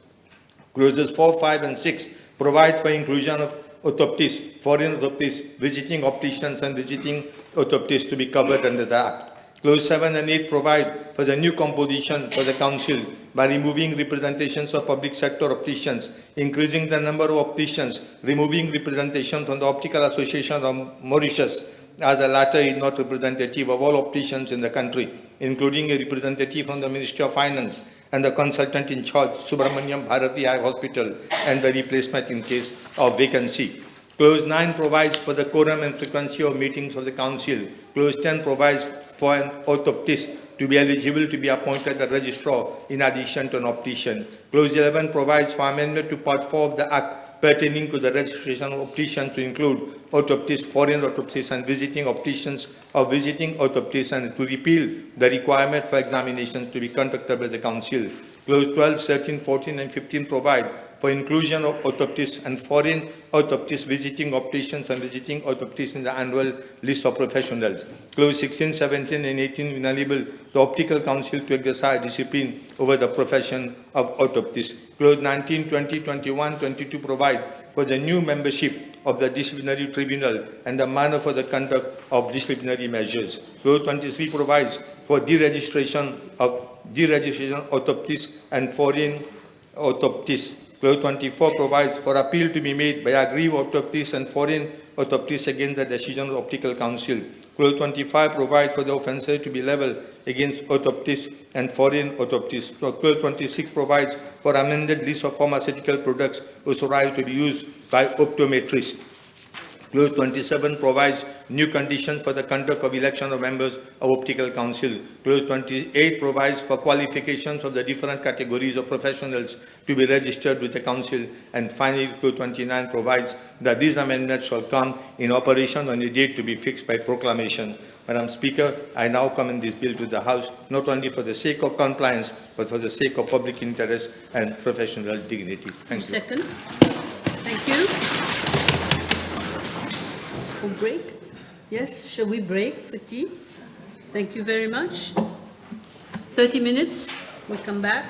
Clauses 4, 5, and 6 provide for inclusion of orthoptists, foreign orthoptists, visiting opticians, and visiting orthoptists to be covered under the Act. Clause 7 and 8 provide for the new composition for the Council by removing representations of public sector opticians, increasing the number of opticians, removing representation from the Optical Association of Mauritius, as the latter is not representative of all opticians in the country, including a representative from the Ministry of Finance and the consultant in charge, Subramaniam Bharati Eye Hospital, and the replacement in case of vacancy. Clause 9 provides for the quorum and frequency of meetings of the Council. Clause 10 provides for an orthoptist to be eligible to be appointed a registrar in addition to an optician. Clause 11 provides for amendment to Part 4 of the Act pertaining to the registration of opticians to include orthoptists, foreign orthoptists, and visiting opticians or visiting orthoptists, and to repeal the requirement for examinations to be conducted by the Council. Clause 12, 13, 14, and 15 provide for inclusion of orthoptists and foreign orthoptists, visiting opticians, and visiting orthoptists in the annual list of professionals. Clause 16, 17, and 18 enable the Optical Council to exercise discipline over the profession of orthoptists. Clause 19, 20, 21, 22 provide for the new membership of the disciplinary tribunal and the manner for the conduct of disciplinary measures. Clause 23 provides for deregistration orthoptists and foreign orthoptists. Clause 24 provides for appeal to be made by aggrieved orthoptists and foreign orthoptists against the decision of the Optical Council. Clause 25 provides for the offences to be levelled against orthoptists and foreign orthoptists. Clause 26 provides for amended list of pharmaceutical products authorized to be used by optometrists. Clause 27 provides new conditions for the conduct of election of members of Optical Council. Clause 28 provides for qualifications of the different categories of professionals to be registered with the Council. And finally, Clause 29 provides that these amendments shall come in operation on a date to be fixed by proclamation. Madam Speaker, I now commend this bill to the House, not only for the sake of compliance, but for the sake of public interest and professional dignity. Thank you. Second. Thank you. Break? Yes, shall we break for tea? Thank you very much. 30 minutes, we come back.